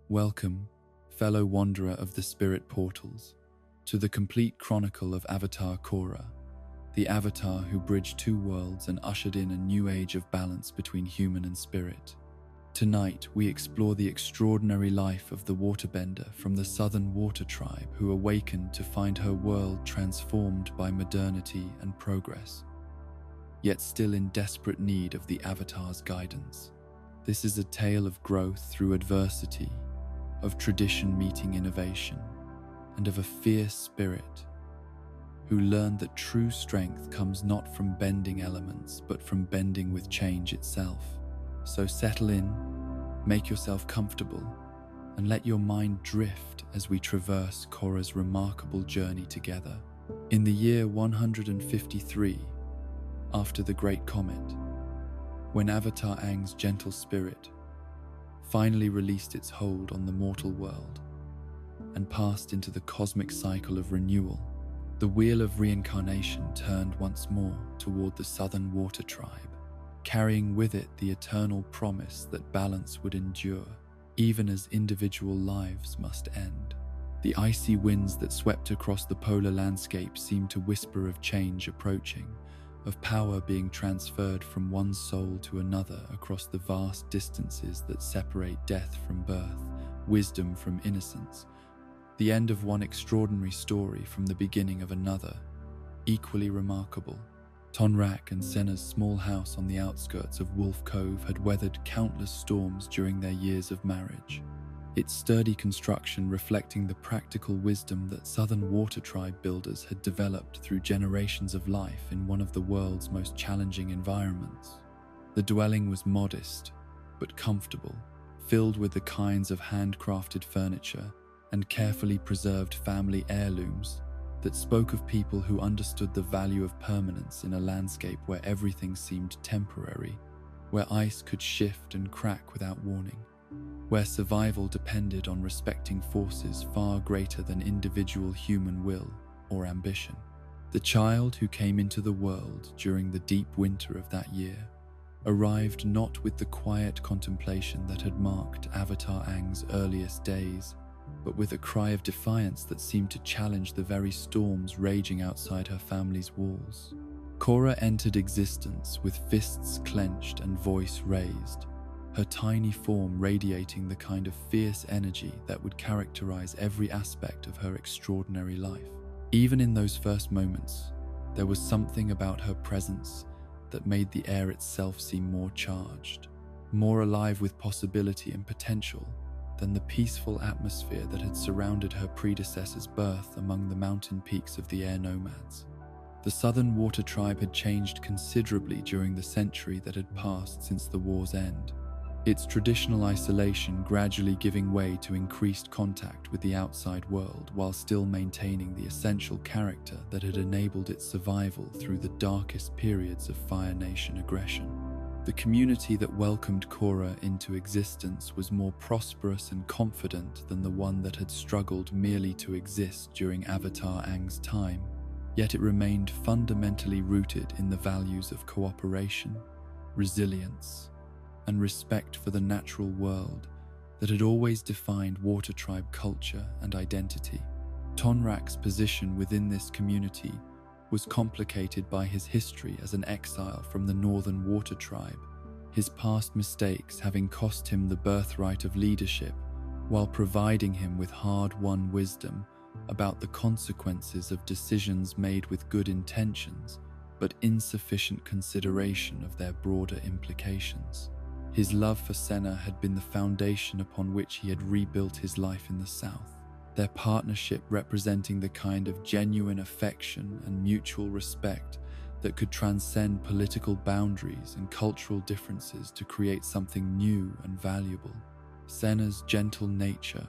Welcome, fellow wanderer of the spirit portals, to the complete chronicle of Avatar Korra, the avatar who bridged two worlds and ushered in a new age of balance between human and spirit. Tonight, we explore the extraordinary life of the waterbender from the Southern Water Tribe who awakened to find her world transformed by modernity and progress, yet still in desperate need of the Avatar's guidance. This is a tale of growth through adversity, of tradition meeting innovation, and of a fierce spirit who learned that true strength comes not from bending elements, but from bending with change itself. So settle in, make yourself comfortable, and let your mind drift as we traverse Korra's remarkable journey together. In the year 153, after the Great Comet, when Avatar Aang's gentle spirit finally released its hold on the mortal world and passed into the cosmic cycle of renewal, the wheel of reincarnation turned once more toward the Southern Water Tribe, carrying with it the eternal promise that balance would endure, even as individual lives must end. The icy winds that swept across the polar landscape seemed to whisper of change approaching, of power being transferred from one soul to another across the vast distances that separate death from birth, wisdom from innocence, the end of one extraordinary story from the beginning of another, equally remarkable. Tonrak and Senna's small house on the outskirts of Wolf Cove had weathered countless storms during their years of marriage, its sturdy construction reflecting the practical wisdom that Southern Water Tribe builders had developed through generations of life in one of the world's most challenging environments. The dwelling was modest, but comfortable, filled with the kinds of handcrafted furniture and carefully preserved family heirlooms that spoke of people who understood the value of permanence in a landscape where everything seemed temporary, where ice could shift and crack without warning, where survival depended on respecting forces far greater than individual human will or ambition. The child who came into the world during the deep winter of that year arrived not with the quiet contemplation that had marked Avatar Aang's earliest days, but with a cry of defiance that seemed to challenge the very storms raging outside her family's walls. Korra entered existence with fists clenched and voice raised, her tiny form radiating the kind of fierce energy that would characterize every aspect of her extraordinary life. Even in those first moments, there was something about her presence that made the air itself seem more charged, more alive with possibility and potential than the peaceful atmosphere that had surrounded her predecessor's birth among the mountain peaks of the air nomads. The Southern Water Tribe had changed considerably during the century that had passed since the war's end, its traditional isolation gradually giving way to increased contact with the outside world while still maintaining the essential character that had enabled its survival through the darkest periods of Fire Nation aggression. The community that welcomed Korra into existence was more prosperous and confident than the one that had struggled merely to exist during Avatar Aang's time, yet it remained fundamentally rooted in the values of cooperation, resilience, and respect for the natural world that had always defined Water Tribe culture and identity. Tonrak's position within this community was complicated by his history as an exile from the Northern Water Tribe, his past mistakes having cost him the birthright of leadership while providing him with hard-won wisdom about the consequences of decisions made with good intentions but insufficient consideration of their broader implications. His love for Senna had been the foundation upon which he had rebuilt his life in the South, their partnership representing the kind of genuine affection and mutual respect that could transcend political boundaries and cultural differences to create something new and valuable. Senna's gentle nature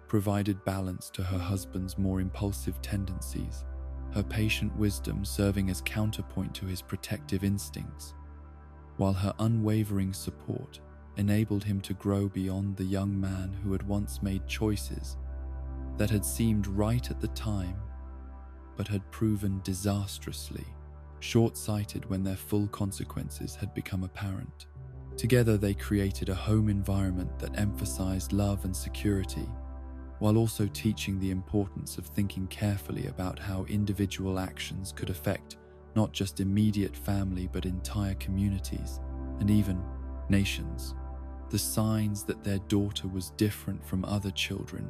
provided balance to her husband's more impulsive tendencies, her patient wisdom serving as counterpoint to his protective instincts, while her unwavering support enabled him to grow beyond the young man who had once made choices that had seemed right at the time, but had proven disastrously short-sighted when their full consequences had become apparent. Together, they created a home environment that emphasized love and security, while also teaching the importance of thinking carefully about how individual actions could affect not just immediate family but entire communities and even nations. The signs that their daughter was different from other children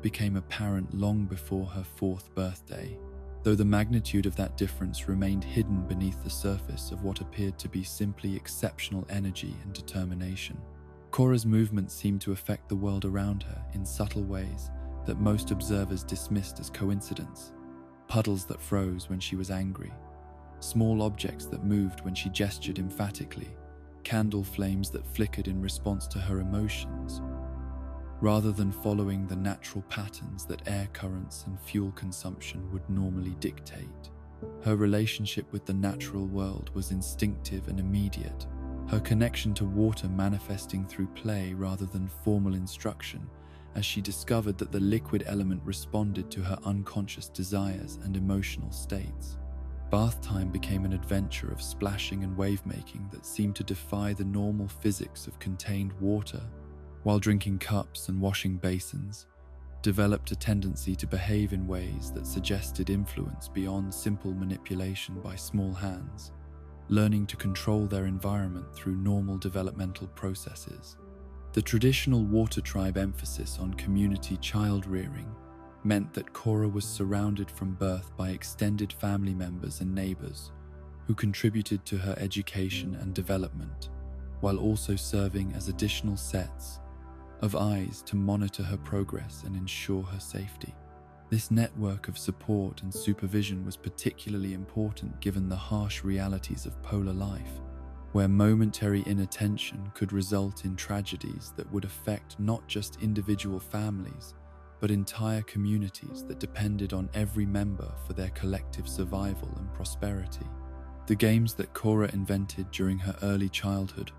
became apparent long before her 4th birthday, though the magnitude of that difference remained hidden beneath the surface of what appeared to be simply exceptional energy and determination. Korra's movements seemed to affect the world around her in subtle ways that most observers dismissed as coincidence. Puddles that froze when she was angry, small objects that moved when she gestured emphatically, candle flames that flickered in response to her emotions. Rather than following the natural patterns that air currents and fuel consumption would normally dictate, her relationship with the natural world was instinctive and immediate, her connection to water manifesting through play rather than formal instruction, as she discovered that the liquid element responded to her unconscious desires and emotional states. Bath time became an adventure of splashing and wave-making that seemed to defy the normal physics of contained water, while drinking cups and washing basins developed a tendency to behave in ways that suggested influence beyond simple manipulation by small hands, learning to control their environment through normal developmental processes. The traditional water tribe emphasis on community child rearing meant that Korra was surrounded from birth by extended family members and neighbors who contributed to her education and development, while also serving as additional sets of eyes to monitor her progress and ensure her safety. This network of support and supervision was particularly important given the harsh realities of polar life, where momentary inattention could result in tragedies that would affect not just individual families, but entire communities that depended on every member for their collective survival and prosperity. The games that Korra invented during her early childhood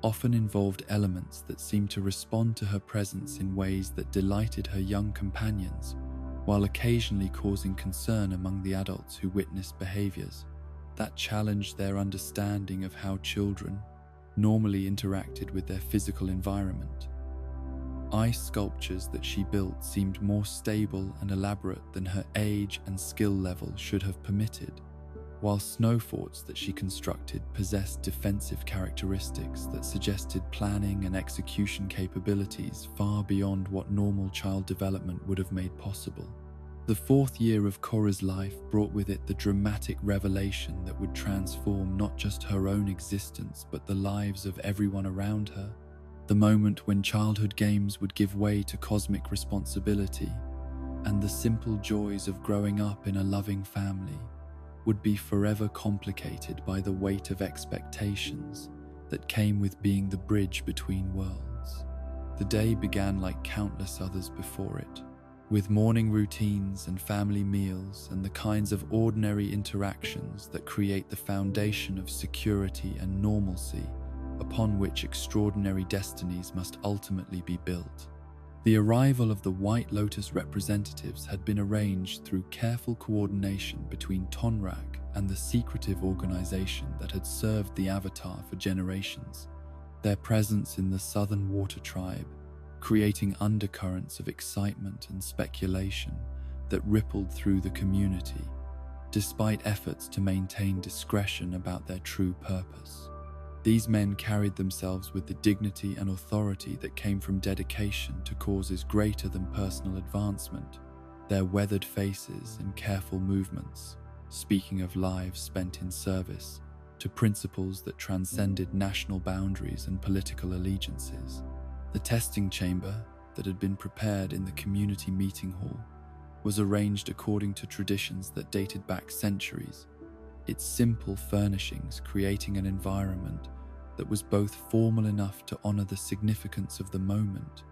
often involved elements that seemed to respond to her presence in ways that delighted her young companions, while occasionally causing concern among the adults who witnessed behaviors that challenged their understanding of how children normally interacted with their physical environment. Ice sculptures that she built seemed more stable and elaborate than her age and skill level should have permitted, while snow forts that she constructed possessed defensive characteristics that suggested planning and execution capabilities far beyond what normal child development would have made possible. The 4th year of Korra's life brought with it the dramatic revelation that would transform not just her own existence but the lives of everyone around her. The moment when childhood games would give way to cosmic responsibility, and the simple joys of growing up in a loving family would be forever complicated by the weight of expectations that came with being the bridge between worlds. The day began like countless others before it, with morning routines and family meals and the kinds of ordinary interactions that create the foundation of security and normalcy upon which extraordinary destinies must ultimately be built. The arrival of the White Lotus representatives had been arranged through careful coordination between Tonrak and the secretive organization that had served the Avatar for generations, their presence in the Southern Water Tribe creating undercurrents of excitement and speculation that rippled through the community, despite efforts to maintain discretion about their true purpose. These men carried themselves with the dignity and authority that came from dedication to causes greater than personal advancement, their weathered faces and careful movements, speaking of lives spent in service to principles that transcended national boundaries and political allegiances. The testing chamber that had been prepared in the community meeting hall was arranged according to traditions that dated back centuries, its simple furnishings creating an environment that was both formal enough to honor the significance of the moment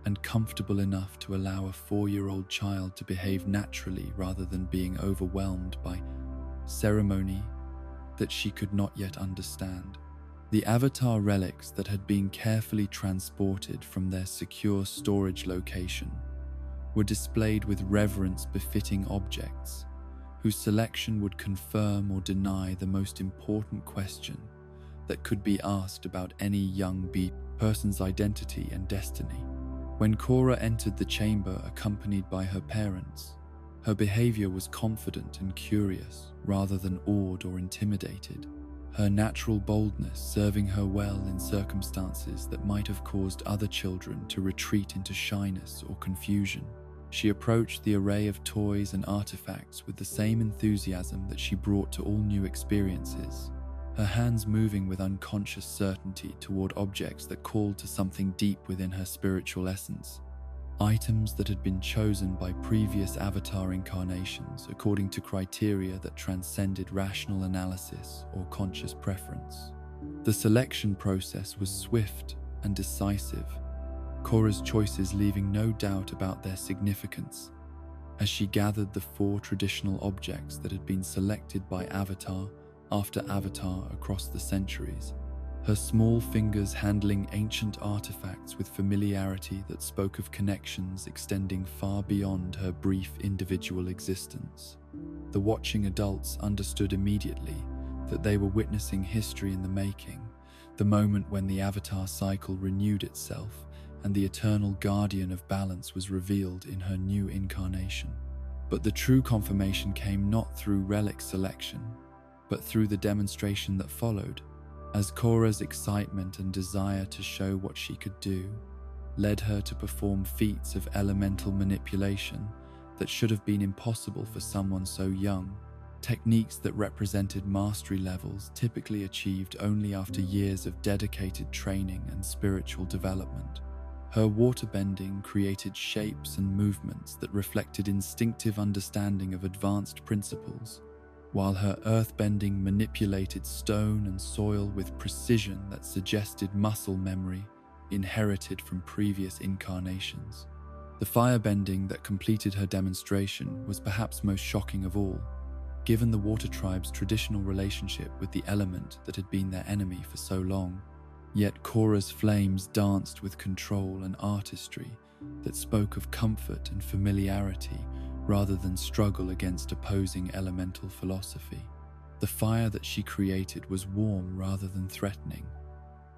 and comfortable enough to allow a 4-year-old child to behave naturally rather than being overwhelmed by ceremony that she could not yet understand. The Avatar relics that had been carefully transported from their secure storage location were displayed with reverence befitting objects, whose selection would confirm or deny the most important question that could be asked about any young beat person's identity and destiny. When Korra entered the chamber accompanied by her parents, her behavior was confident and curious rather than awed or intimidated, her natural boldness serving her well in circumstances that might have caused other children to retreat into shyness or confusion. She approached the array of toys and artifacts with the same enthusiasm that she brought to all new experiences, her hands moving with unconscious certainty toward objects that called to something deep within her spiritual essence. Items that had been chosen by previous avatar incarnations according to criteria that transcended rational analysis or conscious preference. The selection process was swift and decisive, Korra's choices leaving no doubt about their significance, as she gathered the 4 traditional objects that had been selected by avatar after avatar across the centuries, her small fingers handling ancient artifacts with familiarity that spoke of connections extending far beyond her brief individual existence. The watching adults understood immediately that they were witnessing history in the making, the moment when the avatar cycle renewed itself and the eternal guardian of balance was revealed in her new incarnation. But the true confirmation came not through relic selection, but through the demonstration that followed, as Korra's excitement and desire to show what she could do led her to perform feats of elemental manipulation that should have been impossible for someone so young, techniques that represented mastery levels typically achieved only after years of dedicated training and spiritual development. Her waterbending created shapes and movements that reflected instinctive understanding of advanced principles, while her earthbending manipulated stone and soil with precision that suggested muscle memory inherited from previous incarnations. The firebending that completed her demonstration was perhaps most shocking of all, given the water tribe's traditional relationship with the element that had been their enemy for so long. Yet Korra's flames danced with control and artistry that spoke of comfort and familiarity rather than struggle against opposing elemental philosophy. The fire that she created was warm rather than threatening,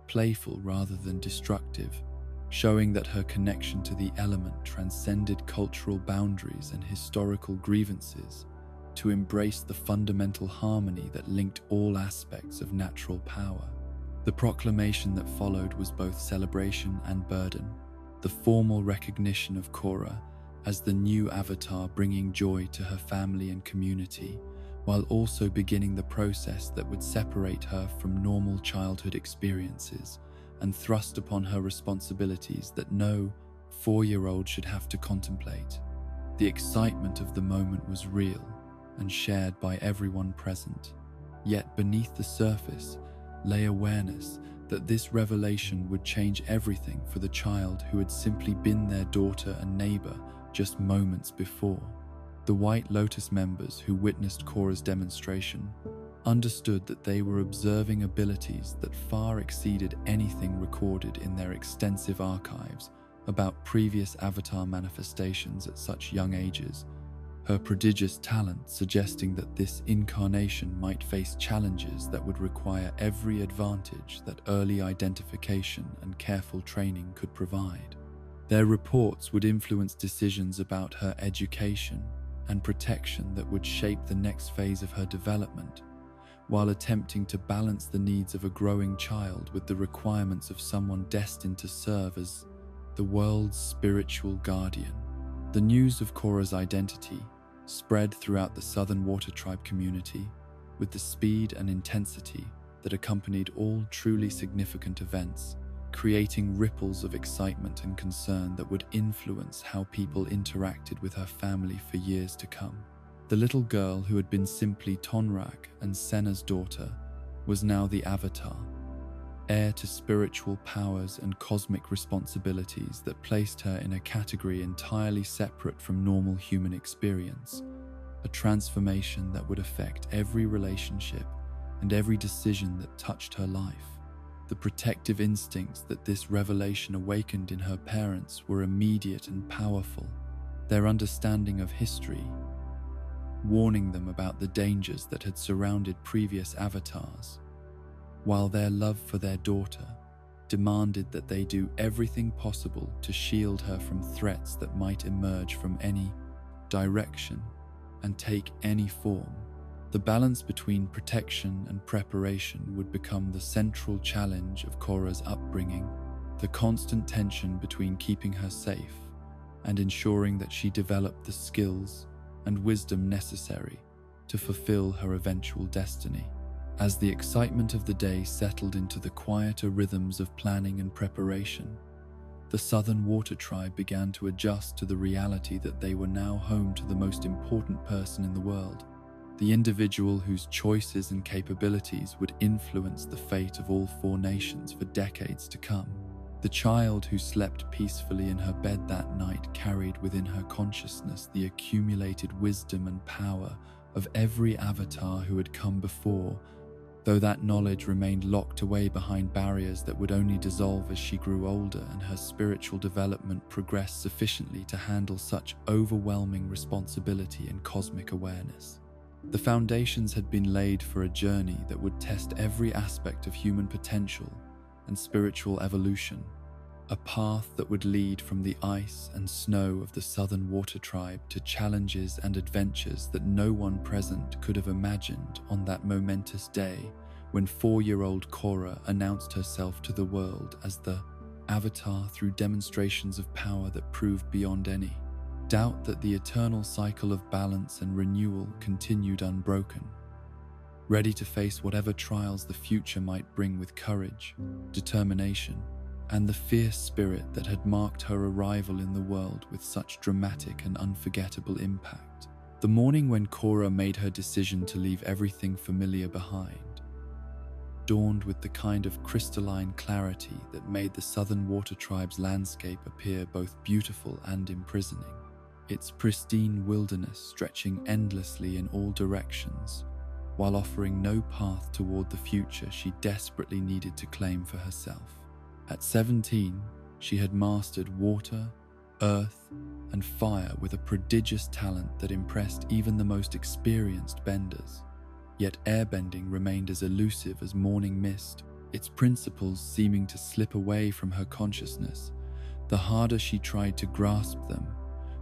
playful rather than destructive, showing that her connection to the element transcended cultural boundaries and historical grievances to embrace the fundamental harmony that linked all aspects of natural power. The proclamation that followed was both celebration and burden, the formal recognition of Korra as the new avatar bringing joy to her family and community, while also beginning the process that would separate her from normal childhood experiences and thrust upon her responsibilities that no 4-year-old should have to contemplate. The excitement of the moment was real and shared by everyone present, yet beneath the surface lay awareness that this revelation would change everything for the child who had simply been their daughter and neighbor just moments before. The White Lotus members who witnessed Korra's demonstration understood that they were observing abilities that far exceeded anything recorded in their extensive archives about previous avatar manifestations at such young ages, her prodigious talent suggesting that this incarnation might face challenges that would require every advantage that early identification and careful training could provide. Their reports would influence decisions about her education and protection that would shape the next phase of her development, while attempting to balance the needs of a growing child with the requirements of someone destined to serve as the world's spiritual guardian. The news of Korra's identity spread throughout the Southern Water Tribe community with the speed and intensity that accompanied all truly significant events, creating ripples of excitement and concern that would influence how people interacted with her family for years to come. The little girl who had been simply Tonrak and Senna's daughter was now the Avatar, heir to spiritual powers and cosmic responsibilities that placed her in a category entirely separate from normal human experience, a transformation that would affect every relationship and every decision that touched her life. The protective instincts that this revelation awakened in her parents were immediate and powerful, their understanding of history, warning them about the dangers that had surrounded previous avatars, while their love for their daughter demanded that they do everything possible to shield her from threats that might emerge from any direction and take any form. The balance between protection and preparation would become the central challenge of Korra's upbringing, the constant tension between keeping her safe and ensuring that she developed the skills and wisdom necessary to fulfill her eventual destiny. As the excitement of the day settled into the quieter rhythms of planning and preparation, the Southern Water Tribe began to adjust to the reality that they were now home to the most important person in the world, the individual whose choices and capabilities would influence the fate of all 4 nations for decades to come. The child who slept peacefully in her bed that night carried within her consciousness the accumulated wisdom and power of every avatar who had come before, though that knowledge remained locked away behind barriers that would only dissolve as she grew older and her spiritual development progressed sufficiently to handle such overwhelming responsibility and cosmic awareness. The foundations had been laid for a journey that would test every aspect of human potential and spiritual evolution, a path that would lead from the ice and snow of the Southern Water Tribe to challenges and adventures that no one present could have imagined on that momentous day when 4-year-old Korra announced herself to the world as the Avatar through demonstrations of power that proved beyond any doubt that the eternal cycle of balance and renewal continued unbroken. Ready to face whatever trials the future might bring with courage, determination, and the fierce spirit that had marked her arrival in the world with such dramatic and unforgettable impact. The morning when Korra made her decision to leave everything familiar behind dawned with the kind of crystalline clarity that made the Southern Water Tribe's landscape appear both beautiful and imprisoning, its pristine wilderness stretching endlessly in all directions, while offering no path toward the future she desperately needed to claim for herself. At 17, she had mastered water, earth, and fire with a prodigious talent that impressed even the most experienced benders. Yet airbending remained as elusive as morning mist, its principles seeming to slip away from her consciousness the harder she tried to grasp them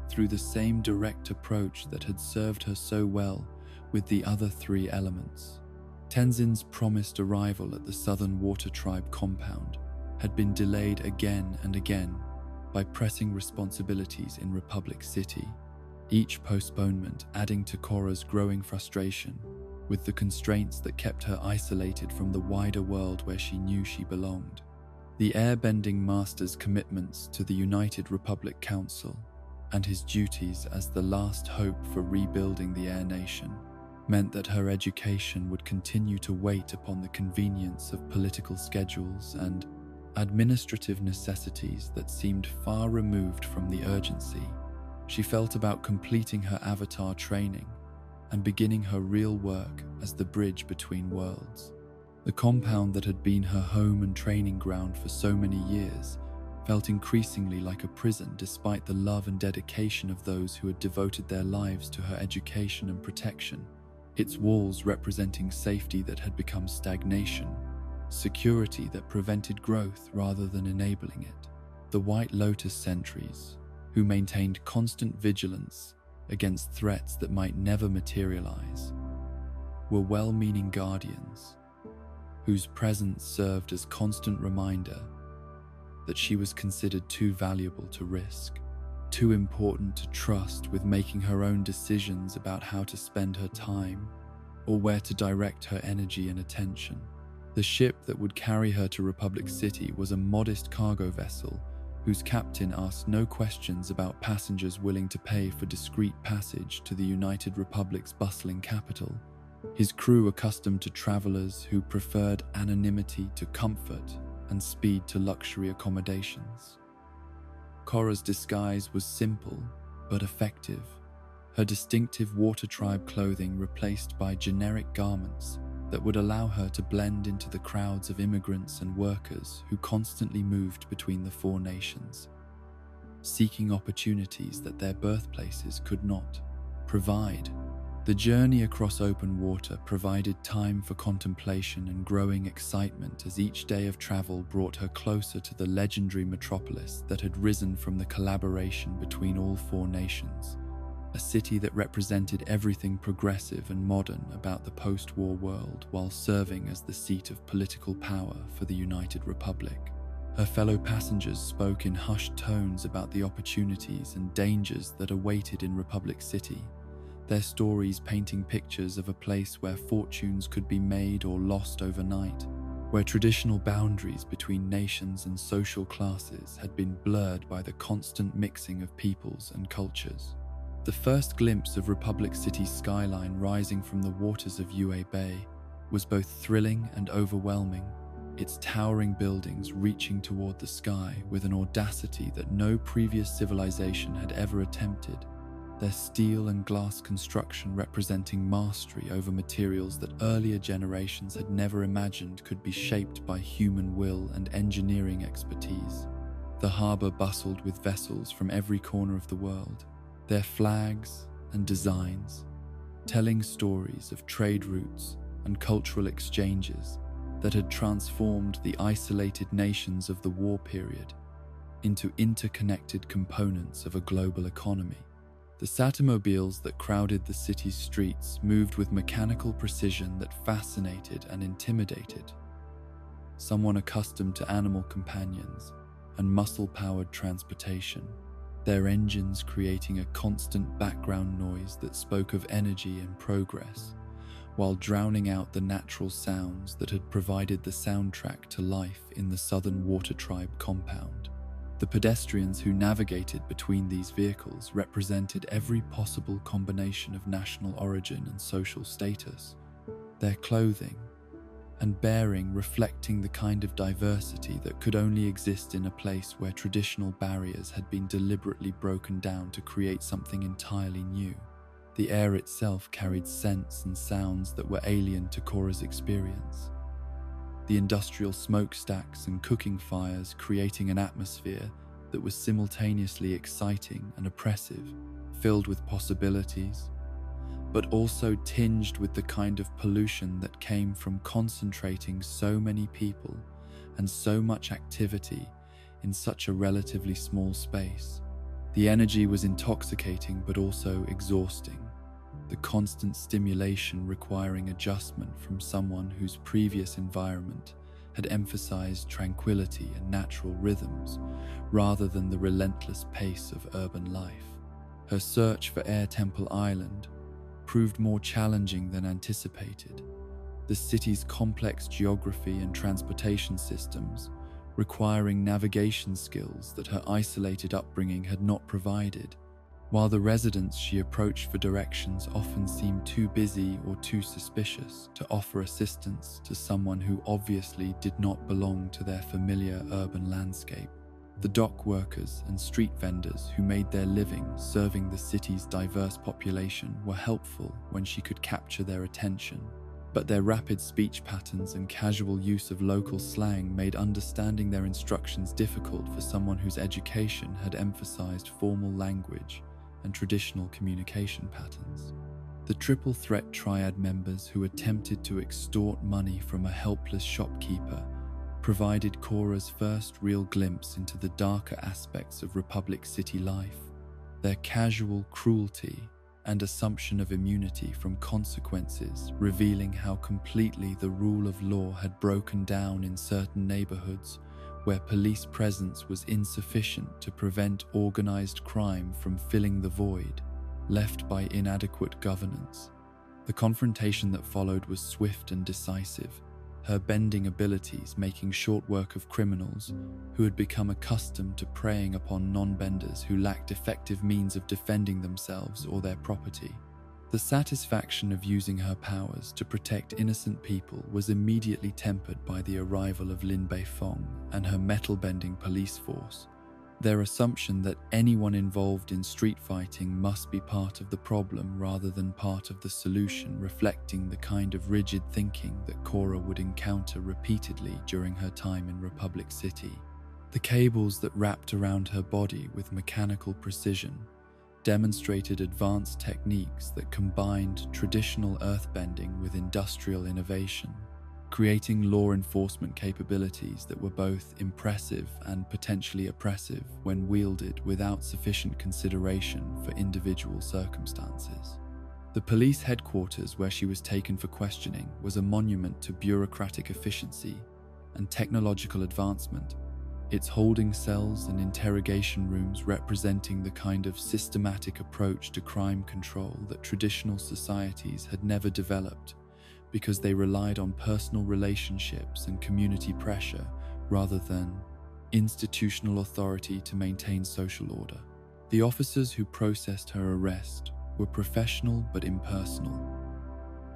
through the same direct approach that had served her so well with the other 3 elements. Tenzin's promised arrival at the Southern Water Tribe compound had been delayed again and again by pressing responsibilities in Republic City, each postponement adding to Korra's growing frustration with the constraints that kept her isolated from the wider world where she knew she belonged. The airbending master's commitments to the United Republic Council and his duties as the last hope for rebuilding the Air Nation meant that her education would continue to wait upon the convenience of political schedules and administrative necessities that seemed far removed from the urgency she felt about completing her avatar training and beginning her real work as the bridge between worlds. The compound that had been her home and training ground for so many years felt increasingly like a prison despite the love and dedication of those who had devoted their lives to her education and protection, its walls representing safety that had become stagnation, security that prevented growth rather than enabling it. The White Lotus sentries, who maintained constant vigilance against threats that might never materialize, were well-meaning guardians whose presence served as constant reminder that she was considered too valuable to risk, too important to trust with making her own decisions about how to spend her time or where to direct her energy and attention. The ship that would carry her to Republic City was a modest cargo vessel whose captain asked no questions about passengers willing to pay for discreet passage to the United Republic's bustling capital, his crew accustomed to travelers who preferred anonymity to comfort and speed to luxury accommodations. Korra's disguise was simple but effective, her distinctive Water Tribe clothing replaced by generic garments that would allow her to blend into the crowds of immigrants and workers who constantly moved between the 4 nations, seeking opportunities that their birthplaces could not provide. The journey across open water provided time for contemplation and growing excitement as each day of travel brought her closer to the legendary metropolis that had risen from the collaboration between all four nations, a city that represented everything progressive and modern about the post-war world while serving as the seat of political power for the United Republic. Her fellow passengers spoke in hushed tones about the opportunities and dangers that awaited in Republic City, their stories painting pictures of a place where fortunes could be made or lost overnight, where traditional boundaries between nations and social classes had been blurred by the constant mixing of peoples and cultures. The first glimpse of Republic City's skyline rising from the waters of Yue Bay was both thrilling and overwhelming, its towering buildings reaching toward the sky with an audacity that no previous civilization had ever attempted, their steel and glass construction representing mastery over materials that earlier generations had never imagined could be shaped by human will and engineering expertise. The harbor bustled with vessels from every corner of the world, their flags and designs telling stories of trade routes and cultural exchanges that had transformed the isolated nations of the war period into interconnected components of a global economy. The Satomobiles that crowded the city's streets moved with mechanical precision that fascinated and intimidated someone accustomed to animal companions and muscle-powered transportation, their engines creating a constant background noise that spoke of energy and progress, while drowning out the natural sounds that had provided the soundtrack to life in the Southern Water Tribe compound. The pedestrians who navigated between these vehicles represented every possible combination of national origin and social status, their clothing and bearing reflecting the kind of diversity that could only exist in a place where traditional barriers had been deliberately broken down to create something entirely new. The air itself carried scents and sounds that were alien to Korra's experience. The industrial smokestacks and cooking fires creating an atmosphere that was simultaneously exciting and oppressive, filled with possibilities, but also tinged with the kind of pollution that came from concentrating so many people and so much activity in such a relatively small space. The energy was intoxicating but also exhausting, the constant stimulation requiring adjustment from someone whose previous environment had emphasized tranquility and natural rhythms rather than the relentless pace of urban life. Her search for Air Temple Island proved more challenging than anticipated. The city's complex geography and transportation systems requiring navigation skills that her isolated upbringing had not provided, while the residents she approached for directions often seemed too busy or too suspicious to offer assistance to someone who obviously did not belong to their familiar urban landscape. The dock workers and street vendors who made their living serving the city's diverse population were helpful when she could capture their attention, but their rapid speech patterns and casual use of local slang made understanding their instructions difficult for someone whose education had emphasized formal language and traditional communication patterns. The triple threat triad members who attempted to extort money from a helpless shopkeeper provided Korra's first real glimpse into the darker aspects of Republic City life, their casual cruelty and assumption of immunity from consequences, revealing how completely the rule of law had broken down in certain neighborhoods where police presence was insufficient to prevent organized crime from filling the void left by inadequate governance. The confrontation that followed was swift and decisive, her bending abilities making short work of criminals who had become accustomed to preying upon non-benders who lacked effective means of defending themselves or their property. The satisfaction of using her powers to protect innocent people was immediately tempered by the arrival of Lin Beifong and her metal-bending police force, their assumption that anyone involved in street fighting must be part of the problem rather than part of the solution, reflecting the kind of rigid thinking that Korra would encounter repeatedly during her time in Republic City. The cables that wrapped around her body with mechanical precision demonstrated advanced techniques that combined traditional earthbending with industrial innovation, creating law enforcement capabilities that were both impressive and potentially oppressive when wielded without sufficient consideration for individual circumstances. The police headquarters where she was taken for questioning was a monument to bureaucratic efficiency and technological advancement, its holding cells and interrogation rooms representing the kind of systematic approach to crime control that traditional societies had never developed because they relied on personal relationships and community pressure rather than institutional authority to maintain social order. The officers who processed her arrest were professional but impersonal,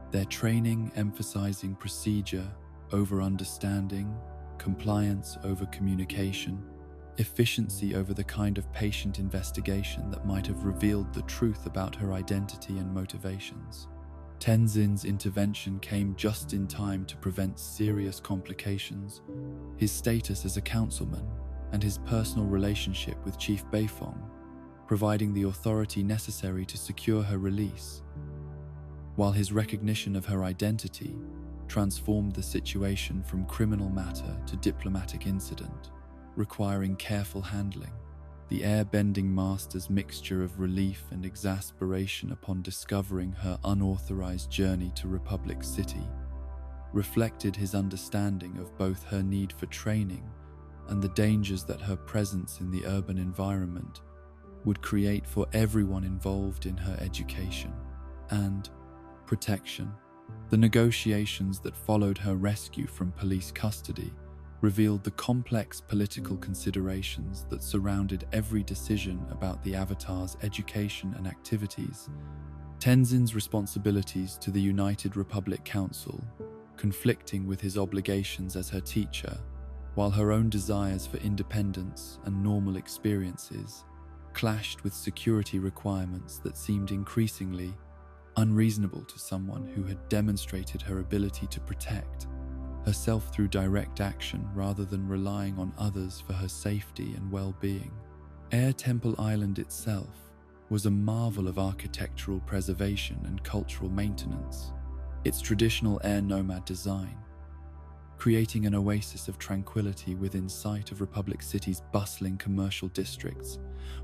their training emphasizing procedure over understanding, compliance over communication, efficiency over the kind of patient investigation that might have revealed the truth about her identity and motivations. Tenzin's intervention came just in time to prevent serious complications. His status as a councilman and his personal relationship with Chief Beifong, providing the authority necessary to secure her release, while his recognition of her identity transformed the situation from criminal matter to diplomatic incident, requiring careful handling. The air-bending master's mixture of relief and exasperation upon discovering her unauthorized journey to Republic City reflected his understanding of both her need for training and the dangers that her presence in the urban environment would create for everyone involved in her education and protection. The negotiations that followed her rescue from police custody revealed the complex political considerations that surrounded every decision about the Avatar's education and activities. Tenzin's responsibilities to the United Republic Council, conflicting with his obligations as her teacher, while her own desires for independence and normal experiences clashed with security requirements that seemed increasingly unreasonable to someone who had demonstrated her ability to protect herself through direct action rather than relying on others for her safety and well-being. Air Temple Island itself was a marvel of architectural preservation and cultural maintenance, its traditional air nomad design, creating an oasis of tranquility within sight of Republic City's bustling commercial districts,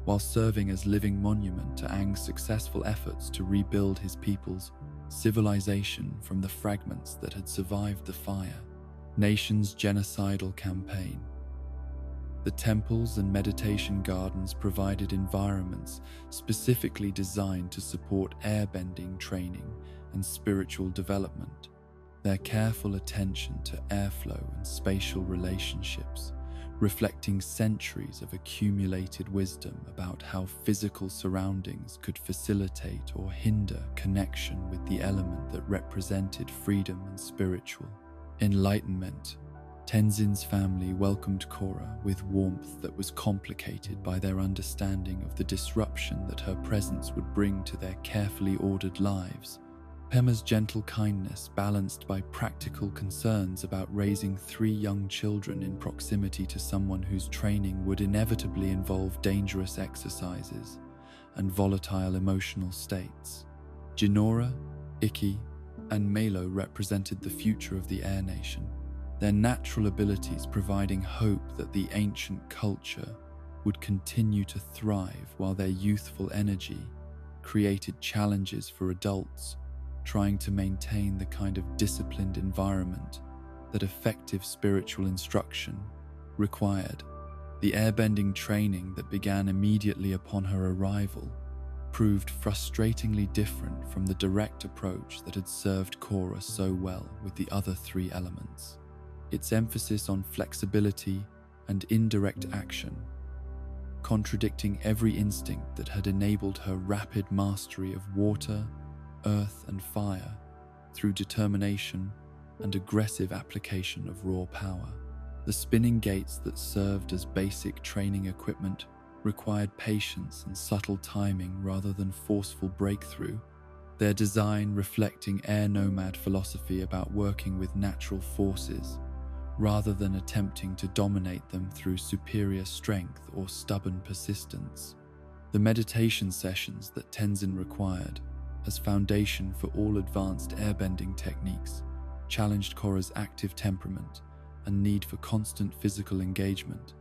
while serving as living monument to Aang's successful efforts to rebuild his people's civilization from the fragments that had survived the Fire Nation's genocidal campaign. The temples and meditation gardens provided environments specifically designed to support airbending training and spiritual development. Their careful attention to airflow and spatial relationships, reflecting centuries of accumulated wisdom about how physical surroundings could facilitate or hinder connection with the element that represented freedom and spiritual enlightenment. Tenzin's family welcomed Korra with warmth that was complicated by their understanding of the disruption that her presence would bring to their carefully ordered lives. Pema's gentle kindness, balanced by practical concerns about raising 3 young children in proximity to someone whose training would inevitably involve dangerous exercises and volatile emotional states. Jinora, Ikki, and Melo represented the future of the Air Nation, their natural abilities providing hope that the ancient culture would continue to thrive, while their youthful energy created challenges for adults trying to maintain the kind of disciplined environment that effective spiritual instruction required. The airbending training that began immediately upon her arrival proved frustratingly different from the direct approach that had served Korra so well with the other 3 elements. Its emphasis on flexibility and indirect action, contradicting every instinct that had enabled her rapid mastery of water, earth, and fire through determination and aggressive application of raw power. The spinning gates that served as basic training equipment required patience and subtle timing rather than forceful breakthrough, their design reflecting air nomad philosophy about working with natural forces rather than attempting to dominate them through superior strength or stubborn persistence. The meditation sessions that Tenzin required as foundation for all advanced airbending techniques challenged Korra's active temperament and need for constant physical engagement,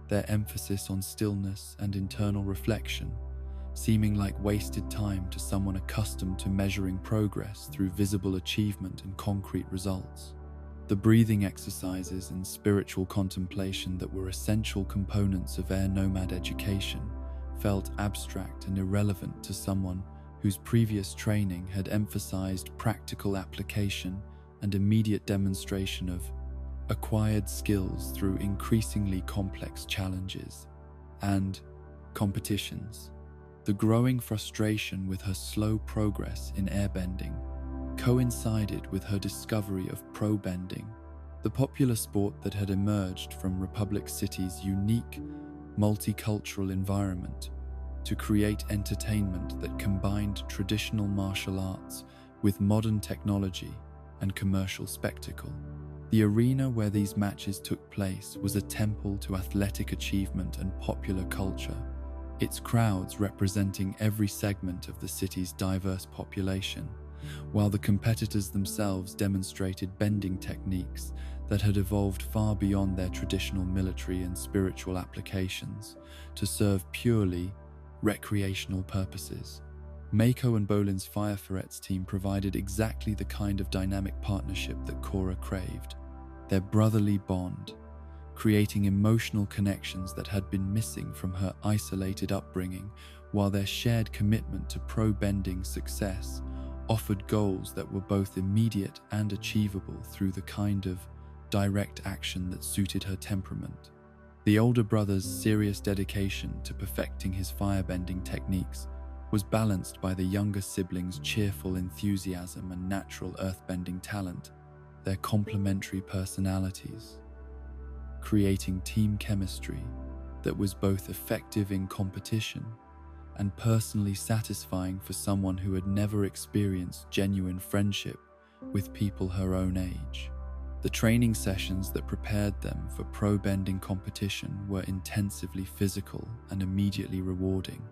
their emphasis on stillness and internal reflection seeming like wasted time to someone accustomed to measuring progress through visible achievement and concrete results. The breathing exercises and spiritual contemplation that were essential components of air nomad education felt abstract and irrelevant to someone whose previous training had emphasized practical application and immediate demonstration of acquired skills through increasingly complex challenges and competitions. The growing frustration with her slow progress in airbending coincided with her discovery of pro-bending, the popular sport that had emerged from Republic City's unique, multicultural environment to create entertainment that combined traditional martial arts with modern technology and commercial spectacle. The arena where these matches took place was a temple to athletic achievement and popular culture, its crowds representing every segment of the city's diverse population, while the competitors themselves demonstrated bending techniques that had evolved far beyond their traditional military and spiritual applications to serve purely recreational purposes. Mako and Bolin's Fire Ferrets team provided exactly the kind of dynamic partnership that Korra craved, their brotherly bond, creating emotional connections that had been missing from her isolated upbringing, while their shared commitment to pro-bending success offered goals that were both immediate and achievable through the kind of direct action that suited her temperament. The older brother's serious dedication to perfecting his firebending techniques was balanced by the younger sibling's cheerful enthusiasm and natural earthbending talent, their complementary personalities, creating team chemistry that was both effective in competition and personally satisfying for someone who had never experienced genuine friendship with people her own age. The training sessions that prepared them for pro-bending competition were intensively physical and immediately rewarding,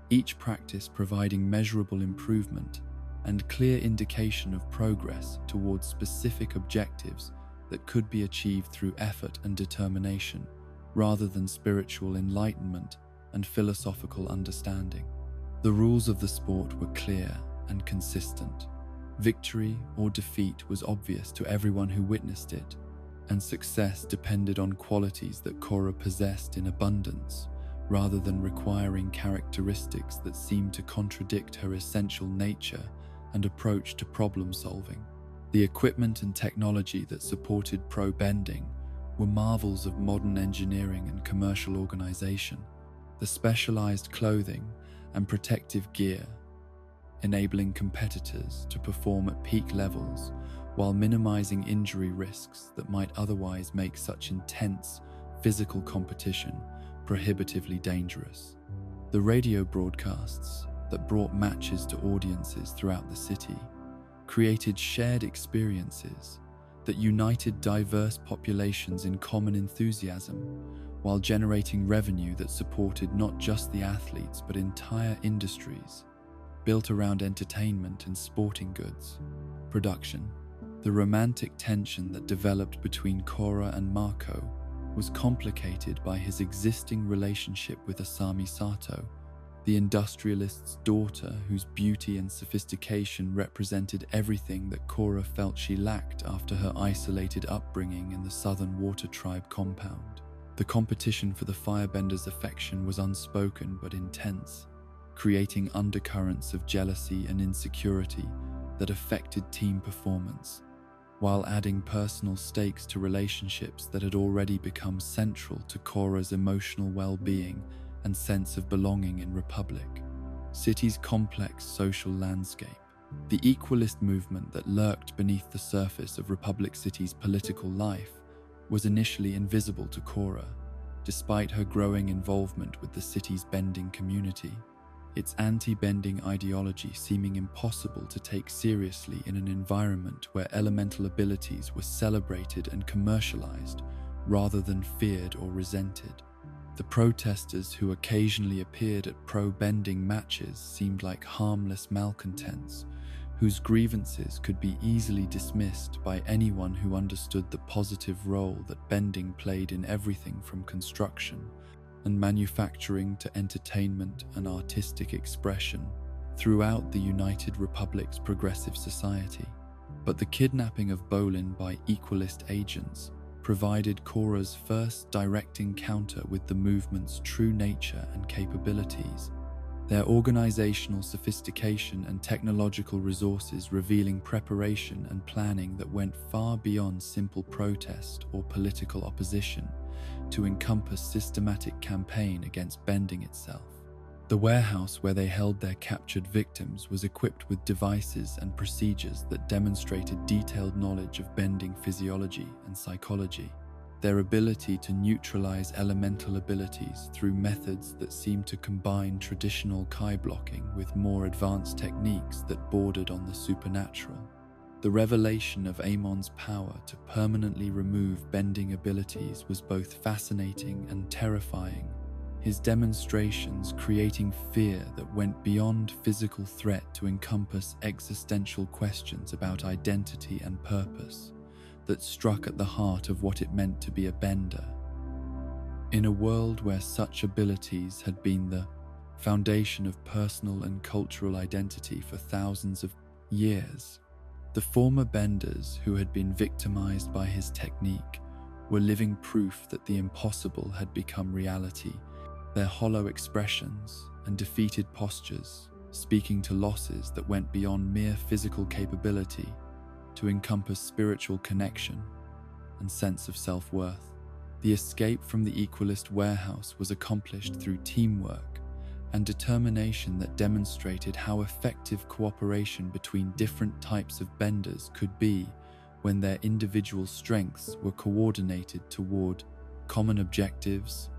each practice providing measurable improvement and clear indication of progress towards specific objectives that could be achieved through effort and determination, rather than spiritual enlightenment and philosophical understanding. The rules of the sport were clear and consistent. Victory or defeat was obvious to everyone who witnessed it, and success depended on qualities that Korra possessed in abundance, rather than requiring characteristics that seemed to contradict her essential nature and approach to problem solving. The equipment and technology that supported pro-bending were marvels of modern engineering and commercial organization. The specialized clothing and protective gear, enabling competitors to perform at peak levels while minimizing injury risks that might otherwise make such intense physical competition prohibitively dangerous. The radio broadcasts that brought matches to audiences throughout the city created shared experiences that united diverse populations in common enthusiasm, while generating revenue that supported not just the athletes but entire industries built around entertainment and sporting goods production. The romantic tension that developed between Korra and Mako was complicated by his existing relationship with Asami Sato, the industrialist's daughter whose beauty and sophistication represented everything that Korra felt she lacked after her isolated upbringing in the Southern Water Tribe compound. The competition for the firebender's affection was unspoken but intense, creating undercurrents of jealousy and insecurity that affected team performance, while adding personal stakes to relationships that had already become central to Korra's emotional well-being and sense of belonging in Republic City's complex social landscape. The equalist movement that lurked beneath the surface of Republic City's political life was initially invisible to Korra, despite her growing involvement with the city's bending community, its anti-bending ideology seeming impossible to take seriously in an environment where elemental abilities were celebrated and commercialized rather than feared or resented. The protesters who occasionally appeared at pro-bending matches seemed like harmless malcontents whose grievances could be easily dismissed by anyone who understood the positive role that bending played in everything from construction and manufacturing to entertainment and artistic expression throughout the United Republic's progressive society. But the kidnapping of Bolin by equalist agents provided Korra's first direct encounter with the movement's true nature and capabilities, their organizational sophistication and technological resources revealing preparation and planning that went far beyond simple protest or political opposition to encompass systematic campaign against bending itself. The warehouse where they held their captured victims was equipped with devices and procedures that demonstrated detailed knowledge of bending physiology and psychology, their ability to neutralize elemental abilities through methods that seemed to combine traditional Kai blocking with more advanced techniques that bordered on the supernatural. The revelation of Amon's power to permanently remove bending abilities was both fascinating and terrifying, his demonstrations creating fear that went beyond physical threat to encompass existential questions about identity and purpose that struck at the heart of what it meant to be a bender. In a world where such abilities had been the foundation of personal and cultural identity for thousands of years, the former benders who had been victimized by his technique were living proof that the impossible had become reality, their hollow expressions and defeated postures speaking to losses that went beyond mere physical capability to encompass spiritual connection and sense of self-worth. The escape from the equalist warehouse was accomplished through teamwork and determination that demonstrated how effective cooperation between different types of benders could be when their individual strengths were coordinated toward common objectives.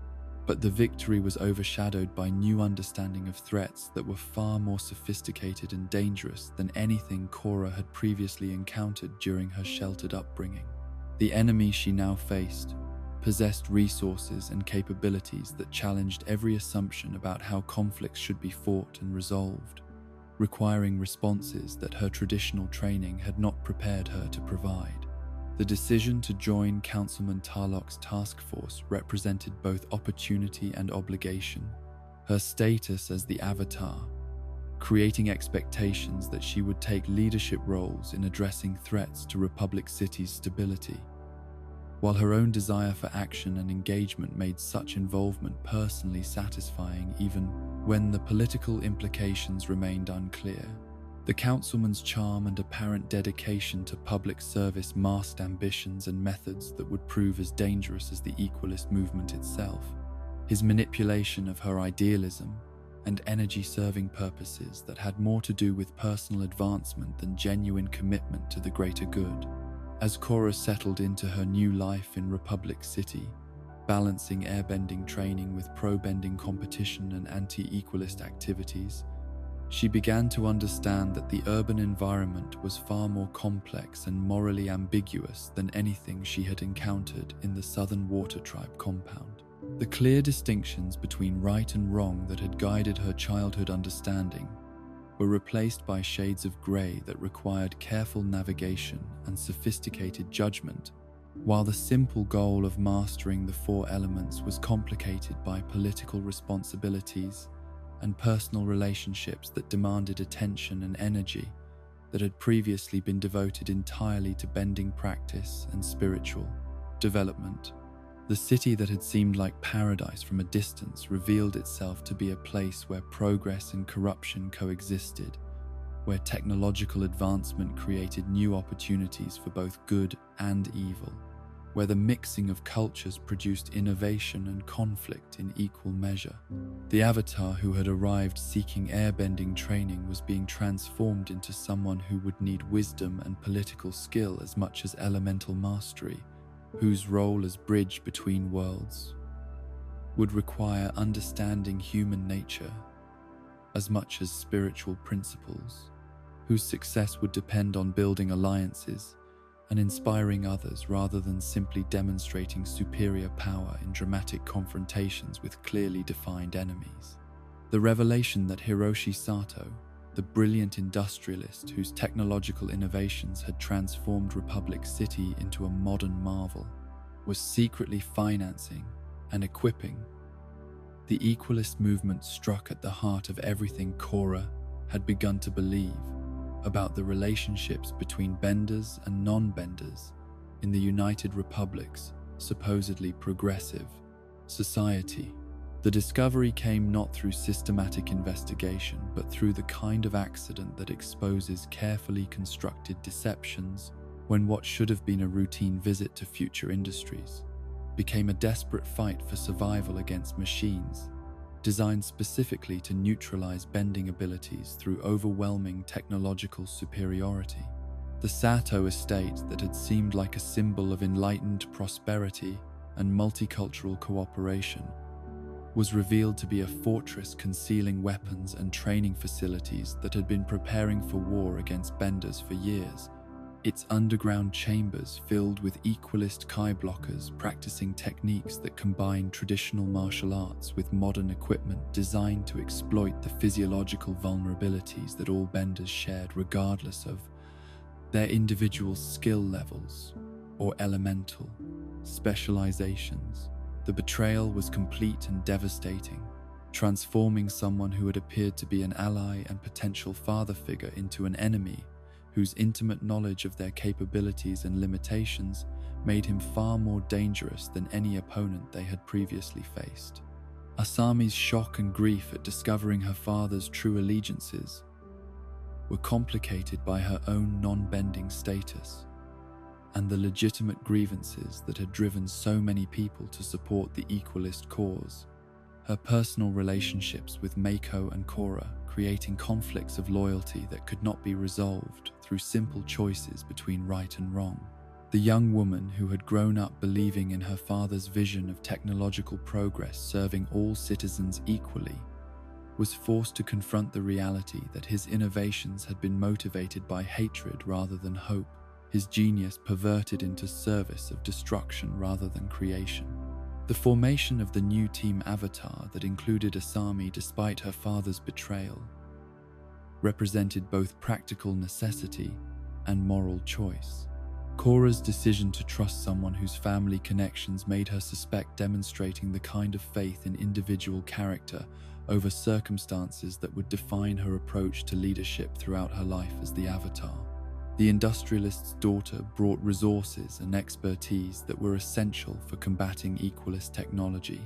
But the victory was overshadowed by new understanding of threats that were far more sophisticated and dangerous than anything Korra had previously encountered during her sheltered upbringing. The enemy she now faced possessed resources and capabilities that challenged every assumption about how conflicts should be fought and resolved, requiring responses that her traditional training had not prepared her to provide. The decision to join Councilman Tarlok's task force represented both opportunity and obligation, her status as the Avatar, creating expectations that she would take leadership roles in addressing threats to Republic City's stability, while her own desire for action and engagement made such involvement personally satisfying even when the political implications remained unclear. The councilman's charm and apparent dedication to public service masked ambitions and methods that would prove as dangerous as the equalist movement itself. His manipulation of her idealism and energy-serving purposes that had more to do with personal advancement than genuine commitment to the greater good. As Korra settled into her new life in Republic City, balancing airbending training with pro-bending competition and anti-equalist activities, she began to understand that the urban environment was far more complex and morally ambiguous than anything she had encountered in the Southern Water Tribe compound. The clear distinctions between right and wrong that had guided her childhood understanding were replaced by shades of grey that required careful navigation and sophisticated judgment, while the simple goal of mastering the four elements was complicated by political responsibilities and personal relationships that demanded attention and energy that had previously been devoted entirely to bending practice and spiritual development. The city that had seemed like paradise from a distance revealed itself to be a place where progress and corruption coexisted, where technological advancement created new opportunities for both good and evil, where the mixing of cultures produced innovation and conflict in equal measure. The Avatar who had arrived seeking airbending training was being transformed into someone who would need wisdom and political skill as much as elemental mastery, whose role as bridge between worlds would require understanding human nature as much as spiritual principles, whose success would depend on building alliances and inspiring others rather than simply demonstrating superior power in dramatic confrontations with clearly defined enemies. The revelation that Hiroshi Sato, the brilliant industrialist whose technological innovations had transformed Republic City into a modern marvel, was secretly financing and equipping the equalist movement struck at the heart of everything Korra had begun to believe about the relationships between benders and non-benders in the United Republic's supposedly progressive society. The discovery came not through systematic investigation, but through the kind of accident that exposes carefully constructed deceptions when what should have been a routine visit to future industries became a desperate fight for survival against machines designed specifically to neutralize bending abilities through overwhelming technological superiority. The Sato estate that had seemed like a symbol of enlightened prosperity and multicultural cooperation was revealed to be a fortress concealing weapons and training facilities that had been preparing for war against benders for years. Its underground chambers filled with equalist Kai blockers practicing techniques that combine traditional martial arts with modern equipment designed to exploit the physiological vulnerabilities that all benders shared regardless of their individual skill levels or elemental specializations. The betrayal was complete and devastating, transforming someone who had appeared to be an ally and potential father figure into an enemy whose intimate knowledge of their capabilities and limitations made him far more dangerous than any opponent they had previously faced. Asami's shock and grief at discovering her father's true allegiances were complicated by her own non-bending status and the legitimate grievances that had driven so many people to support the equalist cause. Her personal relationships with Mako and Korra creating conflicts of loyalty that could not be resolved through simple choices between right and wrong. The young woman who had grown up believing in her father's vision of technological progress serving all citizens equally was forced to confront the reality that his innovations had been motivated by hatred rather than hope, his genius perverted into service of destruction rather than creation. The formation of the new Team Avatar that included Asami despite her father's betrayal represented both practical necessity and moral choice. Korra's decision to trust someone whose family connections made her suspect demonstrating the kind of faith in individual character over circumstances that would define her approach to leadership throughout her life as the Avatar. The industrialist's daughter brought resources and expertise that were essential for combating equalist technology,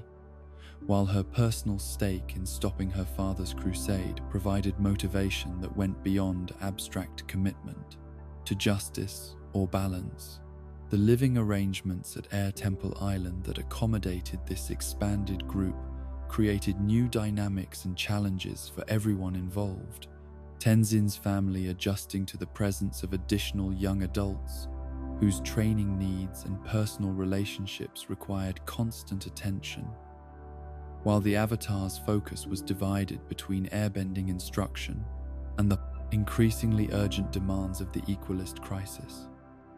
while her personal stake in stopping her father's crusade provided motivation that went beyond abstract commitment to justice or balance. The living arrangements at Air Temple Island that accommodated this expanded group created new dynamics and challenges for everyone involved. Tenzin's family adjusting to the presence of additional young adults whose training needs and personal relationships required constant attention, while the Avatar's focus was divided between airbending instruction and the increasingly urgent demands of the equalist crisis.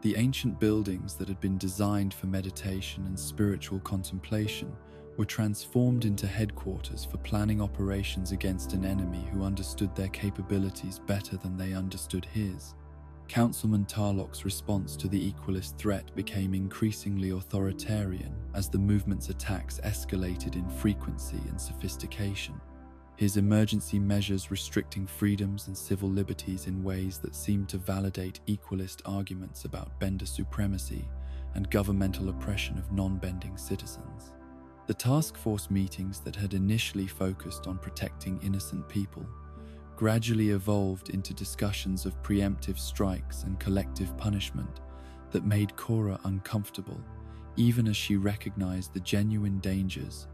The ancient buildings that had been designed for meditation and spiritual contemplation were transformed into headquarters for planning operations against an enemy who understood their capabilities better than they understood his. Councilman Tarlok's response to the equalist threat became increasingly authoritarian as the movement's attacks escalated in frequency and sophistication. His emergency measures restricting freedoms and civil liberties in ways that seemed to validate equalist arguments about bender supremacy and governmental oppression of non-bending citizens. The task force meetings that had initially focused on protecting innocent people gradually evolved into discussions of preemptive strikes and collective punishment that made Korra uncomfortable, even as she recognized the genuine dangers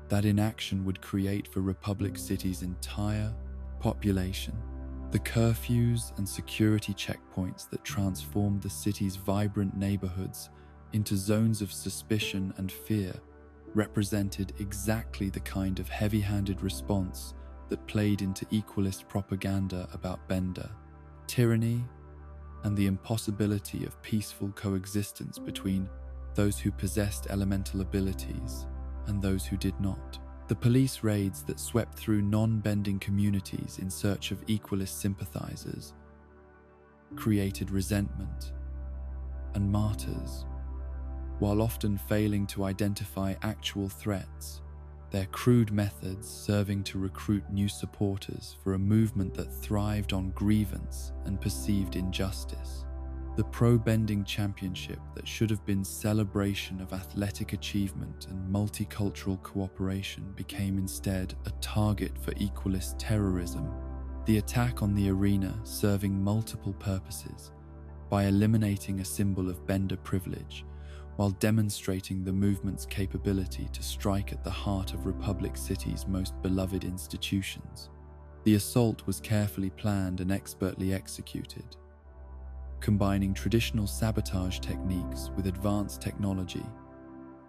that inaction would create for Republic City's entire population. The curfews and security checkpoints that transformed the city's vibrant neighborhoods into zones of suspicion and fear represented exactly the kind of heavy-handed response that played into equalist propaganda about bender tyranny and the impossibility of peaceful coexistence between those who possessed elemental abilities and those who did not. The police raids that swept through non-bending communities in search of equalist sympathizers created resentment and martyrs, while often failing to identify actual threats, their crude methods serving to recruit new supporters for a movement that thrived on grievance and perceived injustice. The pro-bending championship that should have been celebration of athletic achievement and multicultural cooperation became instead a target for equalist terrorism. The attack on the arena serving multiple purposes by eliminating a symbol of bender privilege while demonstrating the movement's capability to strike at the heart of Republic City's most beloved institutions. The assault was carefully planned and expertly executed, combining traditional sabotage techniques with advanced technology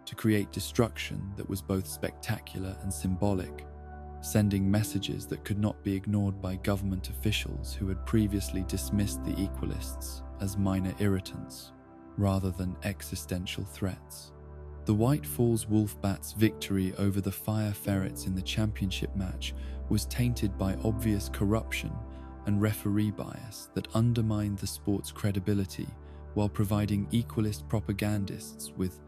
to create destruction that was both spectacular and symbolic, sending messages that could not be ignored by government officials who had previously dismissed the equalists as minor irritants rather than existential threats. The White Falls Wolfbats' victory over the Fire Ferrets in the championship match was tainted by obvious corruption and referee bias that undermined the sport's credibility while providing equalist propagandists with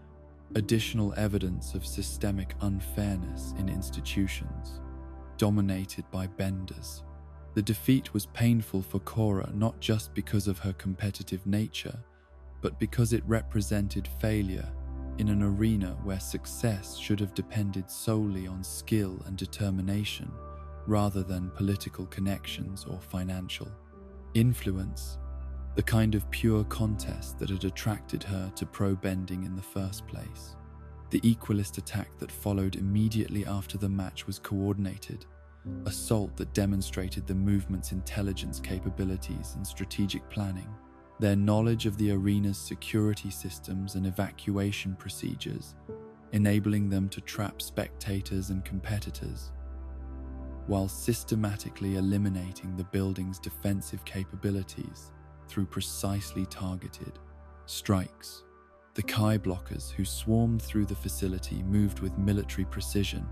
additional evidence of systemic unfairness in institutions dominated by benders. The defeat was painful for Korra not just because of her competitive nature, but because it represented failure in an arena where success should have depended solely on skill and determination rather than political connections or financial influence, the kind of pure contest that had attracted her to pro-bending in the first place. The equalist attack that followed immediately after the match was coordinated, assault that demonstrated the movement's intelligence capabilities and strategic planning, their knowledge of the arena's security systems and evacuation procedures, enabling them to trap spectators and competitors, while systematically eliminating the building's defensive capabilities through precisely targeted strikes. The Kai blockers who swarmed through the facility moved with military precision,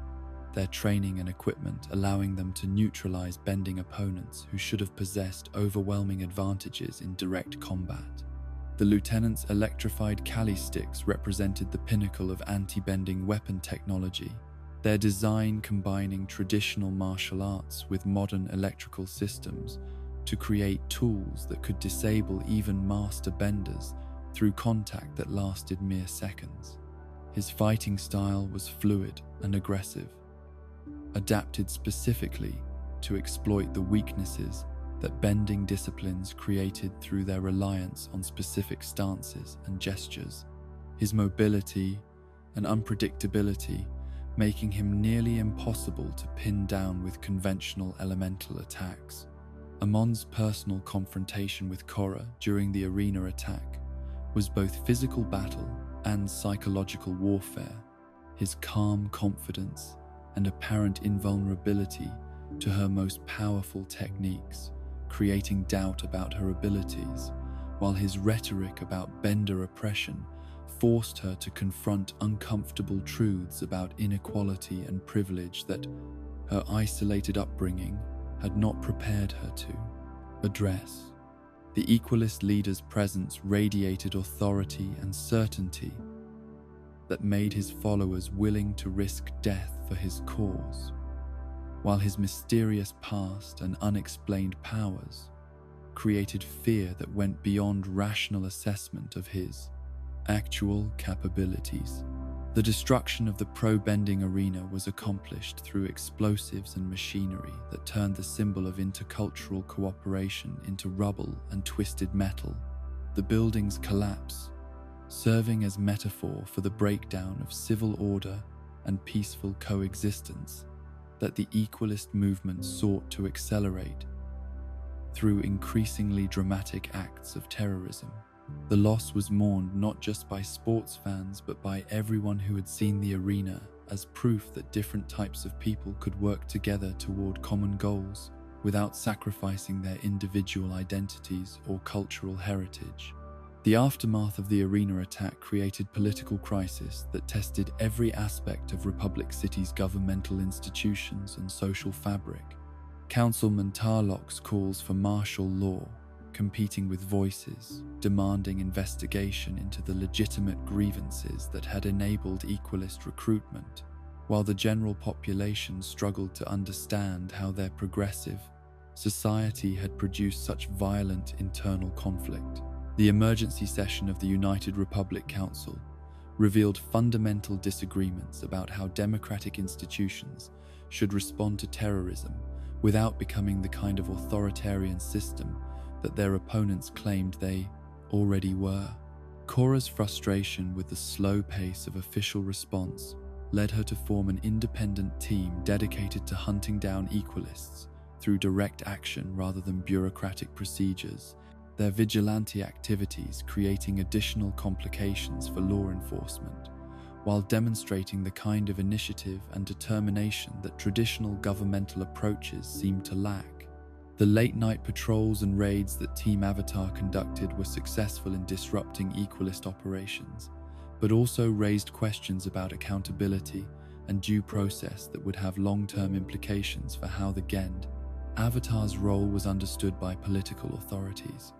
their training and equipment allowing them to neutralize bending opponents who should have possessed overwhelming advantages in direct combat. The lieutenant's electrified Kali sticks represented the pinnacle of anti-bending weapon technology, their design combining traditional martial arts with modern electrical systems to create tools that could disable even master benders through contact that lasted mere seconds. His fighting style was fluid and aggressive, adapted specifically to exploit the weaknesses that bending disciplines created through their reliance on specific stances and gestures. His mobility and unpredictability making him nearly impossible to pin down with conventional elemental attacks. Amon's personal confrontation with Korra during the arena attack was both physical battle and psychological warfare. His calm confidence and apparent invulnerability to her most powerful techniques, creating doubt about her abilities, while his rhetoric about bender oppression forced her to confront uncomfortable truths about inequality and privilege that her isolated upbringing had not prepared her to address. The equalist leader's presence radiated authority and certainty that made his followers willing to risk death for his cause, while his mysterious past and unexplained powers created fear that went beyond rational assessment of his actual capabilities. The destruction of the pro-bending arena was accomplished through explosives and machinery that turned the symbol of intercultural cooperation into rubble and twisted metal. The building's collapse, serving as metaphor for the breakdown of civil order and peaceful coexistence that the equalist movement sought to accelerate through increasingly dramatic acts of terrorism. The loss was mourned not just by sports fans but by everyone who had seen the arena as proof that different types of people could work together toward common goals. without sacrificing their individual identities or cultural heritage. The aftermath of the arena attack created political crisis that tested every aspect of Republic City's governmental institutions and social fabric. Councilman Tarlok's calls for martial law, competing with voices, demanding investigation into the legitimate grievances that had enabled equalist recruitment, while the general population struggled to understand how their progressive society had produced such violent internal conflict. The emergency session of the United Republic Council revealed fundamental disagreements about how democratic institutions should respond to terrorism without becoming the kind of authoritarian system that their opponents claimed they already were. Korra's frustration with the slow pace of official response led her to form an independent team dedicated to hunting down equalists through direct action rather than bureaucratic procedures, their vigilante activities creating additional complications for law enforcement, while demonstrating the kind of initiative and determination that traditional governmental approaches seem to lack. The late-night patrols and raids that Team Avatar conducted were successful in disrupting equalist operations, but also raised questions about accountability and due process that would have long-term implications for how the Gend Avatar's role was understood by political authorities.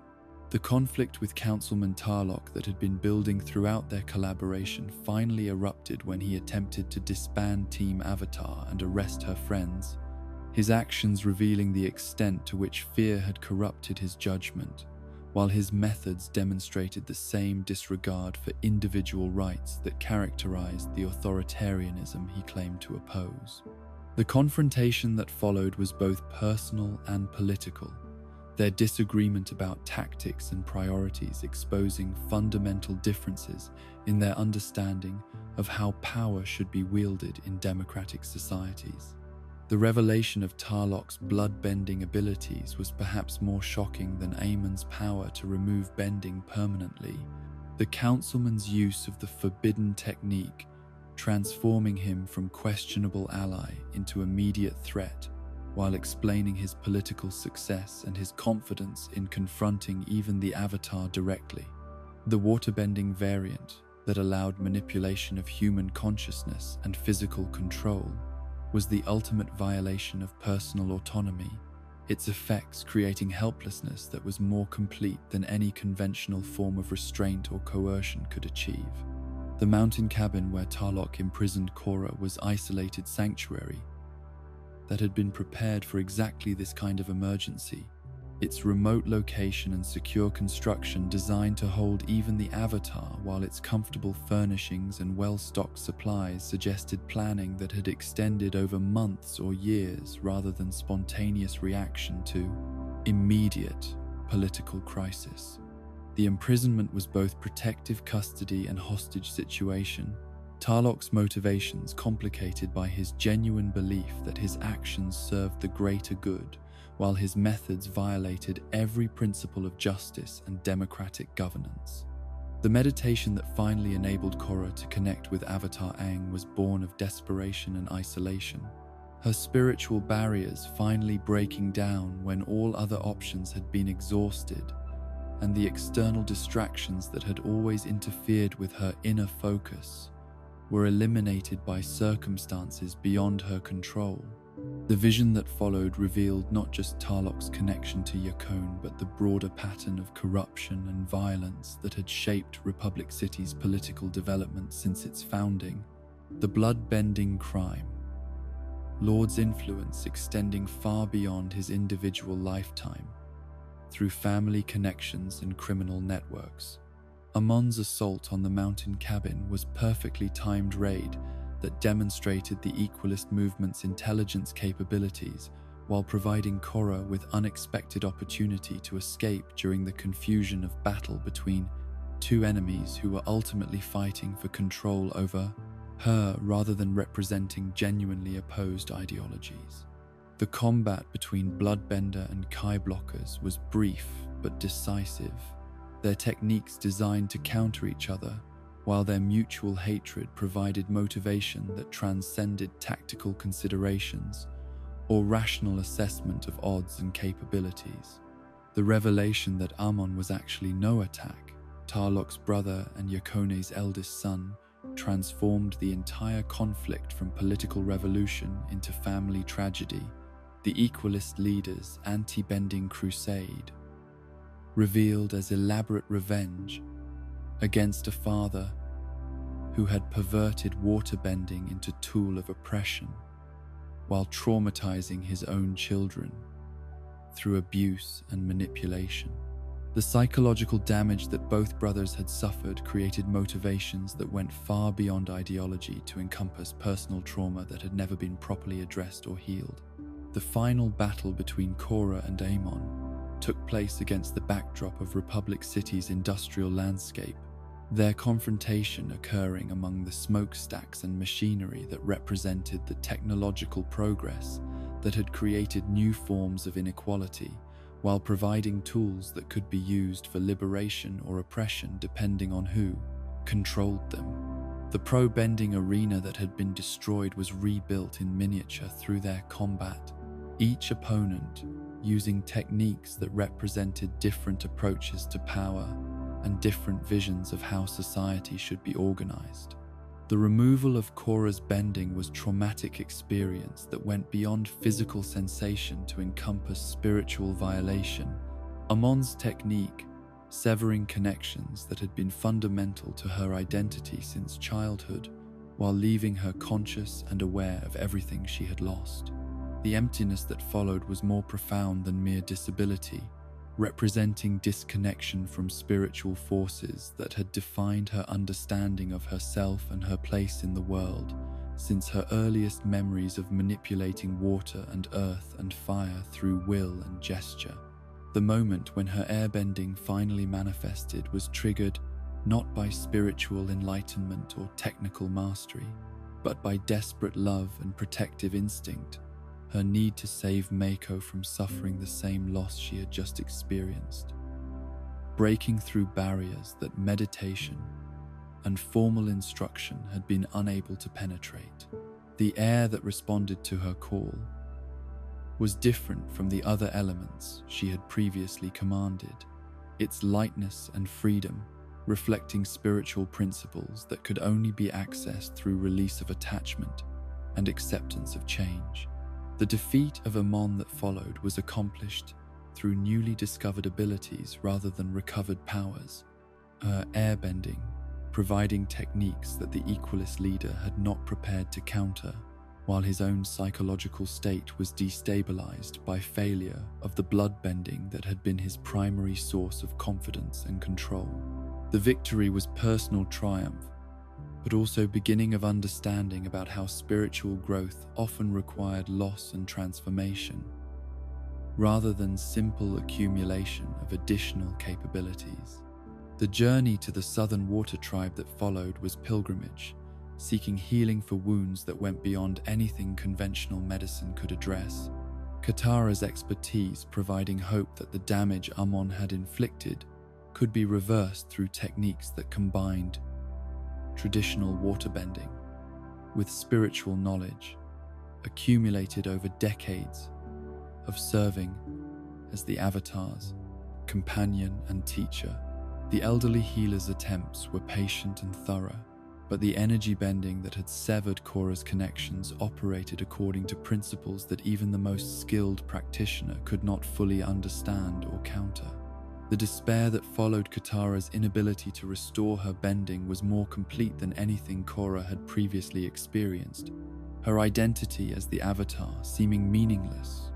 The conflict with Councilman Tarlok that had been building throughout their collaboration finally erupted when he attempted to disband Team Avatar and arrest her friends, his actions revealing the extent to which fear had corrupted his judgment, while his methods demonstrated the same disregard for individual rights that characterized the authoritarianism he claimed to oppose. The confrontation that followed was both personal and political, their disagreement about tactics and priorities exposing fundamental differences in their understanding of how power should be wielded in democratic societies. The revelation of Tarlok's blood-bending abilities was perhaps more shocking than Aemon's power to remove bending permanently. The councilman's use of the forbidden technique, transforming him from questionable ally into immediate threat, while explaining his political success and his confidence in confronting even the Avatar directly. The waterbending variant that allowed manipulation of human consciousness and physical control was the ultimate violation of personal autonomy, its effects creating helplessness that was more complete than any conventional form of restraint or coercion could achieve. The mountain cabin where Tarlok imprisoned Korra was isolated sanctuary that had been prepared for exactly this kind of emergency, its remote location and secure construction designed to hold even the Avatar, while its comfortable furnishings and well-stocked supplies suggested planning that had extended over months or years rather than spontaneous reaction to immediate political crisis. The imprisonment was both protective custody and hostage situation, Tarlok's motivations complicated by his genuine belief that his actions served the greater good, while his methods violated every principle of justice and democratic governance. The meditation that finally enabled Korra to connect with Avatar Aang was born of desperation and isolation, her spiritual barriers finally breaking down when all other options had been exhausted, and the external distractions that had always interfered with her inner focus were eliminated by circumstances beyond her control. The vision that followed revealed not just Tarlok's connection to Yakone, but the broader pattern of corruption and violence that had shaped Republic City's political development since its founding. The blood-bending crime, Lord's influence extending far beyond his individual lifetime, through family connections and criminal networks. Amon's assault on the mountain cabin was perfectly timed raid that demonstrated the Equalist movement's intelligence capabilities while providing Korra with unexpected opportunity to escape during the confusion of battle between two enemies who were ultimately fighting for control over her rather than representing genuinely opposed ideologies. The combat between Bloodbender and Kai Blockers was brief but decisive, their techniques designed to counter each other, while their mutual hatred provided motivation that transcended tactical considerations, or rational assessment of odds and capabilities. The revelation that Amon was actually no attack, Tarlok's brother and Yakone's eldest son, transformed the entire conflict from political revolution into family tragedy. The Equalist leader's anti-bending crusade, revealed as elaborate revenge against a father who had perverted waterbending into tool of oppression while traumatizing his own children through abuse and manipulation. The psychological damage that both brothers had suffered created motivations that went far beyond ideology to encompass personal trauma that had never been properly addressed or healed. The final battle between Korra and Amon took place against the backdrop of Republic City's industrial landscape, their confrontation occurring among the smokestacks and machinery that represented the technological progress that had created new forms of inequality, while providing tools that could be used for liberation or oppression depending on who controlled them. The pro-bending arena that had been destroyed was rebuilt in miniature through their combat, each opponent using techniques that represented different approaches to power and different visions of how society should be organized. The removal of Korra's bending was a traumatic experience that went beyond physical sensation to encompass spiritual violation. Amon's technique, severing connections that had been fundamental to her identity since childhood, while leaving her conscious and aware of everything she had lost. The emptiness that followed was more profound than mere disability, representing disconnection from spiritual forces that had defined her understanding of herself and her place in the world since her earliest memories of manipulating water and earth and fire through will and gesture. The moment when her airbending finally manifested was triggered not by spiritual enlightenment or technical mastery, but by desperate love and protective instinct, her need to save Mako from suffering the same loss she had just experienced. Breaking through barriers that meditation and formal instruction had been unable to penetrate. The air that responded to her call was different from the other elements she had previously commanded, its lightness and freedom reflecting spiritual principles that could only be accessed through release of attachment and acceptance of change. The defeat of Amon that followed was accomplished through newly discovered abilities rather than recovered powers, her airbending providing techniques that the Equalist leader had not prepared to counter, while his own psychological state was destabilized by failure of the bloodbending that had been his primary source of confidence and control. The victory was personal triumph, but also beginning of understanding about how spiritual growth often required loss and transformation, rather than simple accumulation of additional capabilities. The journey to the southern water tribe that followed was pilgrimage, seeking healing for wounds that went beyond anything conventional medicine could address. Katara's expertise providing hope that the damage Amon had inflicted could be reversed through techniques that combined traditional waterbending with spiritual knowledge accumulated over decades of serving as the Avatar's companion and teacher. The elderly healer's attempts were patient and thorough, but the energy bending that had severed Korra's connections operated according to principles that even the most skilled practitioner could not fully understand or counter. The despair that followed Katara's inability to restore her bending was more complete than anything Korra had previously experienced, her identity as the Avatar seeming meaningless,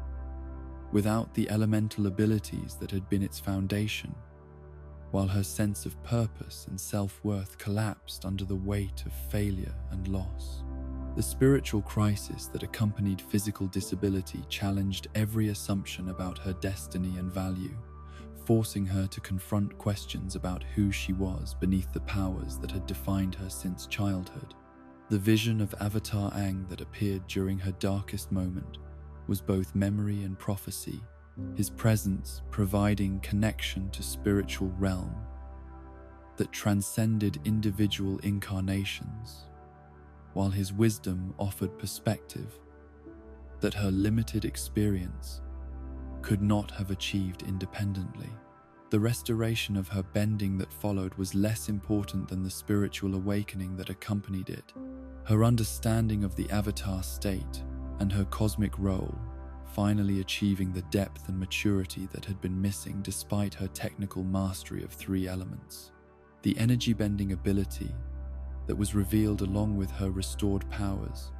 without the elemental abilities that had been its foundation, while her sense of purpose and self-worth collapsed under the weight of failure and loss. The spiritual crisis that accompanied physical disability challenged every assumption about her destiny and value, forcing her to confront questions about who she was beneath the powers that had defined her since childhood. The vision of Avatar Aang that appeared during her darkest moment was both memory and prophecy, his presence providing connection to spiritual realm that transcended individual incarnations, while his wisdom offered perspective that her limited experience could not have achieved independently. The restoration of her bending that followed was less important than the spiritual awakening that accompanied it. Her understanding of the avatar state and her cosmic role finally achieving the depth and maturity that had been missing despite her technical mastery of 3 elements. The energy-bending ability that was revealed along with her restored powers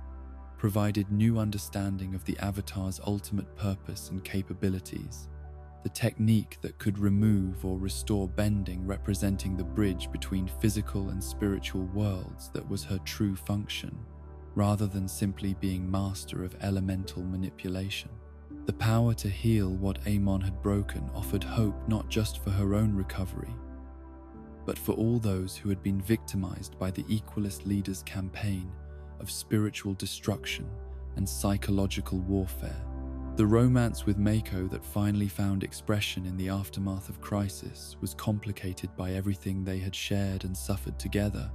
provided new understanding of the avatar's ultimate purpose and capabilities. The technique that could remove or restore bending, representing the bridge between physical and spiritual worlds, that was her true function, rather than simply being master of elemental manipulation. The power to heal what Amon had broken offered hope not just for her own recovery, but for all those who had been victimized by the Equalist leader's campaign of spiritual destruction and psychological warfare. The romance with Mako that finally found expression in the aftermath of Crisis was complicated by everything they had shared and suffered together.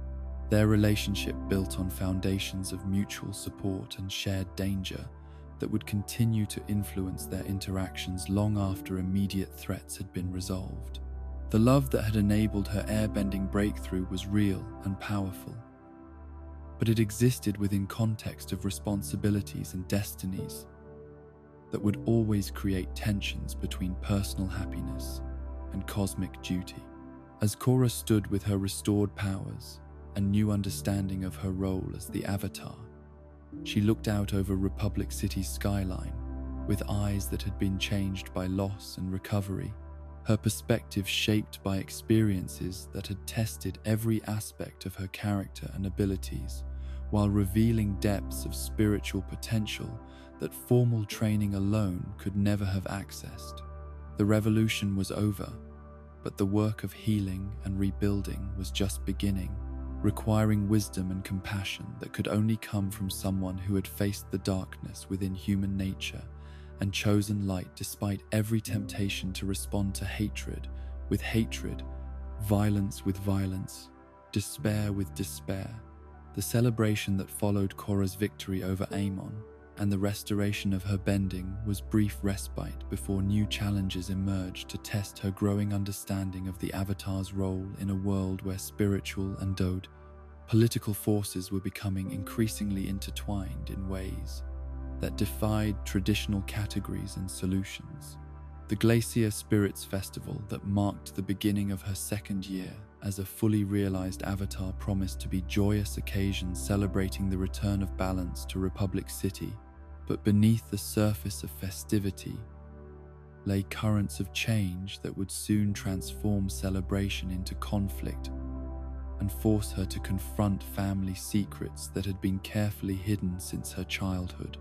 Their relationship built on foundations of mutual support and shared danger that would continue to influence their interactions long after immediate threats had been resolved. The love that had enabled her airbending breakthrough was real and powerful, but it existed within context of responsibilities and destinies that would always create tensions between personal happiness and cosmic duty. As Korra stood with her restored powers and new understanding of her role as the Avatar, she looked out over Republic City's skyline with eyes that had been changed by loss and recovery, her perspective shaped by experiences that had tested every aspect of her character and abilities, while revealing depths of spiritual potential that formal training alone could never have accessed. The revolution was over, but the work of healing and rebuilding was just beginning, requiring wisdom and compassion that could only come from someone who had faced the darkness within human nature and chosen light despite every temptation to respond to hatred with hatred, violence with violence, despair with despair. The celebration that followed Korra's victory over Amon and the restoration of her bending was brief respite before new challenges emerged to test her growing understanding of the Avatar's role in a world where spiritual and political forces were becoming increasingly intertwined in ways that defied traditional categories and solutions. The Glacier Spirits Festival that marked the beginning of her second year as a fully realized Avatar promised to be joyous occasions celebrating the return of balance to Republic City, but beneath the surface of festivity lay currents of change that would soon transform celebration into conflict and force her to confront family secrets that had been carefully hidden since her childhood.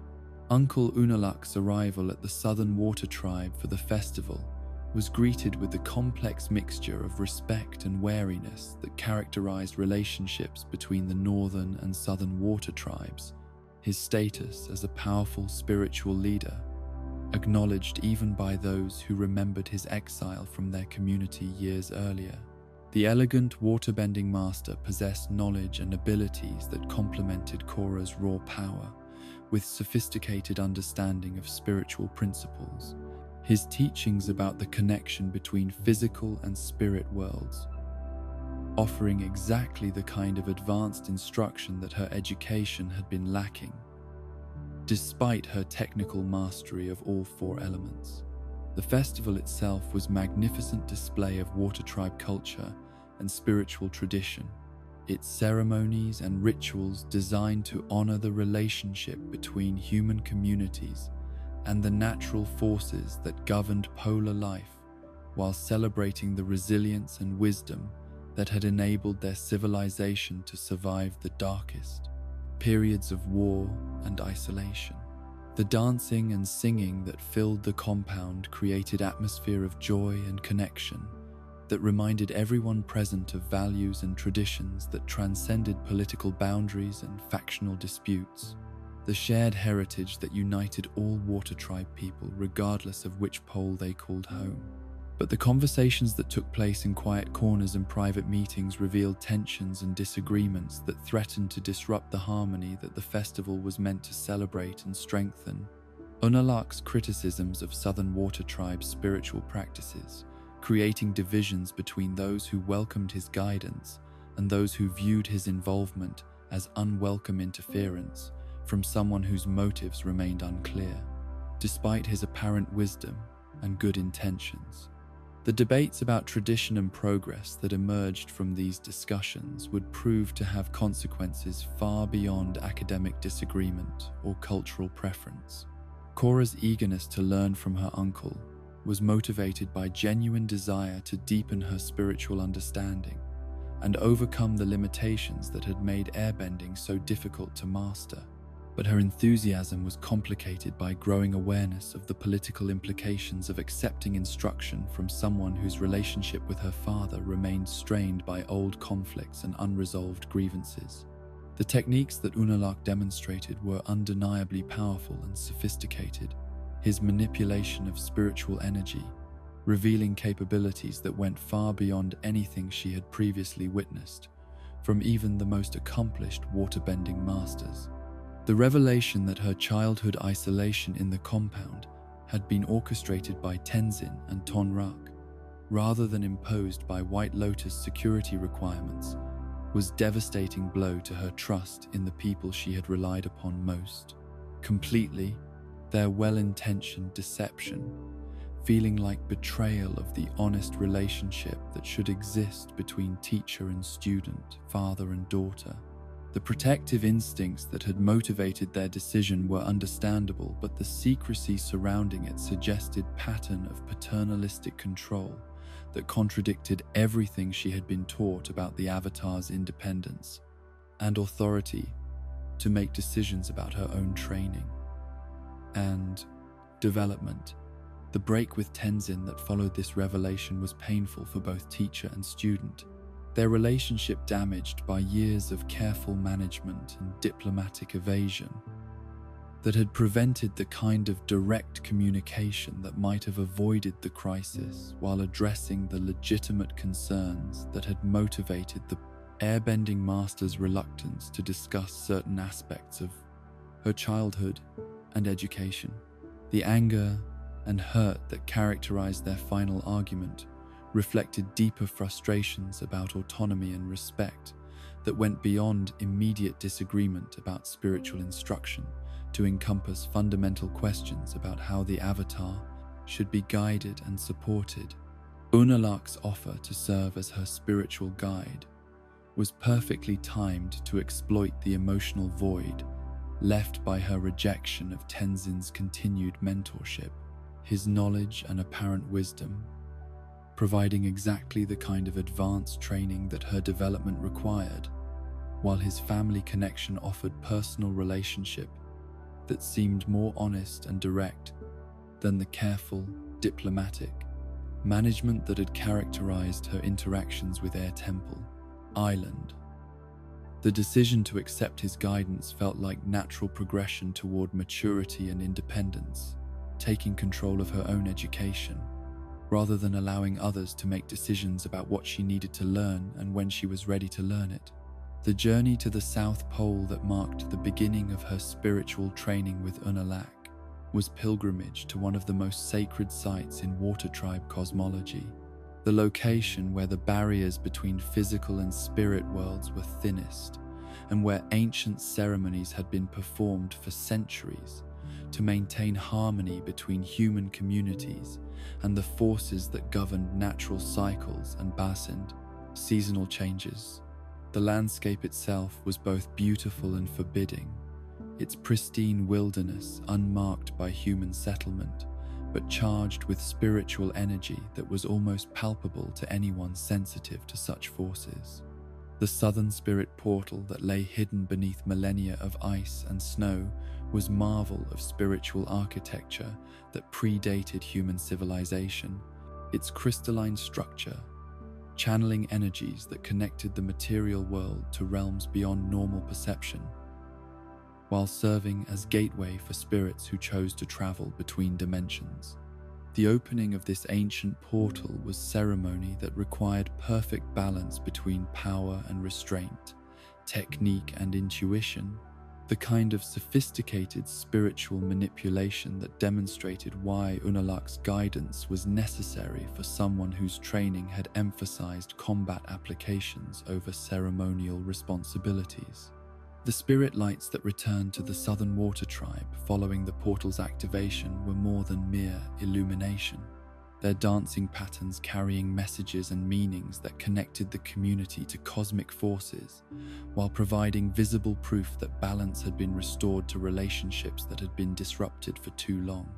Uncle Unalak's arrival at the Southern Water Tribe for the festival was greeted with the complex mixture of respect and wariness that characterized relationships between the Northern and Southern Water Tribes. His status as a powerful spiritual leader, acknowledged even by those who remembered his exile from their community years earlier. The elegant waterbending master possessed knowledge and abilities that complemented Korra's raw power, with sophisticated understanding of spiritual principles. His teachings about the connection between physical and spirit worlds, offering exactly the kind of advanced instruction that her education had been lacking, despite her technical mastery of all 4 elements. The festival itself was a magnificent display of Water Tribe culture and spiritual tradition, its ceremonies and rituals designed to honor the relationship between human communities and the natural forces that governed polar life, while celebrating the resilience and wisdom that had enabled their civilization to survive the darkest periods of war and isolation. The dancing and singing that filled the compound created an atmosphere of joy and connection that reminded everyone present of values and traditions that transcended political boundaries and factional disputes. The shared heritage that united all Water Tribe people regardless of which pole they called home. But the conversations that took place in quiet corners and private meetings revealed tensions and disagreements that threatened to disrupt the harmony that the festival was meant to celebrate and strengthen. Unalaq's criticisms of Southern Water Tribe's spiritual practices, creating divisions between those who welcomed his guidance and those who viewed his involvement as unwelcome interference from someone whose motives remained unclear, despite his apparent wisdom and good intentions. The debates about tradition and progress that emerged from these discussions would prove to have consequences far beyond academic disagreement or cultural preference. Korra's eagerness to learn from her uncle was motivated by genuine desire to deepen her spiritual understanding and overcome the limitations that had made airbending so difficult to master. But her enthusiasm was complicated by growing awareness of the political implications of accepting instruction from someone whose relationship with her father remained strained by old conflicts and unresolved grievances. The techniques that Unalaq demonstrated were undeniably powerful and sophisticated, his manipulation of spiritual energy, revealing capabilities that went far beyond anything she had previously witnessed, from even the most accomplished waterbending masters. The revelation that her childhood isolation in the compound had been orchestrated by Tenzin and Tonraq, rather than imposed by White Lotus security requirements, was a devastating blow to her trust in the people she had relied upon most. Completely, their well-intentioned deception, feeling like betrayal of the honest relationship that should exist between teacher and student, father and daughter. The protective instincts that had motivated their decision were understandable, but the secrecy surrounding it suggested a pattern of paternalistic control that contradicted everything she had been taught about the Avatar's independence and authority to make decisions about her own training and development. The break with Tenzin that followed this revelation was painful for both teacher and student, their relationship damaged by years of careful management and diplomatic evasion that had prevented the kind of direct communication that might have avoided the crisis while addressing the legitimate concerns that had motivated the airbending master's reluctance to discuss certain aspects of her childhood and education. The anger and hurt that characterized their final argument reflected deeper frustrations about autonomy and respect that went beyond immediate disagreement about spiritual instruction to encompass fundamental questions about how the Avatar should be guided and supported. Unalaq's offer to serve as her spiritual guide was perfectly timed to exploit the emotional void left by her rejection of Tenzin's continued mentorship, his knowledge and apparent wisdom, providing exactly the kind of advanced training that her development required, while his family connection offered personal relationship that seemed more honest and direct than the careful, diplomatic management that had characterized her interactions with Air Temple Island. The decision to accept his guidance felt like natural progression toward maturity and independence, taking control of her own education, rather than allowing others to make decisions about what she needed to learn and when she was ready to learn it. The journey to the South Pole that marked the beginning of her spiritual training with Unalaq was pilgrimage to one of the most sacred sites in Water Tribe cosmology, the location where the barriers between physical and spirit worlds were thinnest, and where ancient ceremonies had been performed for centuries to maintain harmony between human communities and the forces that governed natural cycles and basined seasonal changes. The landscape itself was both beautiful and forbidding, its pristine wilderness unmarked by human settlement, but charged with spiritual energy that was almost palpable to anyone sensitive to such forces. The southern spirit portal that lay hidden beneath millennia of ice and snow was marvel of spiritual architecture that predated human civilization, its crystalline structure channeling energies that connected the material world to realms beyond normal perception, while serving as gateway for spirits who chose to travel between dimensions. The opening of this ancient portal was ceremony that required perfect balance between power and restraint, technique and intuition, the kind of sophisticated spiritual manipulation that demonstrated why Unalaq's guidance was necessary for someone whose training had emphasized combat applications over ceremonial responsibilities. The spirit lights that returned to the Southern Water Tribe following the portal's activation were more than mere illumination, their dancing patterns carrying messages and meanings that connected the community to cosmic forces, while providing visible proof that balance had been restored to relationships that had been disrupted for too long.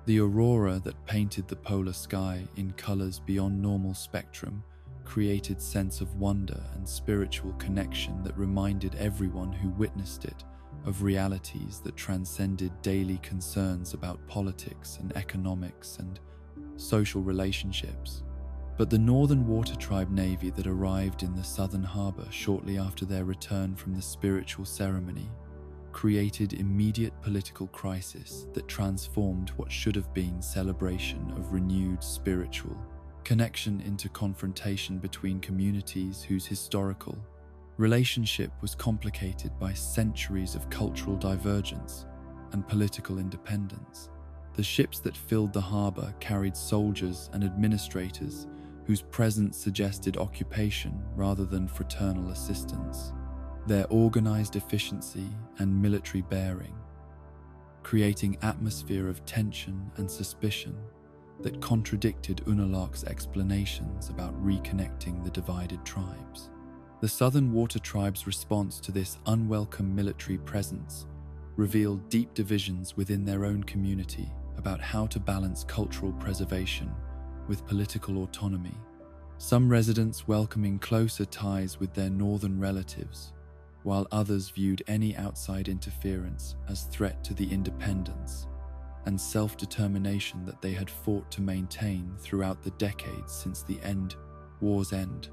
The aurora that painted the polar sky in colors beyond normal spectrum created sense of wonder and spiritual connection that reminded everyone who witnessed it of realities that transcended daily concerns about politics and economics and social relationships. But the Northern Water Tribe Navy that arrived in the Southern Harbor shortly after their return from the spiritual ceremony created immediate political crisis that transformed what should have been celebration of renewed spiritual connection into confrontation between communities whose historical relationship was complicated by centuries of cultural divergence and political independence. The ships that filled the harbor carried soldiers and administrators whose presence suggested occupation rather than fraternal assistance. Their organized efficiency and military bearing, creating atmosphere of tension and suspicion that contradicted Unalaq's explanations about reconnecting the divided tribes. The Southern Water Tribe's response to this unwelcome military presence revealed deep divisions within their own community about how to balance cultural preservation with political autonomy. Some residents welcoming closer ties with their northern relatives, while others viewed any outside interference as threat to the independence and self-determination that they had fought to maintain throughout the decades since the war's end.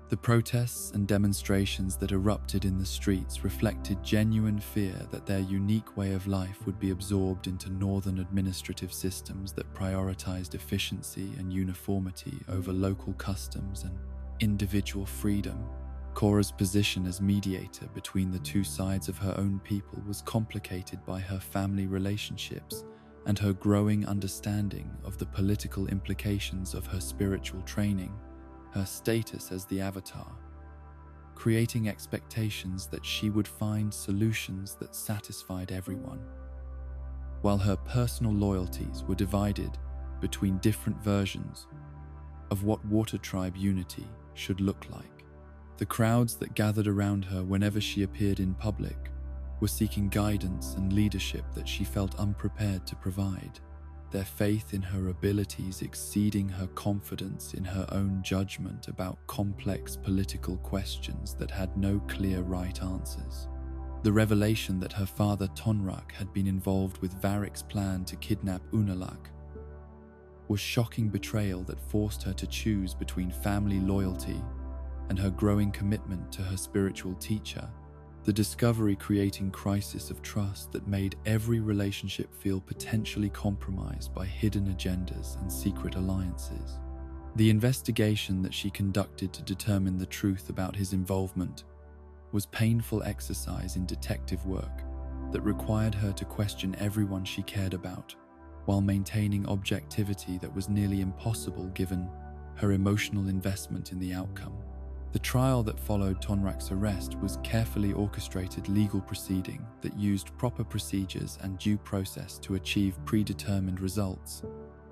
The protests and demonstrations that erupted in the streets reflected genuine fear that their unique way of life would be absorbed into northern administrative systems that prioritized efficiency and uniformity over local customs and individual freedom. Korra's position as mediator between the two sides of her own people was complicated by her family relationships and her growing understanding of the political implications of her spiritual training, her status as the Avatar, creating expectations that she would find solutions that satisfied everyone. While her personal loyalties were divided between different versions of what Water Tribe unity should look like, the crowds that gathered around her whenever she appeared in public were seeking guidance and leadership that she felt unprepared to provide, their faith in her abilities exceeding her confidence in her own judgment about complex political questions that had no clear right answers. The revelation that her father Tonrak had been involved with Varric's plan to kidnap Unalaq was shocking betrayal that forced her to choose between family loyalty and her growing commitment to her spiritual teacher, the discovery creating crisis of trust that made every relationship feel potentially compromised by hidden agendas and secret alliances. The investigation that she conducted to determine the truth about his involvement was painful exercise in detective work that required her to question everyone she cared about, while maintaining objectivity that was nearly impossible given her emotional investment in the outcome. The trial that followed Tonrak's arrest was carefully orchestrated legal proceeding that used proper procedures and due process to achieve predetermined results.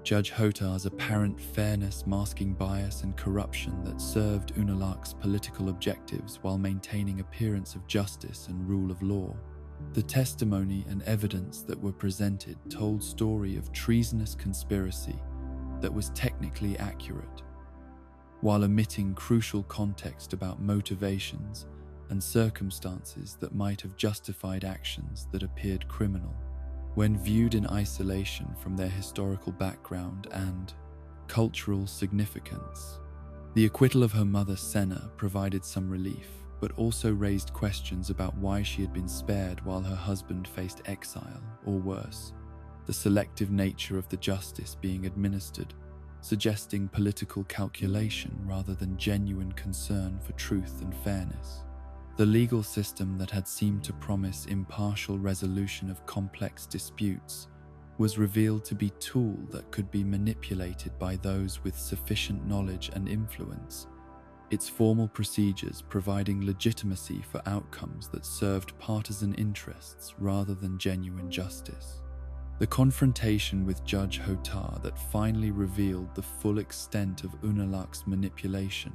Judge Hotar's apparent fairness masking bias and corruption that served Unalaq's political objectives while maintaining appearance of justice and rule of law. The testimony and evidence that were presented told story of treasonous conspiracy that was technically accurate, while omitting crucial context about motivations and circumstances that might have justified actions that appeared criminal. When viewed in isolation from their historical background and cultural significance, the acquittal of her mother Senna provided some relief, but also raised questions about why she had been spared while her husband faced exile, or worse, the selective nature of the justice being administered, suggesting political calculation rather than genuine concern for truth and fairness. The legal system that had seemed to promise impartial resolution of complex disputes was revealed to be a tool that could be manipulated by those with sufficient knowledge and influence, its formal procedures providing legitimacy for outcomes that served partisan interests rather than genuine justice. The confrontation with Judge Hotar that finally revealed the full extent of Unalaq's manipulation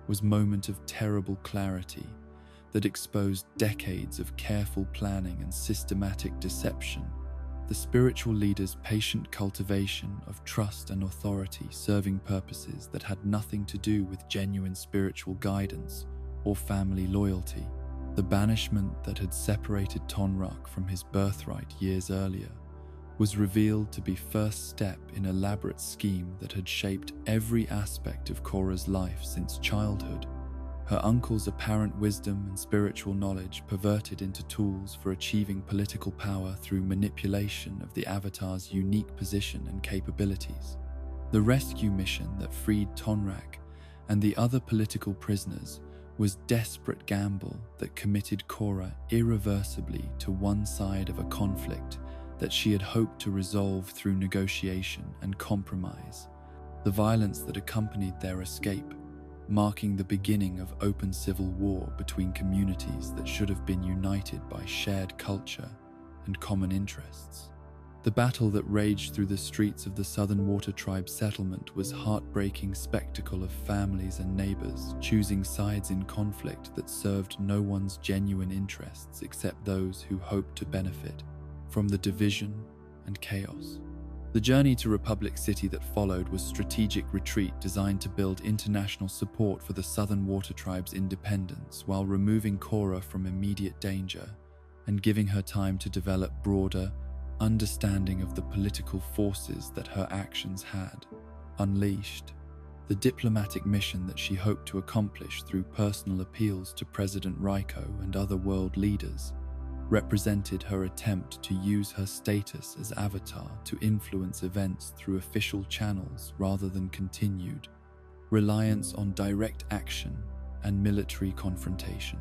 was a moment of terrible clarity that exposed decades of careful planning and systematic deception. The spiritual leader's patient cultivation of trust and authority serving purposes that had nothing to do with genuine spiritual guidance or family loyalty. The banishment that had separated Tonraq from his birthright years earlier was revealed to be first step in an elaborate scheme that had shaped every aspect of Korra's life since childhood. Her uncle's apparent wisdom and spiritual knowledge perverted into tools for achieving political power through manipulation of the Avatar's unique position and capabilities. The rescue mission that freed Tonraq and the other political prisoners was a desperate gamble that committed Korra irreversibly to one side of a conflict that she had hoped to resolve through negotiation and compromise. The violence that accompanied their escape, marking the beginning of open civil war between communities that should have been united by shared culture and common interests. The battle that raged through the streets of the Southern Water Tribe settlement was a heartbreaking spectacle of families and neighbors choosing sides in conflict that served no one's genuine interests except those who hoped to benefit from the division and chaos. The journey to Republic City that followed was a strategic retreat designed to build international support for the Southern Water Tribe's independence while removing Korra from immediate danger and giving her time to develop broader understanding of the political forces that her actions had unleashed. The diplomatic mission that she hoped to accomplish through personal appeals to President Raiko and other world leaders represented her attempt to use her status as Avatar to influence events through official channels rather than continued reliance on direct action and military confrontation.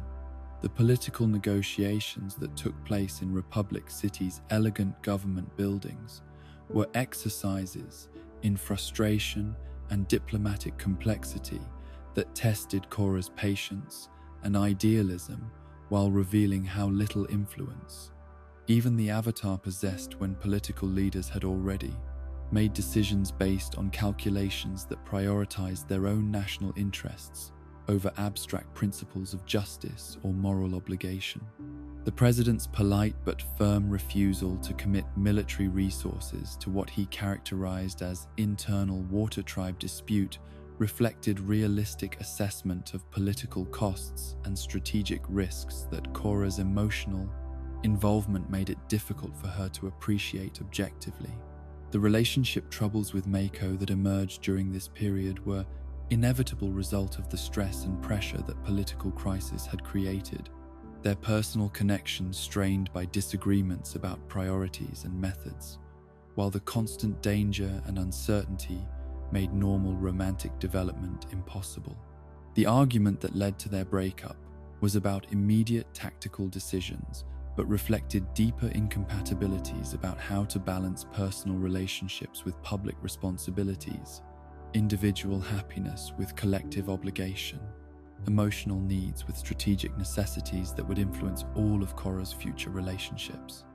The political negotiations that took place in Republic City's elegant government buildings were exercises in frustration and diplomatic complexity that tested Korra's patience and idealism while revealing how little influence even the Avatar possessed when political leaders had already made decisions based on calculations that prioritized their own national interests over abstract principles of justice or moral obligation. The president's polite but firm refusal to commit military resources to what he characterized as internal water tribe dispute reflected realistic assessment of political costs and strategic risks that Korra's emotional involvement made it difficult for her to appreciate objectively. The relationship troubles with Mako that emerged during this period were inevitable result of the stress and pressure that political crisis had created, their personal connections strained by disagreements about priorities and methods, while the constant danger and uncertainty made normal romantic development impossible. The argument that led to their breakup was about immediate tactical decisions, but reflected deeper incompatibilities about how to balance personal relationships with public responsibilities, individual happiness with collective obligation, emotional needs with strategic necessities that would influence all of Korra's future relationships.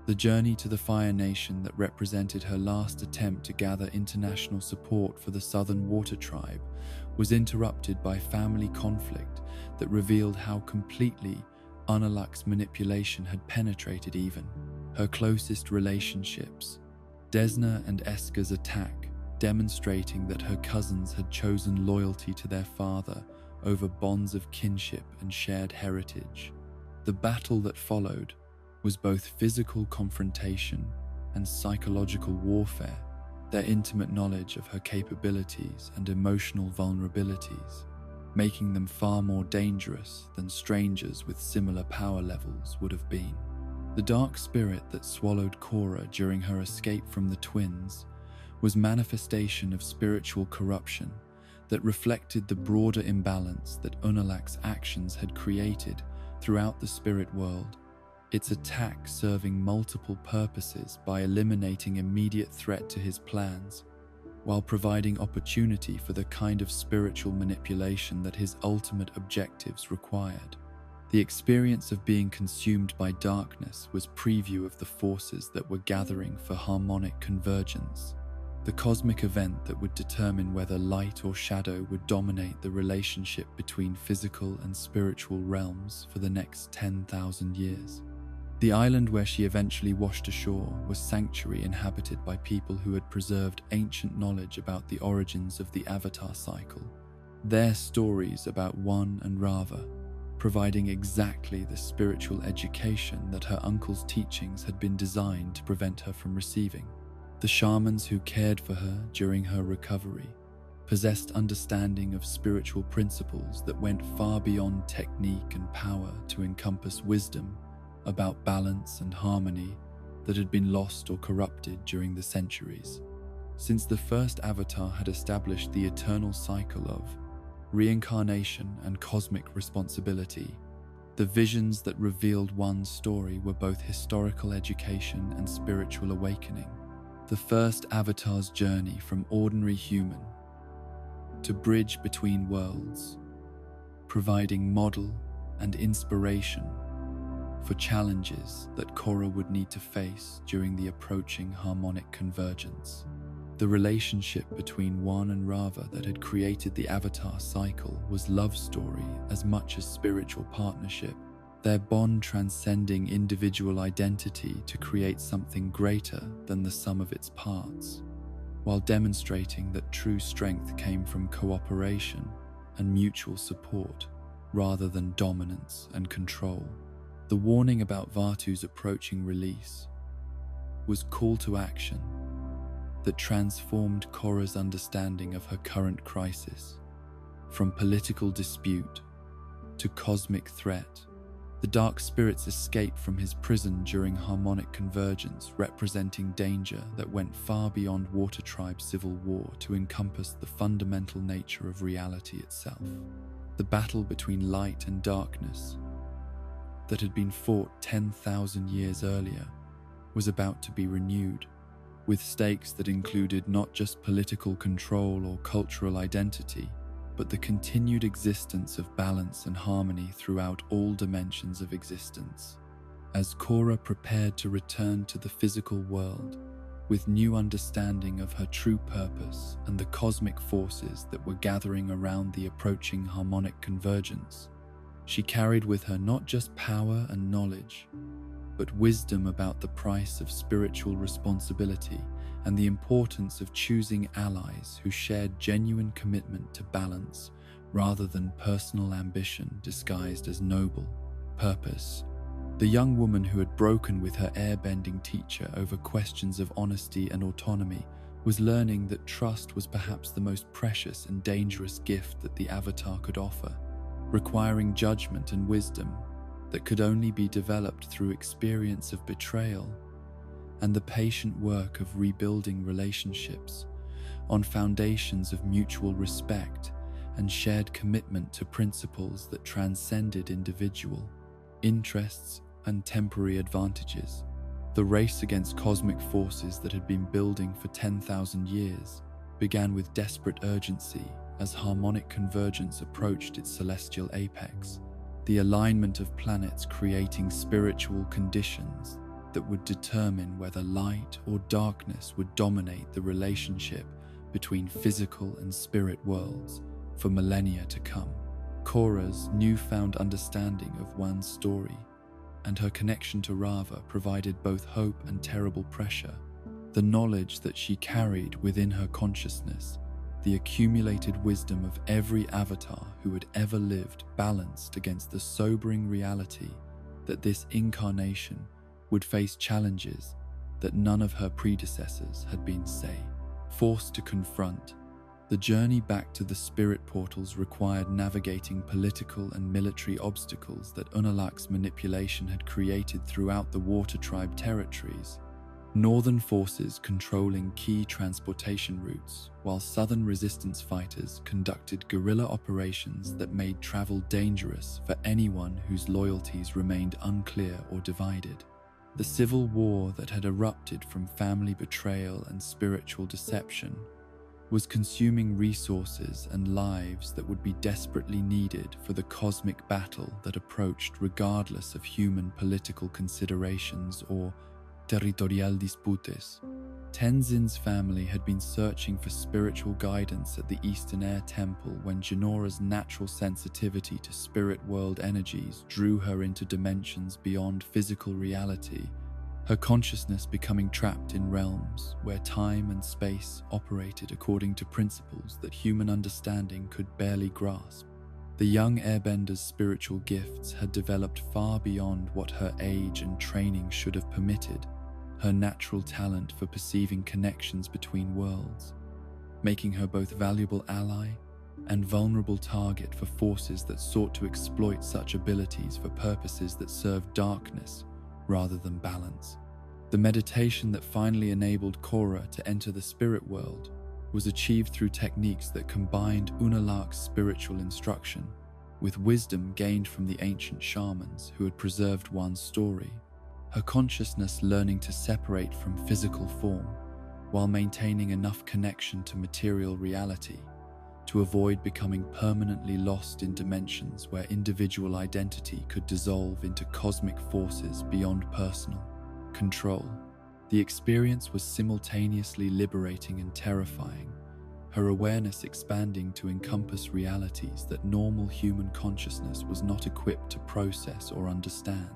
The journey to the Fire Nation that represented her last attempt to gather international support for the Southern Water Tribe was interrupted by family conflict that revealed how completely Unalaq's manipulation had penetrated even her closest relationships. Desna and Eska's attack, demonstrating that her cousins had chosen loyalty to their father over bonds of kinship and shared heritage. The battle that followed was both physical confrontation and psychological warfare, their intimate knowledge of her capabilities and emotional vulnerabilities, making them far more dangerous than strangers with similar power levels would have been. The dark spirit that swallowed Korra during her escape from the twins was manifestation of spiritual corruption that reflected the broader imbalance that Unalaq's actions had created throughout the spirit world, its attack serving multiple purposes by eliminating immediate threat to his plans, while providing opportunity for the kind of spiritual manipulation that his ultimate objectives required. The experience of being consumed by darkness was preview of the forces that were gathering for harmonic convergence, the cosmic event that would determine whether light or shadow would dominate the relationship between physical and spiritual realms for the next 10,000 years. The island where she eventually washed ashore was sanctuary inhabited by people who had preserved ancient knowledge about the origins of the Avatar cycle, their stories about One and Rava, providing exactly the spiritual education that her uncle's teachings had been designed to prevent her from receiving. The shamans who cared for her during her recovery possessed understanding of spiritual principles that went far beyond technique and power to encompass wisdom about balance and harmony that had been lost or corrupted during the centuries. Since the first Avatar had established the eternal cycle of reincarnation and cosmic responsibility, the visions that revealed One's story were both historical education and spiritual awakening. The first Avatar's journey from ordinary human to bridge between worlds, providing model and inspiration for challenges that Korra would need to face during the approaching harmonic convergence. The relationship between One and Rava that had created the Avatar cycle was love story as much as spiritual partnership, their bond transcending individual identity to create something greater than the sum of its parts, while demonstrating that true strength came from cooperation and mutual support rather than dominance and control. The warning about Vatu's approaching release was call to action that transformed Korra's understanding of her current crisis. From political dispute to cosmic threat, the dark spirit's escape from his prison during harmonic convergence representing danger that went far beyond Water Tribe civil war to encompass the fundamental nature of reality itself. The battle between light and darkness that had been fought 10,000 years earlier was about to be renewed, with stakes that included not just political control or cultural identity, but the continued existence of balance and harmony throughout all dimensions of existence. As Korra prepared to return to the physical world, with new understanding of her true purpose and the cosmic forces that were gathering around the approaching harmonic convergence, she carried with her not just power and knowledge, but wisdom about the price of spiritual responsibility and the importance of choosing allies who shared genuine commitment to balance rather than personal ambition disguised as noble purpose. The young woman who had broken with her airbending teacher over questions of honesty and autonomy was learning that trust was perhaps the most precious and dangerous gift that the Avatar could offer, requiring judgment and wisdom that could only be developed through experience of betrayal and the patient work of rebuilding relationships on foundations of mutual respect and shared commitment to principles that transcended individual interests and temporary advantages. The race against cosmic forces that had been building for 10,000 years began with desperate urgency as harmonic convergence approached its celestial apex, the alignment of planets creating spiritual conditions that would determine whether light or darkness would dominate the relationship between physical and spirit worlds for millennia to come. Korra's newfound understanding of Wan's story and her connection to Rava provided both hope and terrible pressure. The knowledge that she carried within her consciousness, the accumulated wisdom of every avatar who had ever lived, balanced against the sobering reality that this incarnation would face challenges that none of her predecessors had been, forced to confront. The journey back to the spirit portals required navigating political and military obstacles that Unalaq's manipulation had created throughout the Water Tribe territories, Northern forces controlling key transportation routes, while Southern resistance fighters conducted guerrilla operations that made travel dangerous for anyone whose loyalties remained unclear or divided. The civil war that had erupted from family betrayal and spiritual deception was consuming resources and lives that would be desperately needed for the cosmic battle that approached regardless of human political considerations or territorial disputes. Tenzin's family had been searching for spiritual guidance at the Eastern Air Temple when Janora's natural sensitivity to spirit world energies drew her into dimensions beyond physical reality, her consciousness becoming trapped in realms where time and space operated according to principles that human understanding could barely grasp. The young airbender's spiritual gifts had developed far beyond what her age and training should have permitted, her natural talent for perceiving connections between worlds, making her both valuable ally and vulnerable target for forces that sought to exploit such abilities for purposes that served darkness rather than balance. The meditation that finally enabled Korra to enter the spirit world was achieved through techniques that combined Unalaq's spiritual instruction with wisdom gained from the ancient shamans who had preserved one's story, her consciousness learning to separate from physical form while maintaining enough connection to material reality to avoid becoming permanently lost in dimensions where individual identity could dissolve into cosmic forces beyond personal control. The experience was simultaneously liberating and terrifying, her awareness expanding to encompass realities that normal human consciousness was not equipped to process or understand.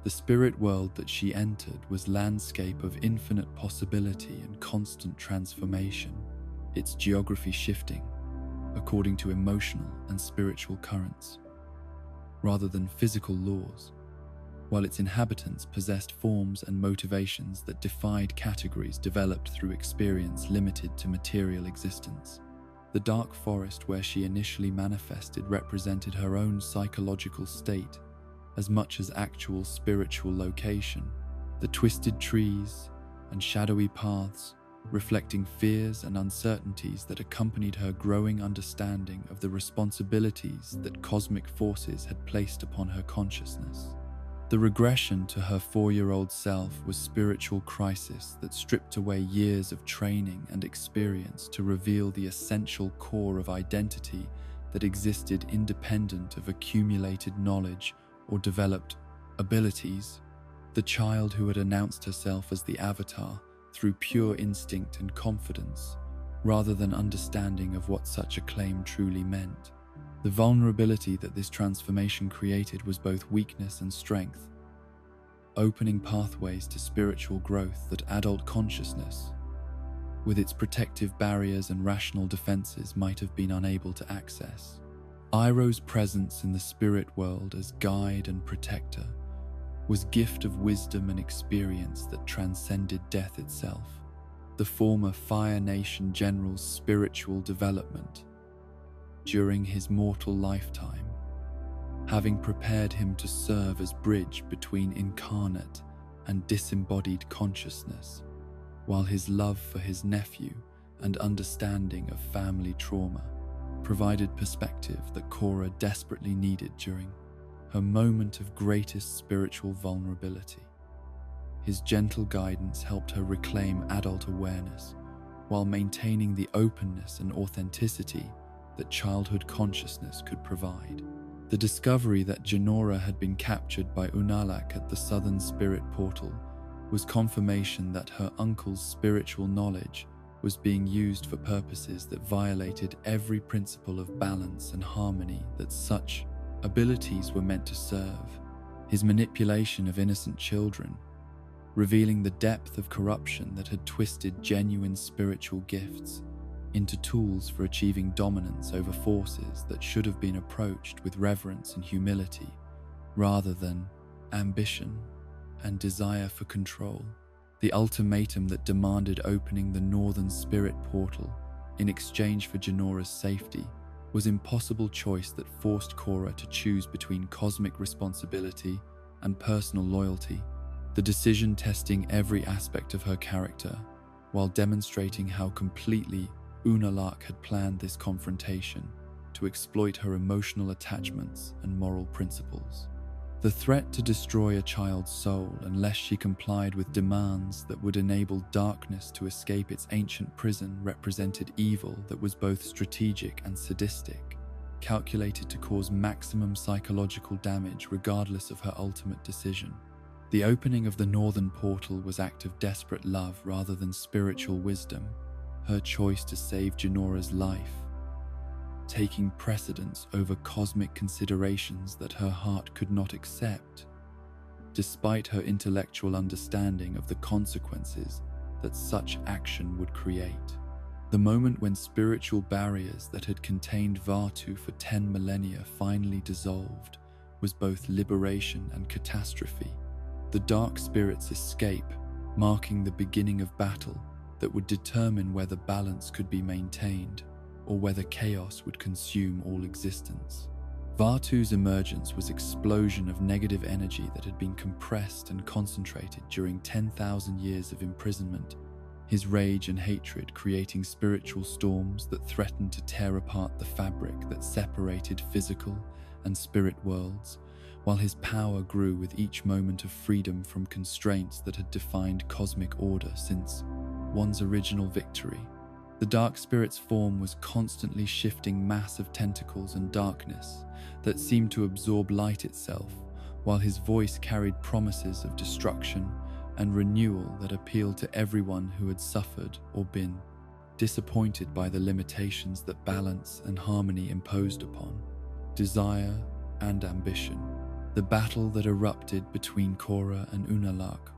The spirit world that she entered was a landscape of infinite possibility and constant transformation, its geography shifting according to emotional and spiritual currents, rather than physical laws, while its inhabitants possessed forms and motivations that defied categories developed through experience limited to material existence. The dark forest where she initially manifested represented her own psychological state as much as actual spiritual location. The twisted trees and shadowy paths reflecting fears and uncertainties that accompanied her growing understanding of the responsibilities that cosmic forces had placed upon her consciousness. The regression to her 4-year-old self was spiritual crisis that stripped away years of training and experience to reveal the essential core of identity that existed independent of accumulated knowledge or developed abilities. The child who had announced herself as the Avatar through pure instinct and confidence, rather than understanding of what such a claim truly meant. The vulnerability that this transformation created was both weakness and strength, opening pathways to spiritual growth that adult consciousness, with its protective barriers and rational defenses, might have been unable to access. Iroh's presence in the spirit world as guide and protector was a gift of wisdom and experience that transcended death itself. The former Fire Nation general's spiritual development during his mortal lifetime, having prepared him to serve as bridge between incarnate and disembodied consciousness, while his love for his nephew and understanding of family trauma provided perspective that Korra desperately needed during her moment of greatest spiritual vulnerability. His gentle guidance helped her reclaim adult awareness while maintaining the openness and authenticity that childhood consciousness could provide. The discovery that Janora had been captured by Unalaq at the Southern Spirit Portal was confirmation that her uncle's spiritual knowledge was being used for purposes that violated every principle of balance and harmony that such abilities were meant to serve. His manipulation of innocent children, revealing the depth of corruption that had twisted genuine spiritual gifts into tools for achieving dominance over forces that should have been approached with reverence and humility, rather than ambition and desire for control. The ultimatum that demanded opening the Northern Spirit Portal in exchange for Janora's safety was an impossible choice that forced Korra to choose between cosmic responsibility and personal loyalty, the decision testing every aspect of her character, while demonstrating how completely Unalaq had planned this confrontation to exploit her emotional attachments and moral principles. The threat to destroy a child's soul unless she complied with demands that would enable darkness to escape its ancient prison represented evil that was both strategic and sadistic, calculated to cause maximum psychological damage regardless of her ultimate decision. The opening of the northern portal was an act of desperate love rather than spiritual wisdom, her choice to save Janora's life, taking precedence over cosmic considerations that her heart could not accept, despite her intellectual understanding of the consequences that such action would create. The moment when spiritual barriers that had contained Vaatu for 10 millennia finally dissolved was both liberation and catastrophe. The dark spirit's escape, marking the beginning of battle that would determine whether balance could be maintained or whether chaos would consume all existence. Vaatu's emergence was an explosion of negative energy that had been compressed and concentrated during 10,000 years of imprisonment, his rage and hatred creating spiritual storms that threatened to tear apart the fabric that separated physical and spirit worlds, while his power grew with each moment of freedom from constraints that had defined cosmic order since one's original victory. The dark spirit's form was constantly shifting massive tentacles and darkness that seemed to absorb light itself, while his voice carried promises of destruction and renewal that appealed to everyone who had suffered or been disappointed by the limitations that balance and harmony imposed upon desire and ambition. The battle that erupted between Korra and Unalaq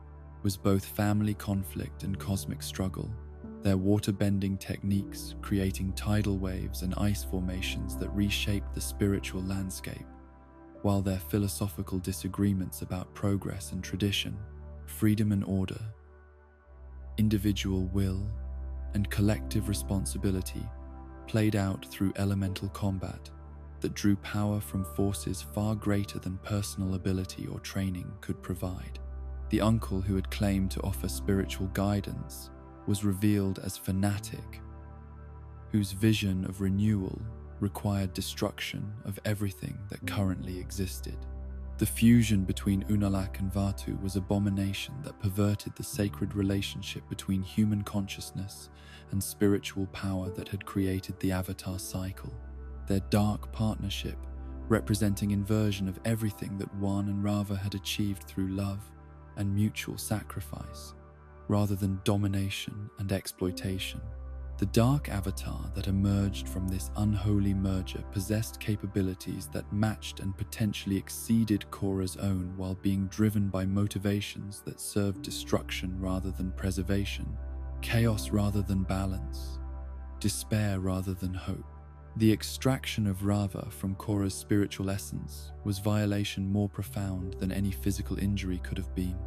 was both family conflict and cosmic struggle, their water-bending techniques creating tidal waves and ice formations that reshaped the spiritual landscape, while their philosophical disagreements about progress and tradition, freedom and order, individual will, and collective responsibility played out through elemental combat that drew power from forces far greater than personal ability or training could provide. The uncle who had claimed to offer spiritual guidance was revealed as fanatic, whose vision of renewal required destruction of everything that currently existed. The fusion between Unalaq and Vaatu was an abomination that perverted the sacred relationship between human consciousness and spiritual power that had created the Avatar cycle. Their dark partnership, representing inversion of everything that Wan and Rava had achieved through love and mutual sacrifice, rather than domination and exploitation. The dark avatar that emerged from this unholy merger possessed capabilities that matched and potentially exceeded Korra's own while being driven by motivations that served destruction rather than preservation, chaos rather than balance, despair rather than hope. The extraction of Rava from Korra's spiritual essence was violation more profound than any physical injury could have been.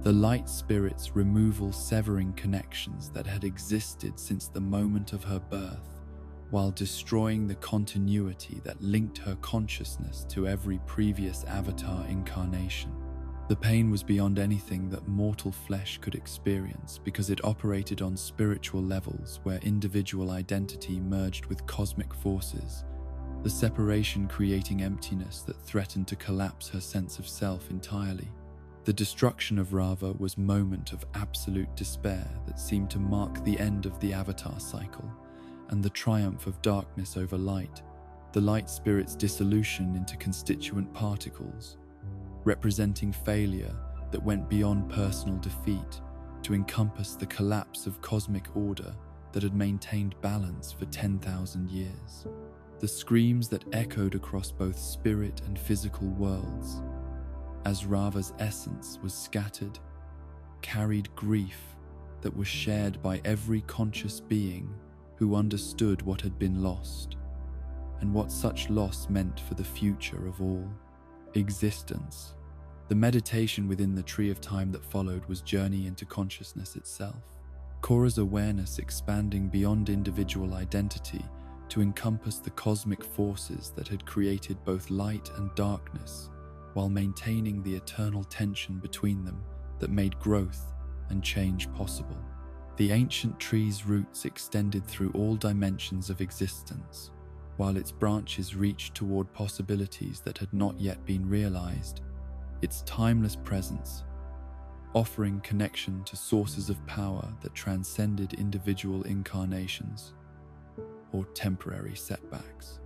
The light spirit's removal severing connections that had existed since the moment of her birth, while destroying the continuity that linked her consciousness to every previous avatar incarnation. The pain was beyond anything that mortal flesh could experience because it operated on spiritual levels where individual identity merged with cosmic forces, the separation creating emptiness that threatened to collapse her sense of self entirely. The destruction of Rava was a moment of absolute despair that seemed to mark the end of the Avatar cycle and the triumph of darkness over light, the light spirit's dissolution into constituent particles, representing failure that went beyond personal defeat to encompass the collapse of cosmic order that had maintained balance for 10,000 years. The screams that echoed across both spirit and physical worlds, as Rava's essence was scattered, carried grief that was shared by every conscious being who understood what had been lost, and what such loss meant for the future of all existence. The meditation within the Tree of Time that followed was journey into consciousness itself, Korra's awareness expanding beyond individual identity to encompass the cosmic forces that had created both light and darkness, while maintaining the eternal tension between them that made growth and change possible. The ancient tree's roots extended through all dimensions of existence, while its branches reached toward possibilities that had not yet been realized. Its timeless presence, offering connection to sources of power that transcended individual incarnations or temporary setbacks.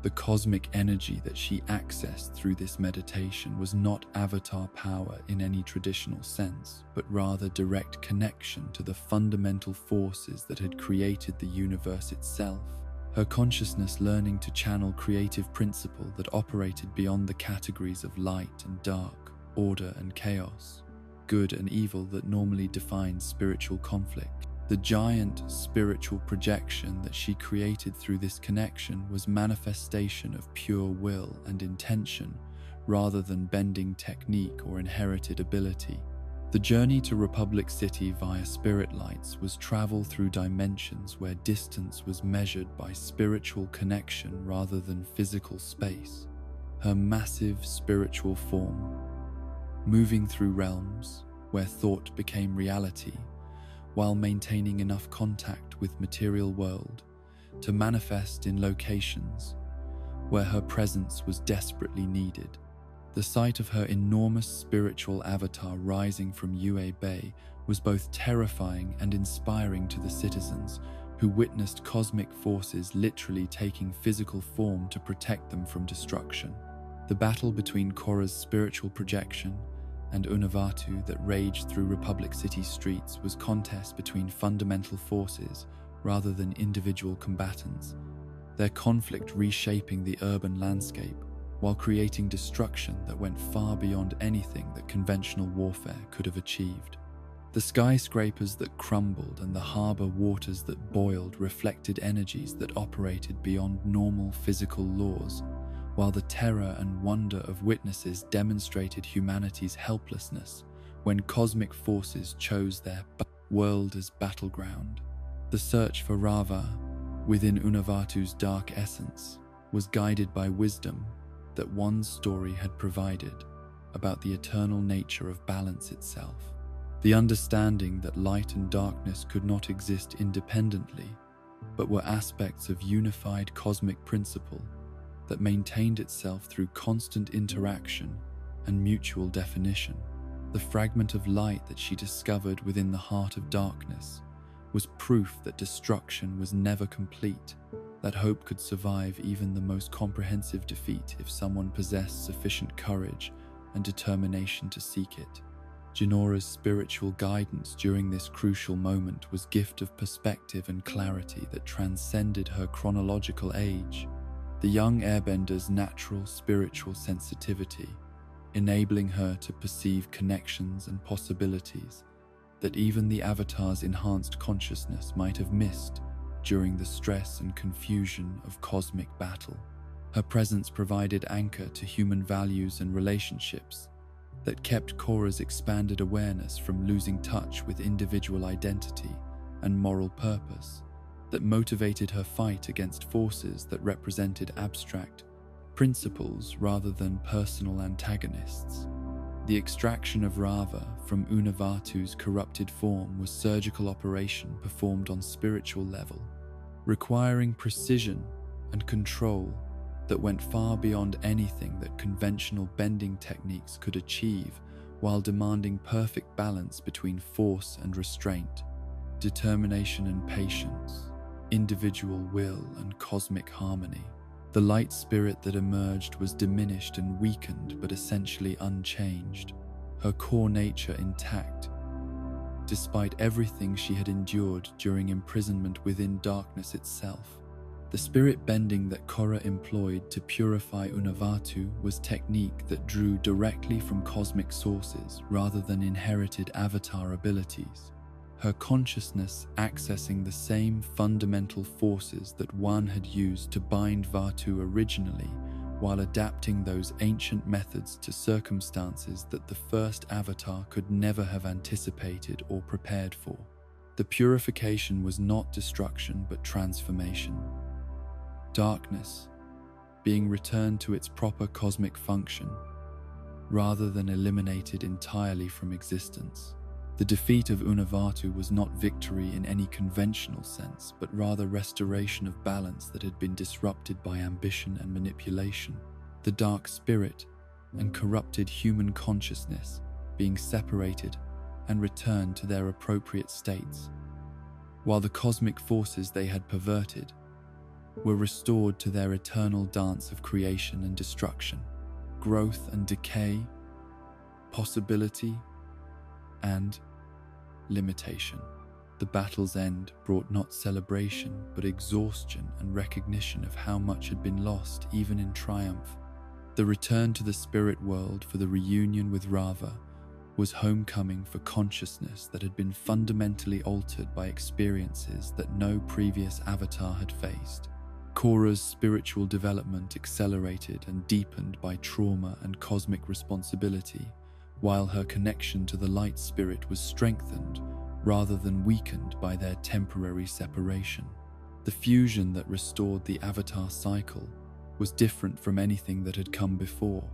The cosmic energy that she accessed through this meditation was not avatar power in any traditional sense, but rather direct connection to the fundamental forces that had created the universe itself. Her consciousness learning to channel creative principle that operated beyond the categories of light and dark, order and chaos, good and evil that normally define spiritual conflict. The giant spiritual projection that she created through this connection was manifestation of pure will and intention rather than bending technique or inherited ability. The journey to Republic City via spirit lights was travel through dimensions where distance was measured by spiritual connection rather than physical space. Her massive spiritual form, moving through realms where thought became reality, while maintaining enough contact with material world to manifest in locations where her presence was desperately needed. The sight of her enormous spiritual avatar rising from Yue Bay was both terrifying and inspiring to the citizens who witnessed cosmic forces literally taking physical form to protect them from destruction. The battle between Korra's spiritual projection and Unavatu that raged through Republic City streets was contest between fundamental forces rather than individual combatants, their conflict reshaping the urban landscape while creating destruction that went far beyond anything that conventional warfare could have achieved. The skyscrapers that crumbled and the harbor waters that boiled reflected energies that operated beyond normal physical laws, while the terror and wonder of witnesses demonstrated humanity's helplessness when cosmic forces chose their world as battleground. The search for Rava, within Unavatu's dark essence, was guided by wisdom that one story had provided about the eternal nature of balance itself. The understanding that light and darkness could not exist independently, but were aspects of unified cosmic principle that maintained itself through constant interaction and mutual definition. The fragment of light that she discovered within the heart of darkness was proof that destruction was never complete, that hope could survive even the most comprehensive defeat if someone possessed sufficient courage and determination to seek it. Jinora's spiritual guidance during this crucial moment was a gift of perspective and clarity that transcended her chronological age. The young airbender's natural spiritual sensitivity, enabling her to perceive connections and possibilities that even the Avatar's enhanced consciousness might have missed during the stress and confusion of cosmic battle. Her presence provided anchor to human values and relationships that kept Korra's expanded awareness from losing touch with individual identity and moral purpose, that motivated her fight against forces that represented abstract principles rather than personal antagonists. The extraction of Rava from Unavatu's corrupted form was a surgical operation performed on spiritual level, requiring precision and control that went far beyond anything that conventional bending techniques could achieve, while demanding perfect balance between force and restraint, determination and patience, individual will and cosmic harmony. The light spirit that emerged was diminished and weakened but essentially unchanged, her core nature intact, despite everything she had endured during imprisonment within darkness itself. The spirit bending that Korra employed to purify Unavatu was technique that drew directly from cosmic sources rather than inherited avatar abilities, her consciousness accessing the same fundamental forces that one had used to bind Vatu originally, while adapting those ancient methods to circumstances that the first avatar could never have anticipated or prepared for. The purification was not destruction but transformation. Darkness, being returned to its proper cosmic function, rather than eliminated entirely from existence. The defeat of Unavatu was not victory in any conventional sense, but rather restoration of balance that had been disrupted by ambition and manipulation. The dark spirit and corrupted human consciousness being separated and returned to their appropriate states, while the cosmic forces they had perverted were restored to their eternal dance of creation and destruction, growth and decay, possibility and limitation. The battle's end brought not celebration, but exhaustion and recognition of how much had been lost, even in triumph. The return to the spirit world for the reunion with Rava was homecoming for consciousness that had been fundamentally altered by experiences that no previous avatar had faced. Korra's spiritual development accelerated and deepened by trauma and cosmic responsibility, while her connection to the light spirit was strengthened rather than weakened by their temporary separation. The fusion that restored the avatar cycle was different from anything that had come before,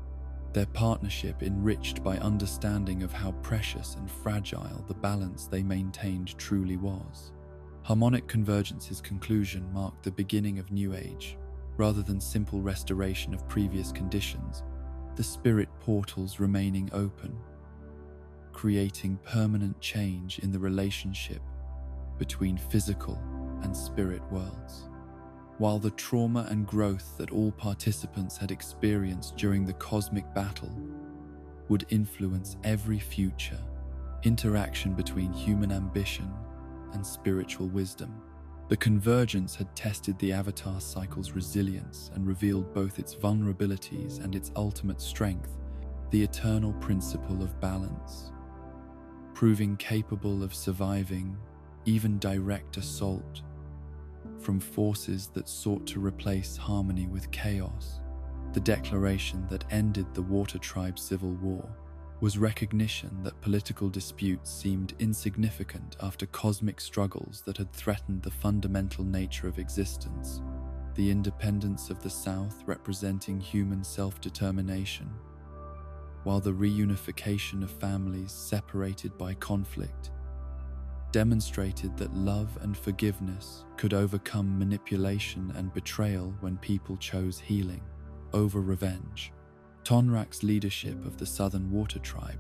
their partnership enriched by understanding of how precious and fragile the balance they maintained truly was. Harmonic Convergence's conclusion marked the beginning of New Age, rather than simple restoration of previous conditions, the spirit portals remaining open, creating permanent change in the relationship between physical and spirit worlds. While the trauma and growth that all participants had experienced during the cosmic battle would influence every future interaction between human ambition and spiritual wisdom, the convergence had tested the avatar cycle's resilience and revealed both its vulnerabilities and its ultimate strength, the eternal principle of balance, proving capable of surviving even direct assault from forces that sought to replace harmony with chaos. The declaration that ended the Water Tribe civil war was recognition that political disputes seemed insignificant after cosmic struggles that had threatened the fundamental nature of existence, the independence of the South representing human self-determination, while the reunification of families separated by conflict demonstrated that love and forgiveness could overcome manipulation and betrayal when people chose healing over revenge. Tonrak's leadership of the Southern Water Tribe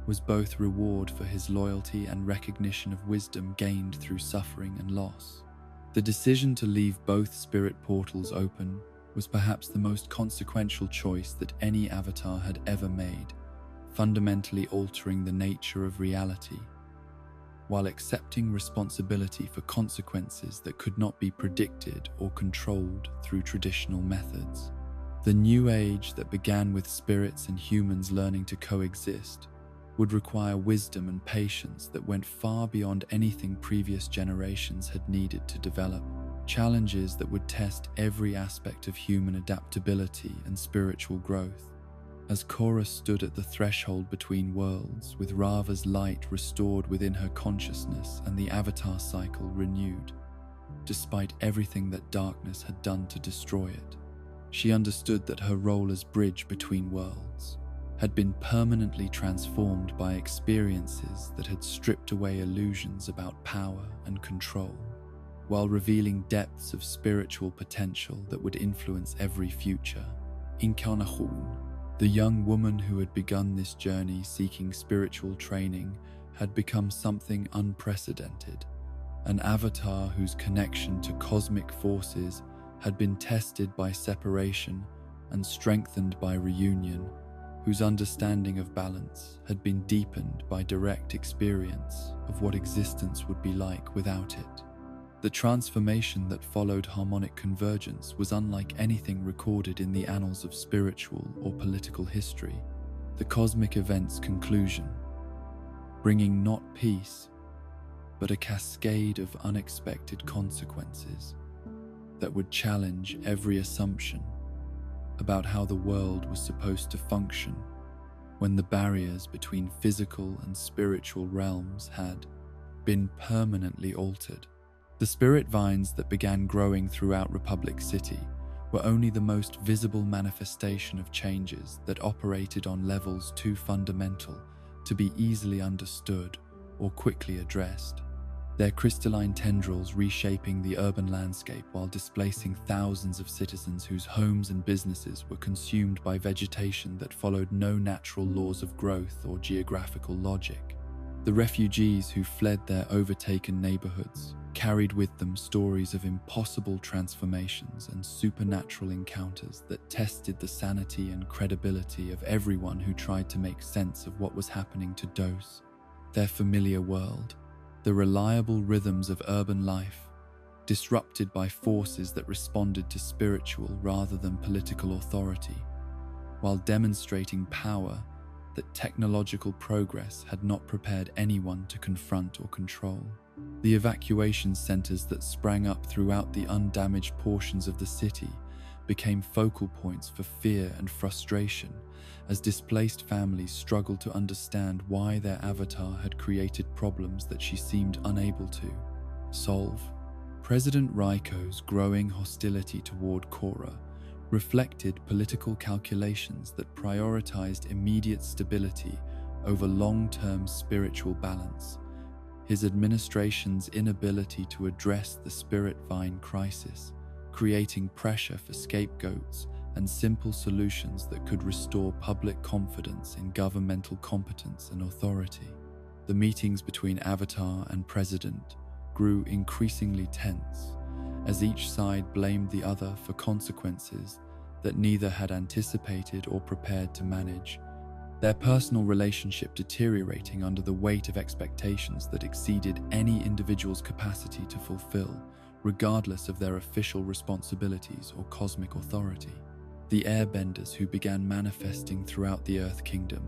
was both reward for his loyalty and recognition of wisdom gained through suffering and loss. The decision to leave both spirit portals open was perhaps the most consequential choice that any avatar had ever made, fundamentally altering the nature of reality, while accepting responsibility for consequences that could not be predicted or controlled through traditional methods. The new age that began with spirits and humans learning to coexist would require wisdom and patience that went far beyond anything previous generations had needed to develop, challenges that would test every aspect of human adaptability and spiritual growth. As Korra stood at the threshold between worlds, with Rava's light restored within her consciousness and the avatar cycle renewed, despite everything that darkness had done to destroy it, she understood that her role as bridge between worlds had been permanently transformed by experiences that had stripped away illusions about power and control, while revealing depths of spiritual potential that would influence every future. Incarnation, the young woman who had begun this journey seeking spiritual training, had become something unprecedented, an avatar whose connection to cosmic forces had been tested by separation and strengthened by reunion, whose understanding of balance had been deepened by direct experience of what existence would be like without it. The transformation that followed harmonic convergence was unlike anything recorded in the annals of spiritual or political history. The cosmic event's conclusion, bringing not peace, but a cascade of unexpected consequences that would challenge every assumption about how the world was supposed to function when the barriers between physical and spiritual realms had been permanently altered. The spirit vines that began growing throughout Republic City were only the most visible manifestation of changes that operated on levels too fundamental to be easily understood or quickly addressed. Their crystalline tendrils reshaping the urban landscape while displacing thousands of citizens whose homes and businesses were consumed by vegetation that followed no natural laws of growth or geographical logic. The refugees who fled their overtaken neighborhoods carried with them stories of impossible transformations and supernatural encounters that tested the sanity and credibility of everyone who tried to make sense of what was happening to Dos, their familiar world. The reliable rhythms of urban life, disrupted by forces that responded to spiritual rather than political authority, while demonstrating power that technological progress had not prepared anyone to confront or control. The evacuation centers that sprang up throughout the undamaged portions of the city became focal points for fear and frustration as displaced families struggled to understand why their avatar had created problems that she seemed unable to solve. President Raiko's growing hostility toward Korra reflected political calculations that prioritized immediate stability over long-term spiritual balance. His administration's inability to address the spirit vine crisis, creating pressure for scapegoats and simple solutions that could restore public confidence in governmental competence and authority. The meetings between Avatar and President grew increasingly tense, as each side blamed the other for consequences that neither had anticipated or prepared to manage, their personal relationship deteriorating under the weight of expectations that exceeded any individual's capacity to fulfill, regardless of their official responsibilities or cosmic authority. The airbenders who began manifesting throughout the Earth Kingdom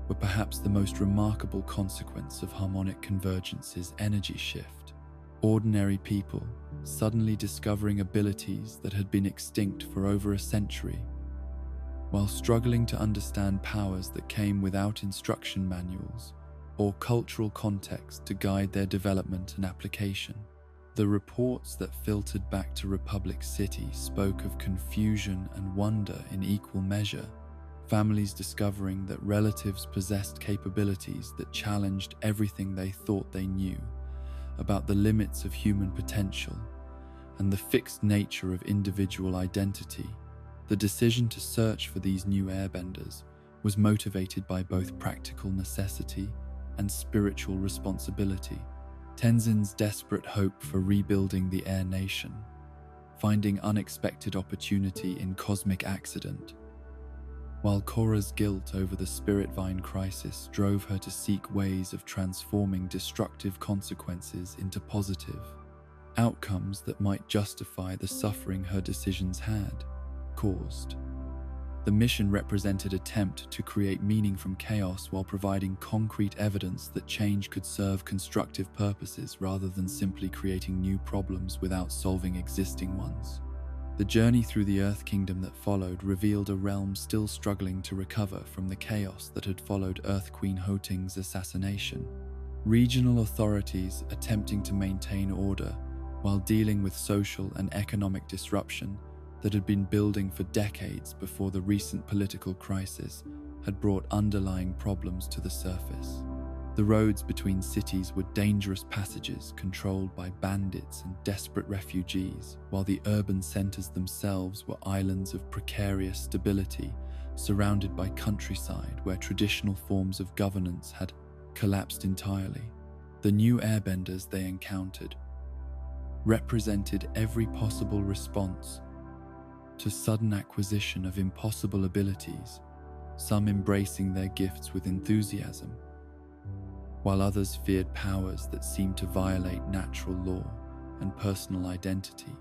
were perhaps the most remarkable consequence of harmonic convergence's energy shift. Ordinary people suddenly discovering abilities that had been extinct for over a century, while struggling to understand powers that came without instruction manuals or cultural context to guide their development and application. The reports that filtered back to Republic City spoke of confusion and wonder in equal measure, families discovering that relatives possessed capabilities that challenged everything they thought they knew about the limits of human potential and the fixed nature of individual identity. The decision to search for these new airbenders was motivated by both practical necessity and spiritual responsibility. Tenzin's desperate hope for rebuilding the Air Nation, finding unexpected opportunity in cosmic accident, while Korra's guilt over the Spirit Vine crisis drove her to seek ways of transforming destructive consequences into positive outcomes that might justify the suffering her decisions had caused. The mission represented attempt to create meaning from chaos while providing concrete evidence that change could serve constructive purposes rather than simply creating new problems without solving existing ones. The journey through the Earth Kingdom that followed revealed a realm still struggling to recover from the chaos that had followed Earth Queen Hoting's assassination. Regional authorities attempting to maintain order while dealing with social and economic disruption that had been building for decades before the recent political crisis had brought underlying problems to the surface. The roads between cities were dangerous passages controlled by bandits and desperate refugees, while the urban centers themselves were islands of precarious stability surrounded by countryside where traditional forms of governance had collapsed entirely. The new airbenders they encountered represented every possible response to sudden acquisition of impossible abilities, some embracing their gifts with enthusiasm, while others feared powers that seemed to violate natural law and personal identity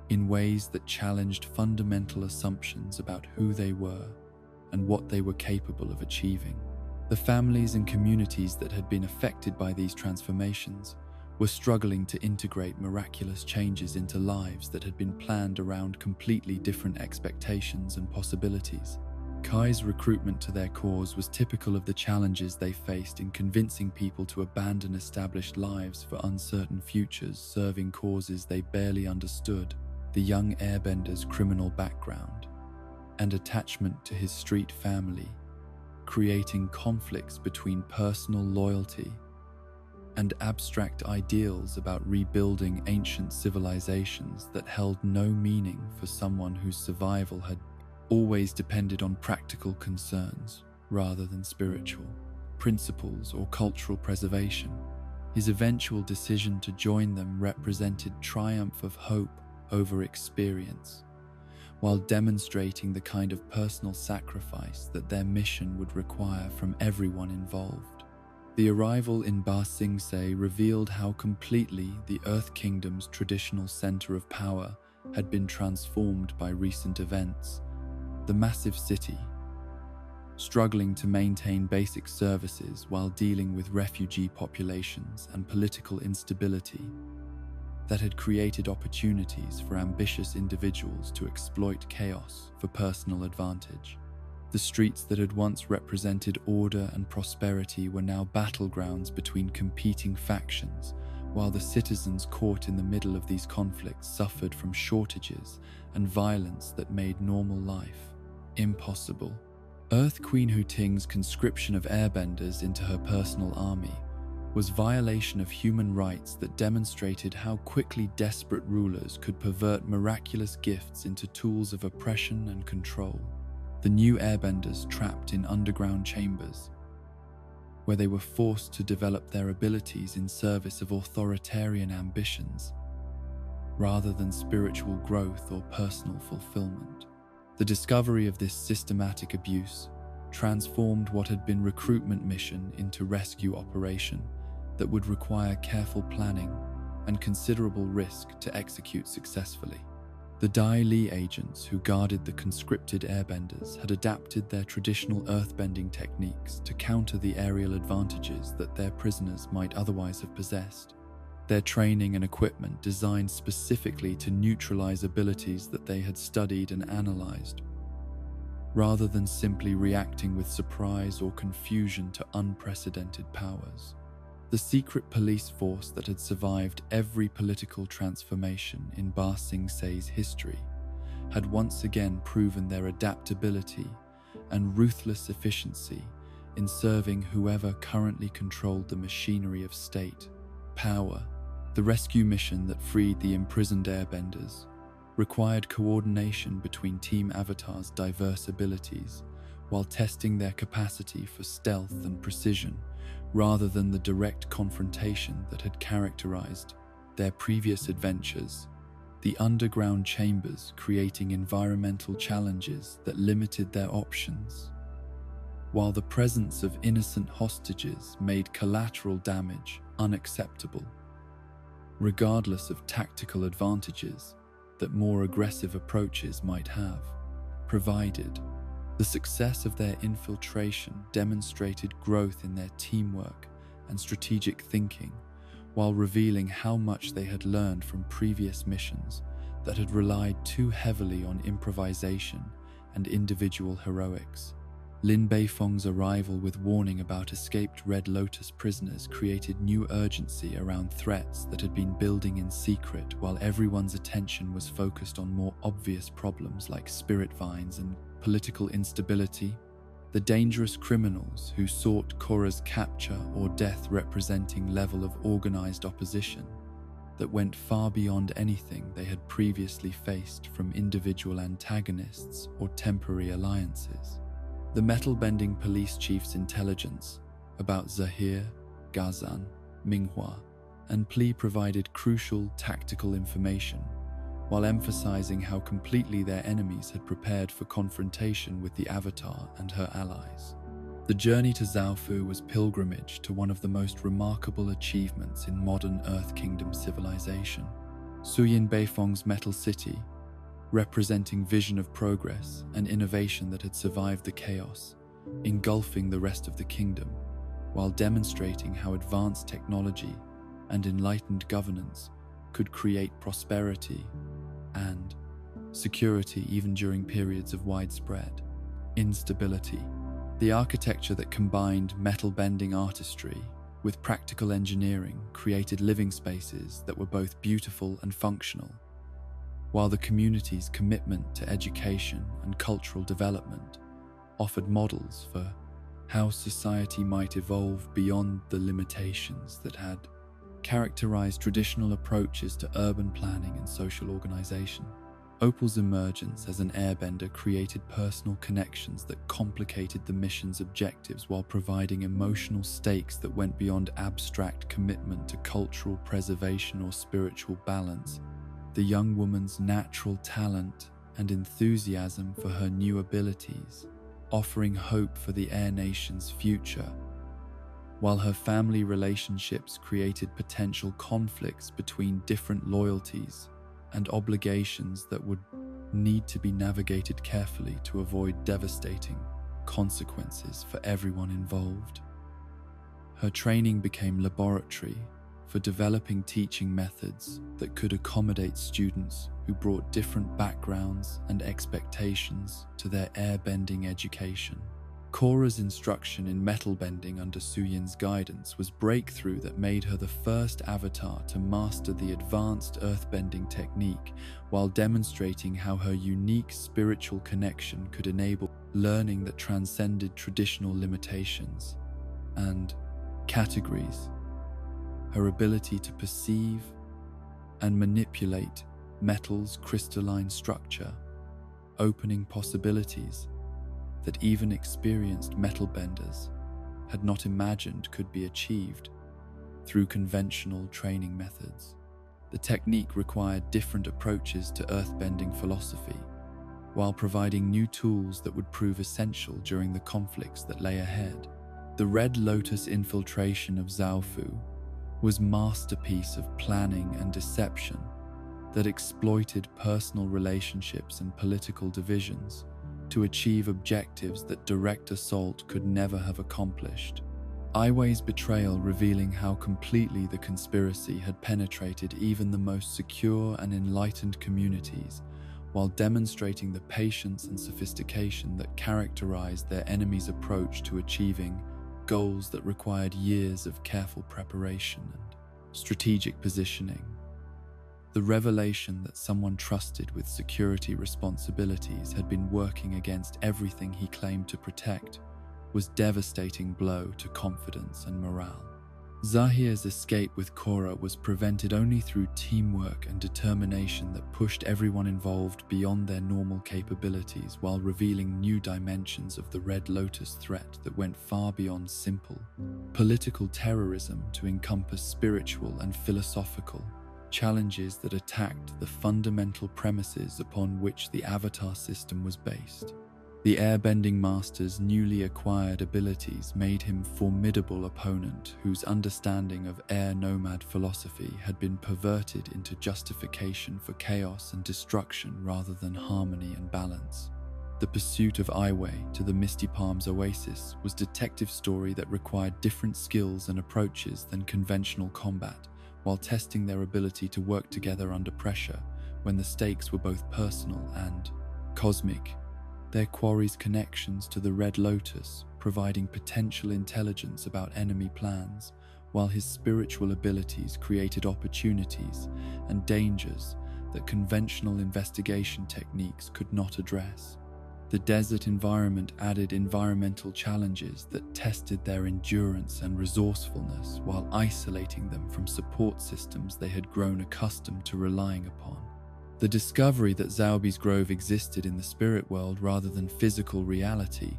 in ways that challenged fundamental assumptions about who they were and what they were capable of achieving. The families and communities that had been affected by these transformations were struggling to integrate miraculous changes into lives that had been planned around completely different expectations and possibilities. Kai's recruitment to their cause was typical of the challenges they faced in convincing people to abandon established lives for uncertain futures, serving causes they barely understood. the young airbender's criminal background and attachment to his street family, creating conflicts between personal loyalty and abstract ideals about rebuilding ancient civilizations that held no meaning for someone whose survival had always depended on practical concerns rather than spiritual principles or cultural preservation. His eventual decision to join them represented triumph of hope over experience, while demonstrating the kind of personal sacrifice that their mission would require from everyone involved. The arrival in Ba Sing Se revealed how completely the Earth Kingdom's traditional center of power had been transformed by recent events. The massive city, struggling to maintain basic services while dealing with refugee populations and political instability, that had created opportunities for ambitious individuals to exploit chaos for personal advantage. The streets that had once represented order and prosperity were now battlegrounds between competing factions, while the citizens caught in the middle of these conflicts suffered from shortages and violence that made normal life impossible. Earth Queen Huting's conscription of airbenders into her personal army was violation of human rights that demonstrated how quickly desperate rulers could pervert miraculous gifts into tools of oppression and control. The new airbenders trapped in underground chambers, where they were forced to develop their abilities in service of authoritarian ambitions, rather than spiritual growth or personal fulfillment. The discovery of this systematic abuse transformed what had been recruitment mission into rescue operation that would require careful planning and considerable risk to execute successfully. The Dai Li agents who guarded the conscripted airbenders had adapted their traditional earthbending techniques to counter the aerial advantages that their prisoners might otherwise have possessed. Their training and equipment designed specifically to neutralize abilities that they had studied and analyzed, rather than simply reacting with surprise or confusion to unprecedented powers. The secret police force that had survived every political transformation in Ba Sing Se's history had once again proven their adaptability and ruthless efficiency in serving whoever currently controlled the machinery of state power. The rescue mission that freed the imprisoned airbenders required coordination between Team Avatar's diverse abilities while testing their capacity for stealth and precision rather than the direct confrontation that had characterized their previous adventures. The underground chambers creating environmental challenges that limited their options, while the presence of innocent hostages made collateral damage unacceptable, regardless of tactical advantages that more aggressive approaches might have provided. The success of their infiltration demonstrated growth in their teamwork and strategic thinking, while revealing how much they had learned from previous missions that had relied too heavily on improvisation and individual heroics. Lin Beifong's arrival with warning about escaped Red Lotus prisoners created new urgency around threats that had been building in secret, while everyone's attention was focused on more obvious problems like spirit vines and political instability. The dangerous criminals who sought Korra's capture or death representing level of organized opposition that went far beyond anything they had previously faced from individual antagonists or temporary alliances. The metal-bending police chief's intelligence about Zahir, Gazan, Minghua, and Pli provided crucial tactical information, while emphasizing how completely their enemies had prepared for confrontation with the Avatar and her allies. The journey to Zaofu was pilgrimage to one of the most remarkable achievements in modern Earth Kingdom civilization. Suyin Beifong's Metal City, representing vision of progress and innovation that had survived the chaos, engulfing the rest of the kingdom, while demonstrating how advanced technology and enlightened governance could create prosperity and security even during periods of widespread instability. The architecture that combined metal-bending artistry with practical engineering created living spaces that were both beautiful and functional, while the community's commitment to education and cultural development offered models for how society might evolve beyond the limitations that had characterized traditional approaches to urban planning and social organization. Opal's emergence as an airbender created personal connections that complicated the mission's objectives while providing emotional stakes that went beyond abstract commitment to cultural preservation or spiritual balance. The young woman's natural talent and enthusiasm for her new abilities, offering hope for the Air Nation's future, while her family relationships created potential conflicts between different loyalties and obligations that would need to be navigated carefully to avoid devastating consequences for everyone involved. Her training became laboratory for developing teaching methods that could accommodate students who brought different backgrounds and expectations to their airbending education. Korra's instruction in metal bending under Suyin's guidance was breakthrough that made her the first avatar to master the advanced earthbending technique, while demonstrating how her unique spiritual connection could enable learning that transcended traditional limitations and categories. Her ability to perceive and manipulate metal's crystalline structure, opening possibilities that even experienced metal benders had not imagined could be achieved through conventional training methods. The technique required different approaches to earthbending philosophy, while providing new tools that would prove essential during the conflicts that lay ahead. The Red Lotus infiltration of Zaofu was a masterpiece of planning and deception that exploited personal relationships and political divisions to achieve objectives that direct assault could never have accomplished. Aiwei's betrayal revealing how completely the conspiracy had penetrated even the most secure and enlightened communities, while demonstrating the patience and sophistication that characterized their enemy's approach to achieving goals that required years of careful preparation and strategic positioning. The revelation that someone trusted with security responsibilities had been working against everything he claimed to protect was a devastating blow to confidence and morale. Zahir's escape with Korra was prevented only through teamwork and determination that pushed everyone involved beyond their normal capabilities, while revealing new dimensions of the Red Lotus threat that went far beyond simple political terrorism to encompass spiritual and philosophical challenges that attacked the fundamental premises upon which the Avatar system was based. The Airbending Master's newly acquired abilities made him a formidable opponent whose understanding of air nomad philosophy had been perverted into justification for chaos and destruction rather than harmony and balance. The pursuit of Aiwei to the Misty Palms Oasis was a detective story that required different skills and approaches than conventional combat, while testing their ability to work together under pressure when the stakes were both personal and cosmic. Their quarry's connections to the Red Lotus, providing potential intelligence about enemy plans, while his spiritual abilities created opportunities and dangers that conventional investigation techniques could not address. The desert environment added environmental challenges that tested their endurance and resourcefulness while isolating them from support systems they had grown accustomed to relying upon. The discovery that Zaobi's Grove existed in the spirit world rather than physical reality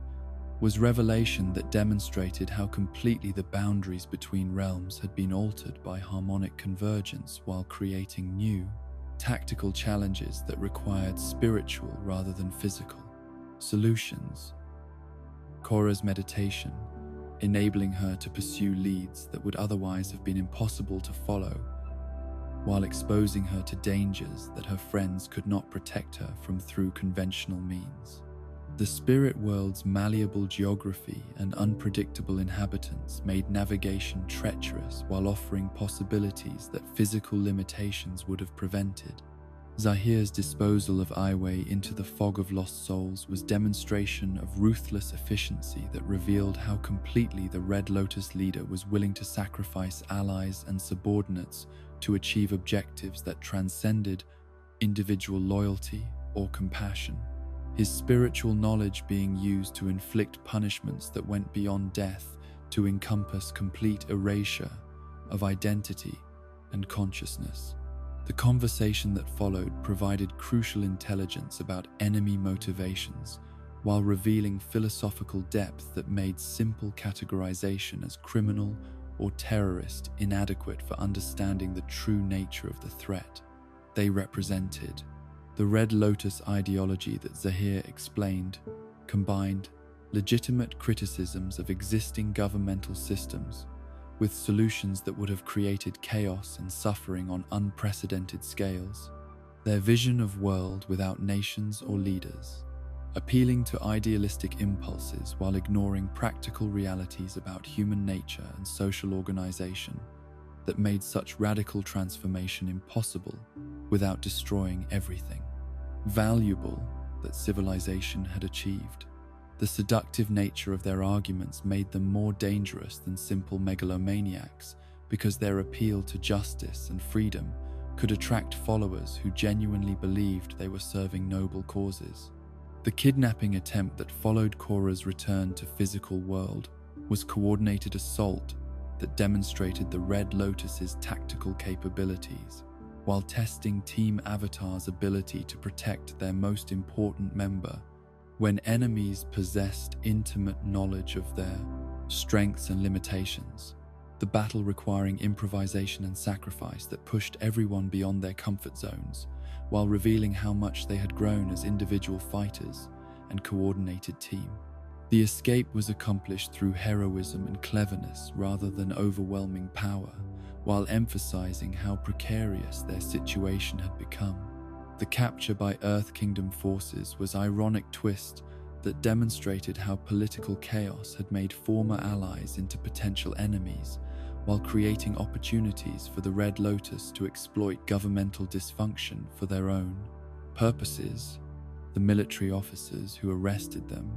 was revelation that demonstrated how completely the boundaries between realms had been altered by harmonic convergence, while creating new, tactical challenges that required spiritual rather than physical solutions. Korra's meditation, enabling her to pursue leads that would otherwise have been impossible to follow, while exposing her to dangers that her friends could not protect her from through conventional means. The spirit world's malleable geography and unpredictable inhabitants made navigation treacherous while offering possibilities that physical limitations would have prevented. Zahir's disposal of Aiwei into the fog of lost souls was demonstration of ruthless efficiency that revealed how completely the Red Lotus leader was willing to sacrifice allies and subordinates to achieve objectives that transcended individual loyalty, or compassion. His spiritual knowledge being used to inflict punishments that went beyond death to encompass complete erasure of identity and consciousness. The conversation that followed provided crucial intelligence about enemy motivations, while revealing philosophical depth that made simple categorization as criminal or terrorist inadequate for understanding the true nature of the threat they represented. The Red Lotus ideology that Zahir explained combined legitimate criticisms of existing governmental systems with solutions that would have created chaos and suffering on unprecedented scales. Their vision of world without nations or leaders, appealing to idealistic impulses while ignoring practical realities about human nature and social organization, that made such radical transformation impossible without destroying everything valuable that civilization had achieved. The seductive nature of their arguments made them more dangerous than simple megalomaniacs, because their appeal to justice and freedom could attract followers who genuinely believed they were serving noble causes. The kidnapping attempt that followed Korra's return to physical world was coordinated assault that demonstrated the Red Lotus's tactical capabilities, while testing Team Avatar's ability to protect their most important member when enemies possessed intimate knowledge of their strengths and limitations. The battle requiring improvisation and sacrifice that pushed everyone beyond their comfort zones, while revealing how much they had grown as individual fighters and coordinated team. The escape was accomplished through heroism and cleverness rather than overwhelming power, while emphasizing how precarious their situation had become. The capture by Earth Kingdom forces was an ironic twist that demonstrated how political chaos had made former allies into potential enemies, while creating opportunities for the Red Lotus to exploit governmental dysfunction for their own purposes. The military officers who arrested them,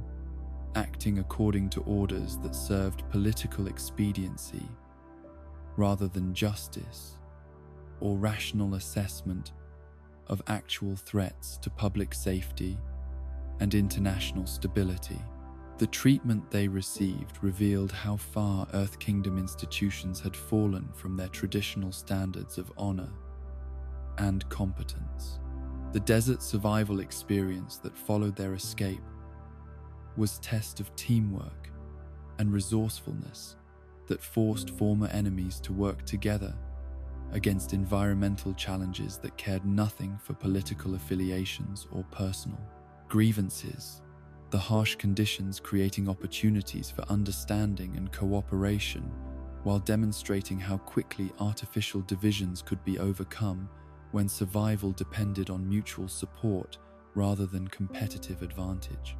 acting according to orders that served political expediency rather than justice or rational assessment of actual threats to public safety and international stability. The treatment they received revealed how far Earth Kingdom institutions had fallen from their traditional standards of honor and competence. The desert survival experience that followed their escape was a test of teamwork and resourcefulness that forced former enemies to work together against environmental challenges that cared nothing for political affiliations or personal grievances. The harsh conditions creating opportunities for understanding and cooperation, while demonstrating how quickly artificial divisions could be overcome when survival depended on mutual support rather than competitive advantage.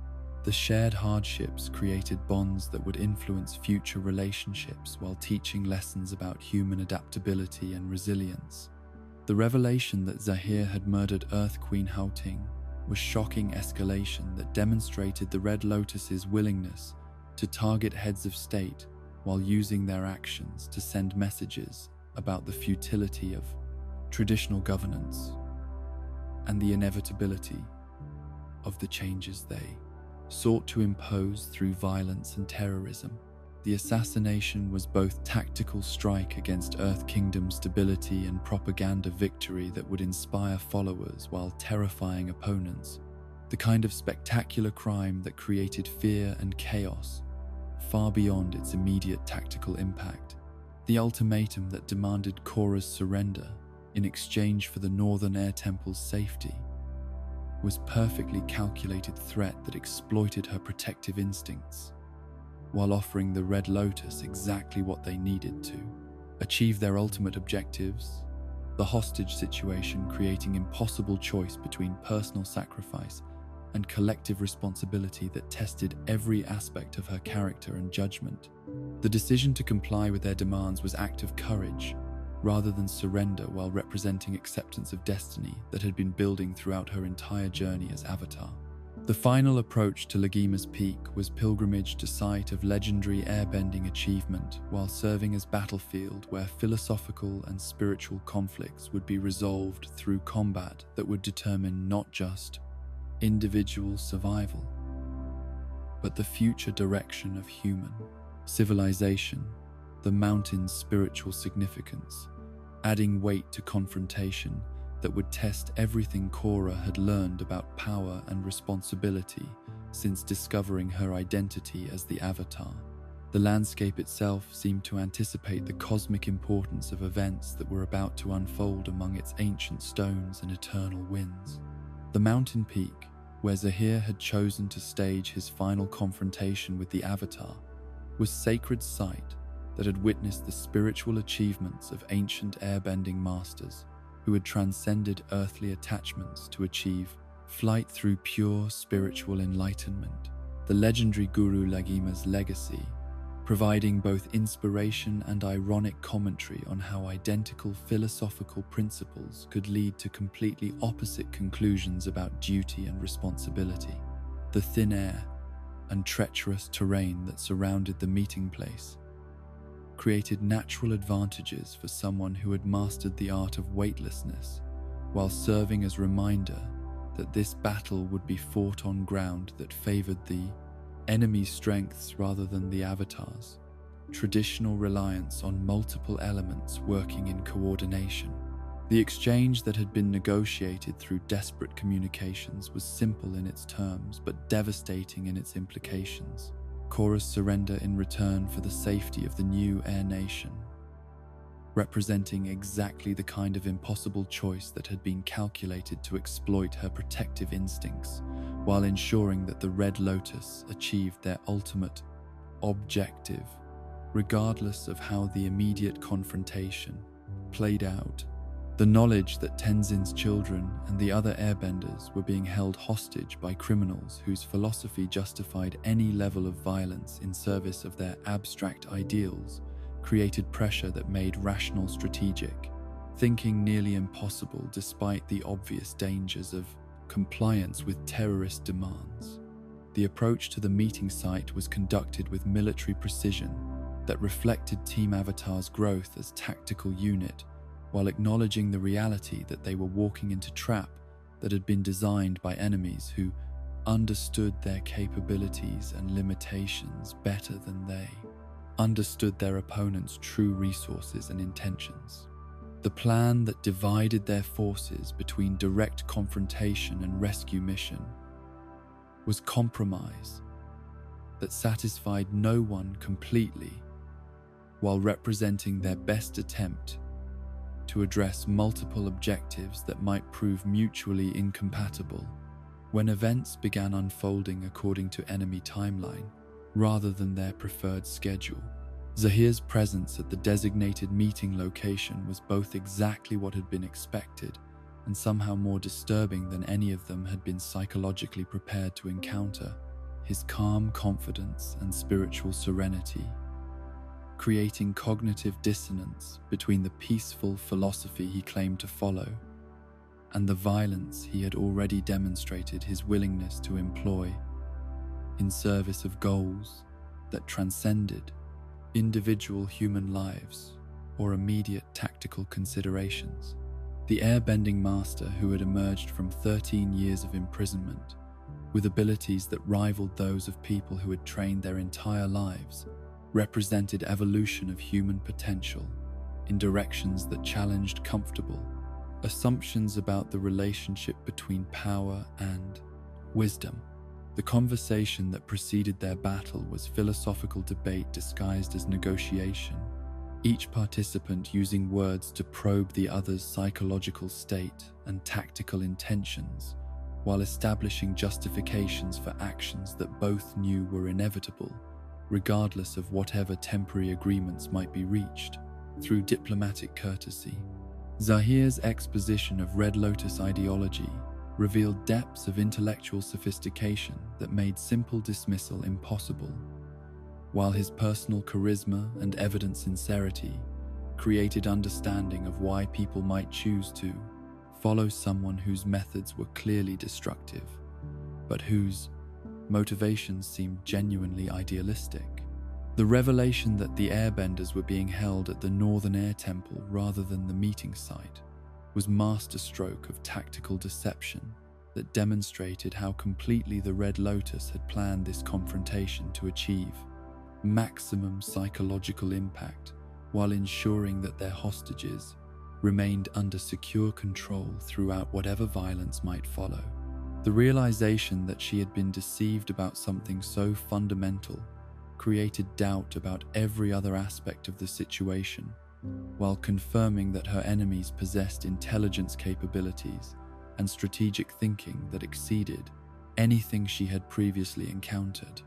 The shared hardships created bonds that would influence future relationships while teaching lessons about human adaptability and resilience. The revelation that Zahir had murdered Earth Queen Houting was shocking escalation that demonstrated the Red Lotus's willingness to target heads of state while using their actions to send messages about the futility of traditional governance and the inevitability of the changes they sought to impose through violence and terrorism. The assassination was both tactical strike against Earth Kingdom stability and propaganda victory that would inspire followers while terrifying opponents. The kind of spectacular crime that created fear and chaos far beyond its immediate tactical impact. The ultimatum that demanded Korra's surrender in exchange for the Northern Air Temple's safety was perfectly calculated threat that exploited her protective instincts, while offering the Red Lotus exactly what they needed to achieve their ultimate objectives. The hostage situation creating impossible choice between personal sacrifice and collective responsibility that tested every aspect of her character and judgment. The decision to comply with their demands was an act of courage rather than surrender, while representing acceptance of destiny that had been building throughout her entire journey as Avatar. The final approach to Lagima's Peak was pilgrimage to site of legendary airbending achievement while serving as battlefield where philosophical and spiritual conflicts would be resolved through combat that would determine not just individual survival, but the future direction of human civilization, the mountain's spiritual significance, adding weight to confrontation that would test everything Korra had learned about power and responsibility since discovering her identity as the Avatar. The landscape itself seemed to anticipate the cosmic importance of events that were about to unfold among its ancient stones and eternal winds. The mountain peak, where Zahir had chosen to stage his final confrontation with the Avatar, was sacred site that had witnessed the spiritual achievements of ancient airbending masters who had transcended earthly attachments to achieve flight through pure spiritual enlightenment. The legendary Guru Lagima's legacy, providing both inspiration and ironic commentary on how identical philosophical principles could lead to completely opposite conclusions about duty and responsibility. The thin air and treacherous terrain that surrounded the meeting place created natural advantages for someone who had mastered the art of weightlessness, while serving as reminder that this battle would be fought on ground that favored the enemy's strengths rather than the Avatar's. Traditional reliance on multiple elements working in coordination. The exchange that had been negotiated through desperate communications was simple in its terms but devastating in its implications. Korra's surrender in return for the safety of the new Air Nation, representing exactly the kind of impossible choice that had been calculated to exploit her protective instincts, while ensuring that the Red Lotus achieved their ultimate objective, regardless of how the immediate confrontation played out. The knowledge that Tenzin's children and the other airbenders were being held hostage by criminals whose philosophy justified any level of violence in service of their abstract ideals created pressure that made rational strategic thinking nearly impossible despite the obvious dangers of compliance with terrorist demands. The approach to the meeting site was conducted with military precision that reflected Team Avatar's growth as tactical unit, while acknowledging the reality that they were walking into a trap that had been designed by enemies who understood their capabilities and limitations better than they understood their opponent's true resources and intentions. The plan that divided their forces between direct confrontation and rescue mission was compromise that satisfied no one completely, while representing their best attempt to address multiple objectives that might prove mutually incompatible. When events began unfolding according to enemy timeline, rather than their preferred schedule, Zahir's presence at the designated meeting location was both exactly what had been expected and somehow more disturbing than any of them had been psychologically prepared to encounter. His calm confidence and spiritual serenity, creating cognitive dissonance between the peaceful philosophy he claimed to follow and the violence he had already demonstrated his willingness to employ in service of goals that transcended individual human lives or immediate tactical considerations. The airbending master who had emerged from 13 years of imprisonment with abilities that rivaled those of people who had trained their entire lives represented evolution of human potential in directions that challenged comfortable assumptions about the relationship between power and wisdom. The conversation that preceded their battle was philosophical debate disguised as negotiation, each participant using words to probe the other's psychological state and tactical intentions, while establishing justifications for actions that both knew were inevitable, regardless of whatever temporary agreements might be reached. Through diplomatic courtesy, Zahir's exposition of Red Lotus ideology revealed depths of intellectual sophistication that made simple dismissal impossible, while his personal charisma and evident sincerity created understanding of why people might choose to follow someone whose methods were clearly destructive. but whose motivations seemed genuinely idealistic. The revelation that the airbenders were being held at the Northern Air Temple rather than the meeting site was masterstroke of tactical deception that demonstrated how completely the Red Lotus had planned this confrontation to achieve maximum psychological impact while ensuring that their hostages remained under secure control throughout whatever violence might follow. The realization that she had been deceived about something so fundamental created doubt about every other aspect of the situation, while confirming that her enemies possessed intelligence capabilities and strategic thinking that exceeded anything she had previously encountered.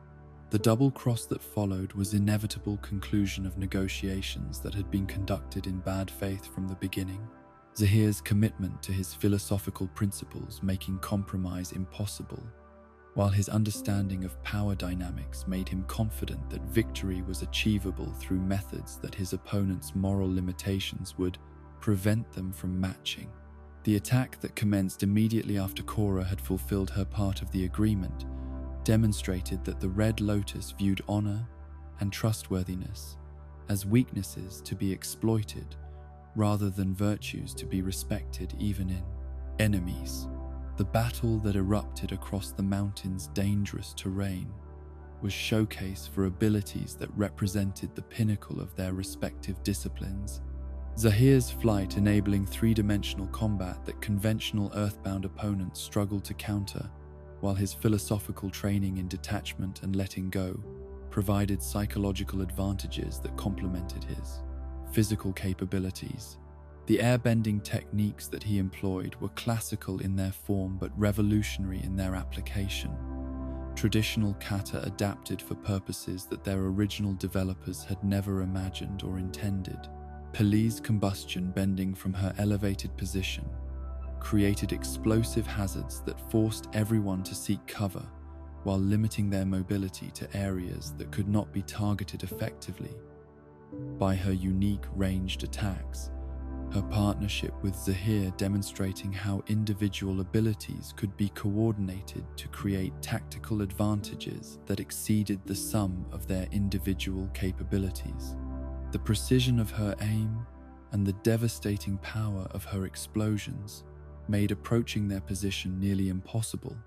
The double cross that followed was the inevitable conclusion of negotiations that had been conducted in bad faith from the beginning. Zahir's commitment to his philosophical principles making compromise impossible, while his understanding of power dynamics made him confident that victory was achievable through methods that his opponent's moral limitations would prevent them from matching. The attack that commenced immediately after Korra had fulfilled her part of the agreement demonstrated that the Red Lotus viewed honor and trustworthiness as weaknesses to be exploited rather than virtues to be respected even in enemies. The battle that erupted across the mountain's dangerous terrain was showcase for abilities that represented the pinnacle of their respective disciplines. Zahir's flight enabling three-dimensional combat that conventional earthbound opponents struggled to counter, while his philosophical training in detachment and letting go provided psychological advantages that complemented his physical capabilities. The airbending techniques that he employed were classical in their form but revolutionary in their application. Traditional kata adapted for purposes that their original developers had never imagined or intended. Pele's combustion bending from her elevated position created explosive hazards that forced everyone to seek cover while limiting their mobility to areas that could not be targeted effectively. By her unique ranged attacks, her partnership with Zahir demonstrating how individual abilities could be coordinated to create tactical advantages that exceeded the sum of their individual capabilities. The precision of her aim and the devastating power of her explosions made approaching their position nearly impossible,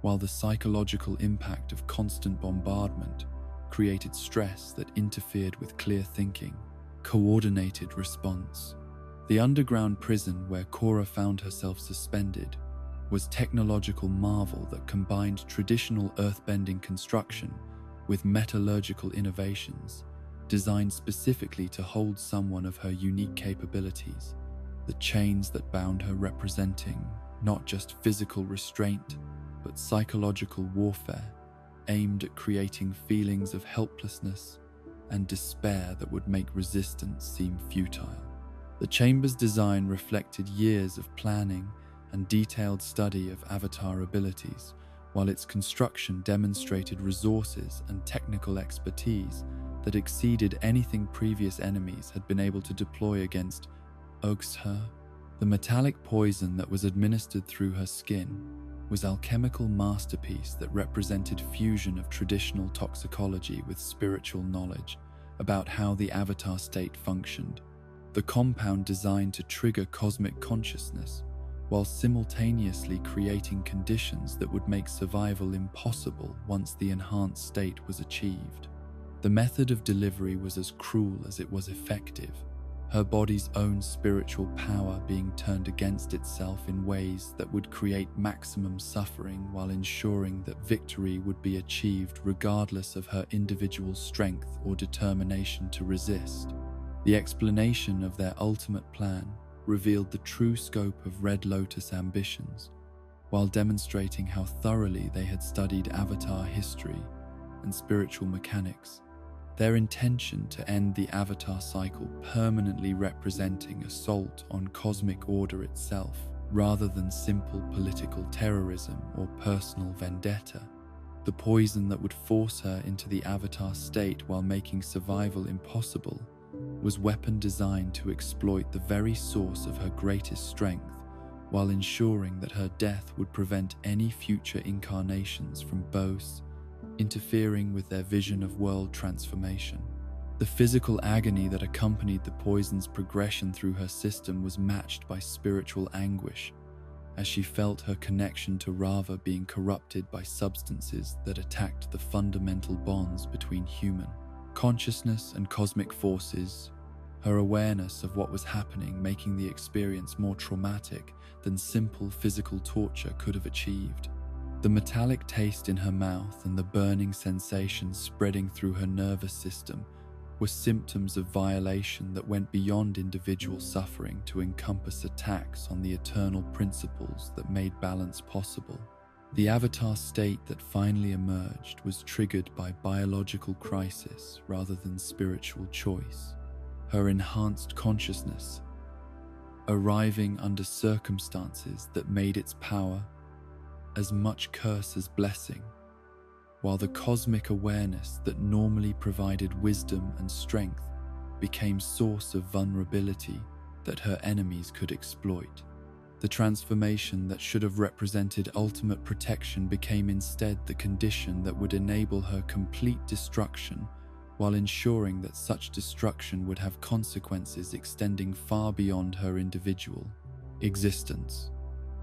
while the psychological impact of constant bombardment created stress that interfered with clear thinking, coordinated response. The underground prison where Korra found herself suspended was technological marvel that combined traditional earthbending construction with metallurgical innovations designed specifically to hold someone of her unique capabilities. The chains that bound her representing not just physical restraint, but psychological warfare aimed at creating feelings of helplessness and despair that would make resistance seem futile. The chamber's design reflected years of planning and detailed study of Avatar abilities, while its construction demonstrated resources and technical expertise that exceeded anything previous enemies had been able to deploy against Oxher. The metallic poison that was administered through her skin was an alchemical masterpiece that represented fusion of traditional toxicology with spiritual knowledge about how the Avatar state functioned. The compound designed to trigger cosmic consciousness while simultaneously creating conditions that would make survival impossible once the enhanced state was achieved. The method of delivery was as cruel as it was effective, her body's own spiritual power being turned against itself in ways that would create maximum suffering while ensuring that victory would be achieved regardless of her individual strength or determination to resist. The explanation of their ultimate plan revealed the true scope of Red Lotus ambitions, while demonstrating how thoroughly they had studied Avatar history and spiritual mechanics. Their intention to end the Avatar cycle permanently representing assault on cosmic order itself, rather than simple political terrorism or personal vendetta. The poison that would force her into the Avatar state while making survival impossible was weapon designed to exploit the very source of her greatest strength, while ensuring that her death would prevent any future incarnations from both interfering with their vision of world transformation. The physical agony that accompanied the poison's progression through her system was matched by spiritual anguish, as she felt her connection to Rava being corrupted by substances that attacked the fundamental bonds between human consciousness and cosmic forces, her awareness of what was happening making the experience more traumatic than simple physical torture could have achieved. The metallic taste in her mouth and the burning sensation spreading through her nervous system were symptoms of violation that went beyond individual suffering to encompass attacks on the eternal principles that made balance possible. The avatar state that finally emerged was triggered by biological crisis rather than spiritual choice. Her enhanced consciousness, arriving under circumstances that made its power as much curse as blessing, while the cosmic awareness that normally provided wisdom and strength became source of vulnerability that her enemies could exploit. The transformation that should have represented ultimate protection became instead the condition that would enable her complete destruction, while ensuring that such destruction would have consequences extending far beyond her individual existence.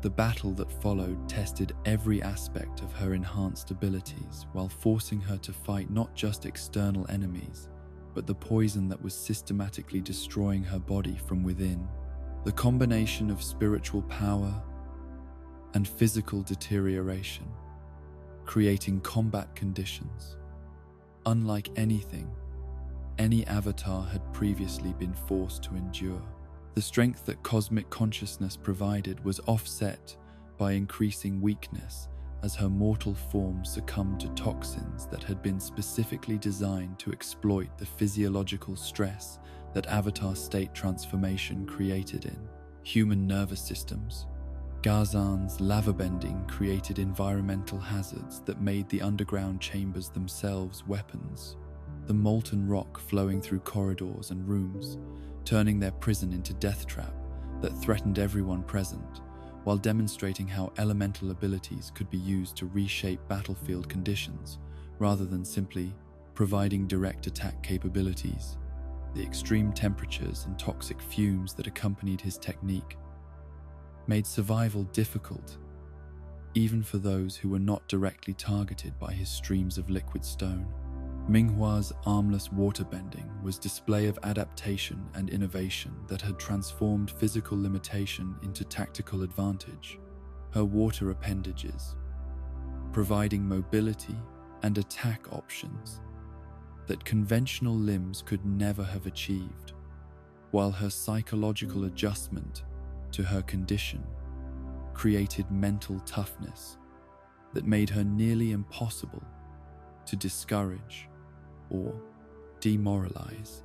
The battle that followed tested every aspect of her enhanced abilities while forcing her to fight not just external enemies, but the poison that was systematically destroying her body from within. The combination of spiritual power and physical deterioration, creating combat conditions unlike anything any avatar had previously been forced to endure. The strength that cosmic consciousness provided was offset by increasing weakness as her mortal form succumbed to toxins that had been specifically designed to exploit the physiological stress that avatar state transformation created in human nervous systems. Gazan's lava bending created environmental hazards that made the underground chambers themselves weapons. The molten rock flowing through corridors and rooms, turning their prison into death trap that threatened everyone present, while demonstrating how elemental abilities could be used to reshape battlefield conditions rather than simply providing direct attack capabilities. The extreme temperatures and toxic fumes that accompanied his technique made survival difficult, even for those who were not directly targeted by his streams of liquid stone. Minghua's armless waterbending was display of adaptation and innovation that had transformed physical limitation into tactical advantage. Her water appendages, providing mobility and attack options that conventional limbs could never have achieved, while her psychological adjustment to her condition created mental toughness that made her nearly impossible to discourage or demoralize.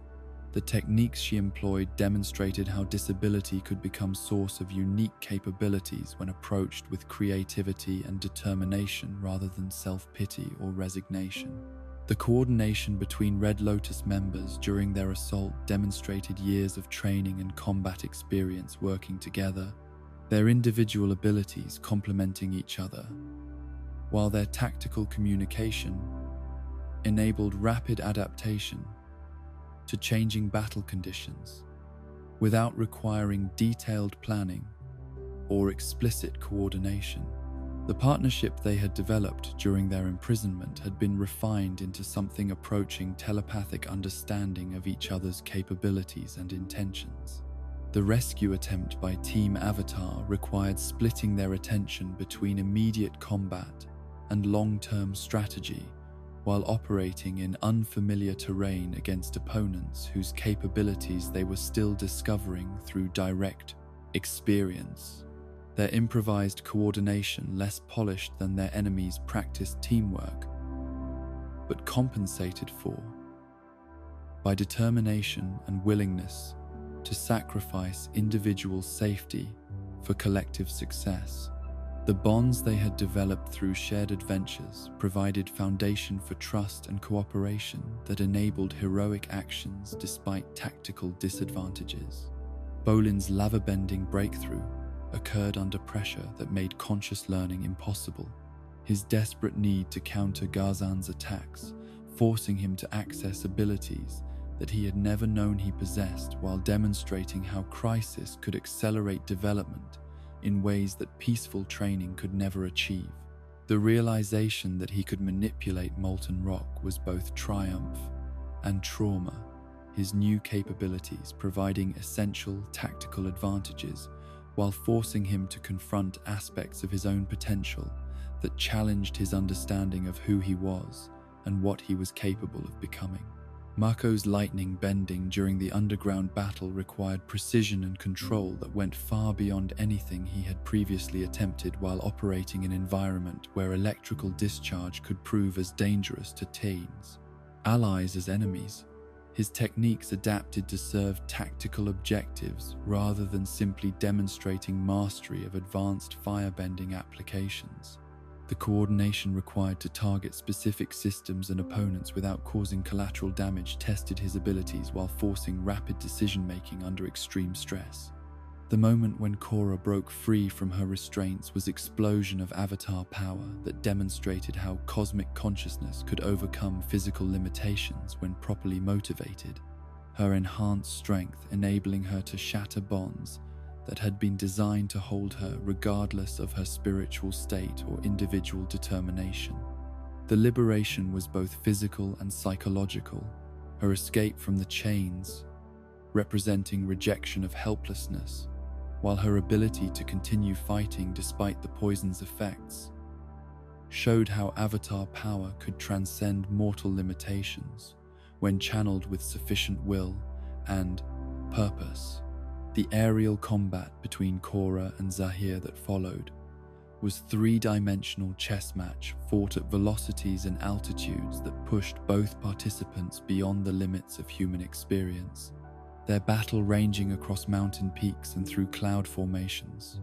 The techniques she employed demonstrated how disability could become source of unique capabilities when approached with creativity and determination rather than self-pity or resignation. The coordination between Red Lotus members during their assault demonstrated years of training and combat experience working together, their individual abilities complementing each other, while their tactical communication enabled rapid adaptation to changing battle conditions without requiring detailed planning or explicit coordination. The partnership they had developed during their imprisonment had been refined into something approaching telepathic understanding of each other's capabilities and intentions. The rescue attempt by Team Avatar required splitting their attention between immediate combat and long-term strategy, while operating in unfamiliar terrain against opponents whose capabilities they were still discovering through direct experience. Their improvised coordination less polished than their enemies' practiced teamwork, but compensated for by determination and willingness to sacrifice individual safety for collective success. The bonds they had developed through shared adventures provided foundation for trust and cooperation that enabled heroic actions despite tactical disadvantages. Bolin's lava-bending breakthrough occurred under pressure that made conscious learning impossible. His desperate need to counter Gazan's attacks, forcing him to access abilities that he had never known he possessed, while demonstrating how crisis could accelerate development in ways that peaceful training could never achieve. The realization that he could manipulate molten rock was both triumph and trauma, his new capabilities providing essential tactical advantages while forcing him to confront aspects of his own potential that challenged his understanding of who he was and what he was capable of becoming. Mako's lightning bending during the underground battle required precision and control that went far beyond anything he had previously attempted while operating in an environment where electrical discharge could prove as dangerous to teens, allies as enemies. His techniques adapted to serve tactical objectives rather than simply demonstrating mastery of advanced firebending applications. The coordination required to target specific systems and opponents without causing collateral damage tested his abilities while forcing rapid decision-making under extreme stress. The moment when Korra broke free from her restraints was an explosion of avatar power that demonstrated how cosmic consciousness could overcome physical limitations when properly motivated, her enhanced strength enabling her to shatter bonds that had been designed to hold her regardless of her spiritual state or individual determination. The liberation was both physical and psychological, her escape from the chains representing rejection of helplessness, while her ability to continue fighting despite the poison's effects showed how avatar power could transcend mortal limitations when channeled with sufficient will and purpose. The aerial combat between Korra and Zahir that followed was a three-dimensional chess match fought at velocities and altitudes that pushed both participants beyond the limits of human experience, their battle ranging across mountain peaks and through cloud formations,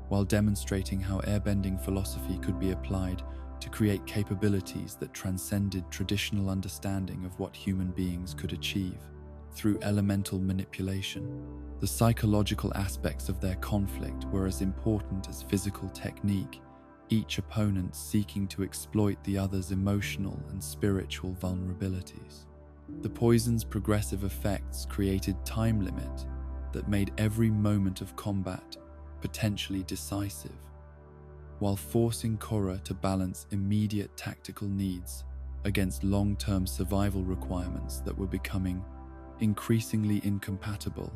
while demonstrating how airbending philosophy could be applied to create capabilities that transcended traditional understanding of what human beings could achieve through elemental manipulation. The psychological aspects of their conflict were as important as physical technique, each opponent seeking to exploit the other's emotional and spiritual vulnerabilities. The poison's progressive effects created time limit that made every moment of combat potentially decisive, while forcing Korra to balance immediate tactical needs against long-term survival requirements that were becoming increasingly incompatible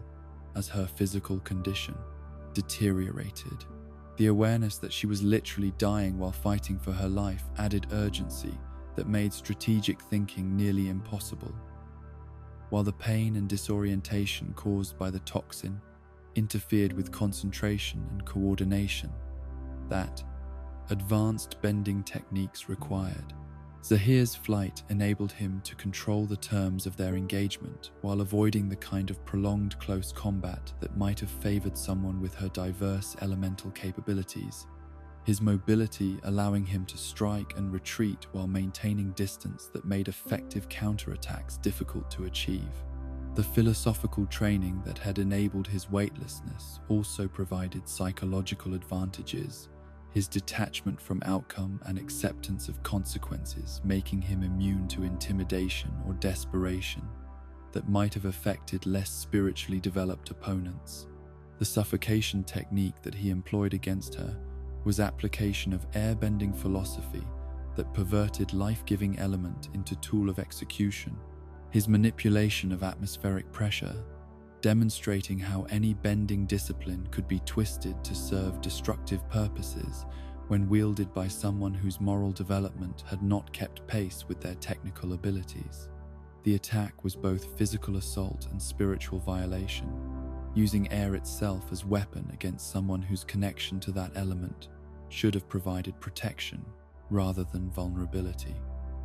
as her physical condition deteriorated. The awareness that she was literally dying while fighting for her life added urgency that made strategic thinking nearly impossible, while the pain and disorientation caused by the toxin interfered with concentration and coordination that advanced bending techniques required. Zahir's flight enabled him to control the terms of their engagement while avoiding the kind of prolonged close combat that might have favored someone with her diverse elemental capabilities, his mobility allowing him to strike and retreat while maintaining distance that made effective counterattacks difficult to achieve. The philosophical training that had enabled his weightlessness also provided psychological advantages, his detachment from outcome and acceptance of consequences making him immune to intimidation or desperation that might have affected less spiritually developed opponents. The suffocation technique that he employed against her was application of airbending philosophy that perverted life-giving element into tool of execution, his manipulation of atmospheric pressure demonstrating how any bending discipline could be twisted to serve destructive purposes when wielded by someone whose moral development had not kept pace with their technical abilities. The attack was both physical assault and spiritual violation, using air itself as weapon against someone whose connection to that element should have provided protection rather than vulnerability.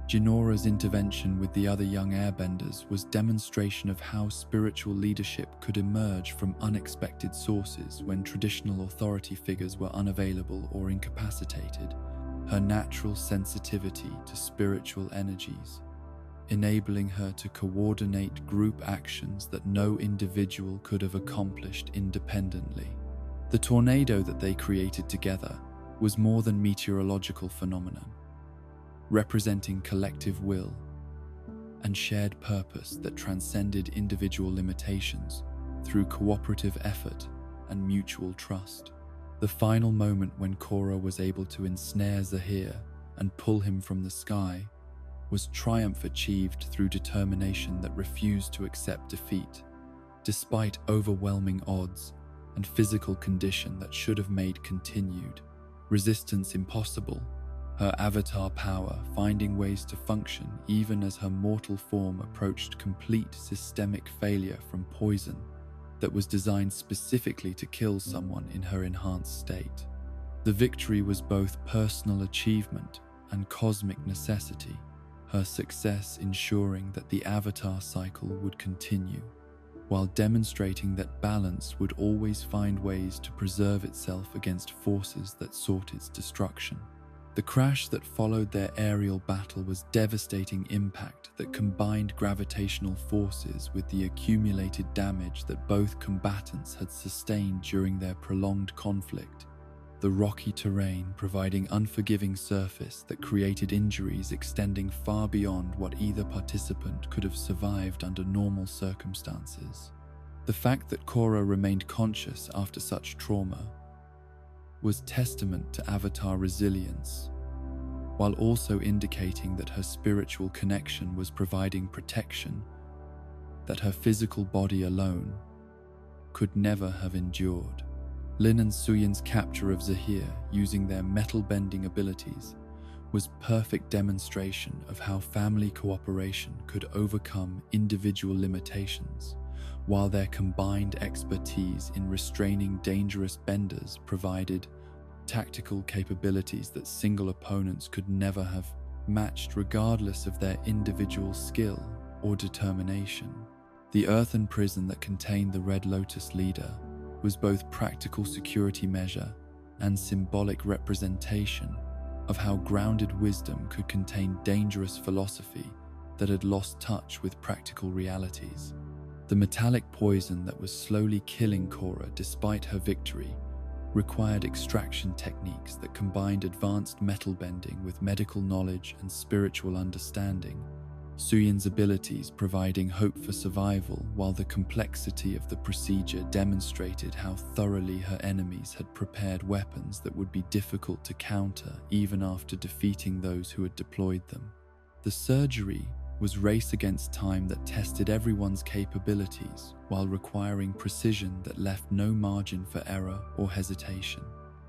Jinora's intervention with the other young airbenders was demonstration of how spiritual leadership could emerge from unexpected sources when traditional authority figures were unavailable or incapacitated, her natural sensitivity to spiritual energies, enabling her to coordinate group actions that no individual could have accomplished independently. The The tornado that they created together was more than meteorological phenomenon, representing collective will and shared purpose that transcended individual limitations through cooperative effort and mutual trust. The final moment when Korra was able to ensnare Zahir and pull him from the sky was triumph achieved through determination that refused to accept defeat, despite overwhelming odds and physical condition that should have made continued resistance impossible. Her avatar power finding ways to function even as her mortal form approached complete systemic failure from poison that was designed specifically to kill someone in her enhanced state. The victory was both personal achievement and cosmic necessity, her success ensuring that the avatar cycle would continue, while demonstrating that balance would always find ways to preserve itself against forces that sought its destruction. The crash that followed their aerial battle was devastating impact that combined gravitational forces with the accumulated damage that both combatants had sustained during their prolonged conflict. The rocky terrain providing unforgiving surface that created injuries extending far beyond what either participant could have survived under normal circumstances. The fact that Korra remained conscious after such trauma was testament to Avatar resilience, while also indicating that her spiritual connection was providing protection that her physical body alone could never have endured. Lin and Suyin's capture of Zahir using their metal-bending abilities was perfect demonstration of how family cooperation could overcome individual limitations, while their combined expertise in restraining dangerous benders provided tactical capabilities that single opponents could never have matched regardless of their individual skill or determination. The earthen prison that contained the Red Lotus leader was both practical security measure and symbolic representation of how grounded wisdom could contain dangerous philosophy that had lost touch with practical realities. The metallic poison that was slowly killing Korra despite her victory required extraction techniques that combined advanced metal bending with medical knowledge and spiritual understanding, Suyin's abilities providing hope for survival, while the complexity of the procedure demonstrated how thoroughly her enemies had prepared weapons that would be difficult to counter even after defeating those who had deployed them. The surgery was race against time that tested everyone's capabilities while requiring precision that left no margin for error or hesitation.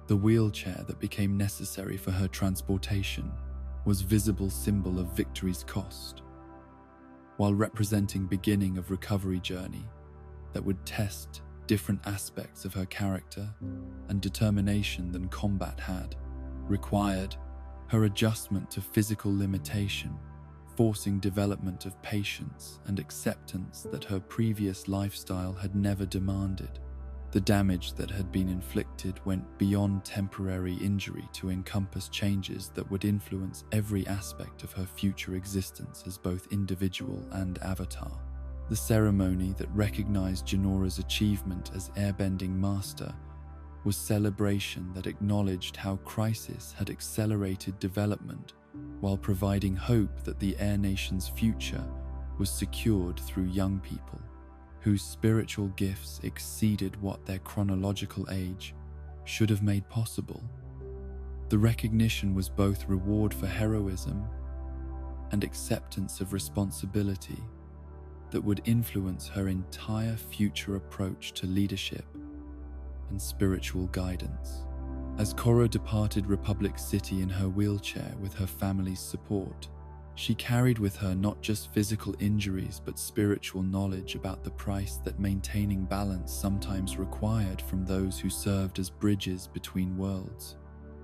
The wheelchair that became necessary for her transportation was visible symbol of victory's cost, while representing beginning of recovery journey that would test different aspects of her character and determination than combat had required. Her adjustment to physical limitation, forcing development of patience and acceptance that her previous lifestyle had never demanded. The damage that had been inflicted went beyond temporary injury to encompass changes that would influence every aspect of her future existence as both individual and avatar. The ceremony that recognized Janora's achievement as airbending master was celebration that acknowledged how crisis had accelerated development while providing hope that the Air Nation's future was secured through young people whose spiritual gifts exceeded what their chronological age should have made possible. The recognition was both reward for heroism and acceptance of responsibility that would influence her entire future approach to leadership and spiritual guidance. As Korra departed Republic City in her wheelchair with her family's support, she carried with her not just physical injuries but spiritual knowledge about the price that maintaining balance sometimes required from those who served as bridges between worlds.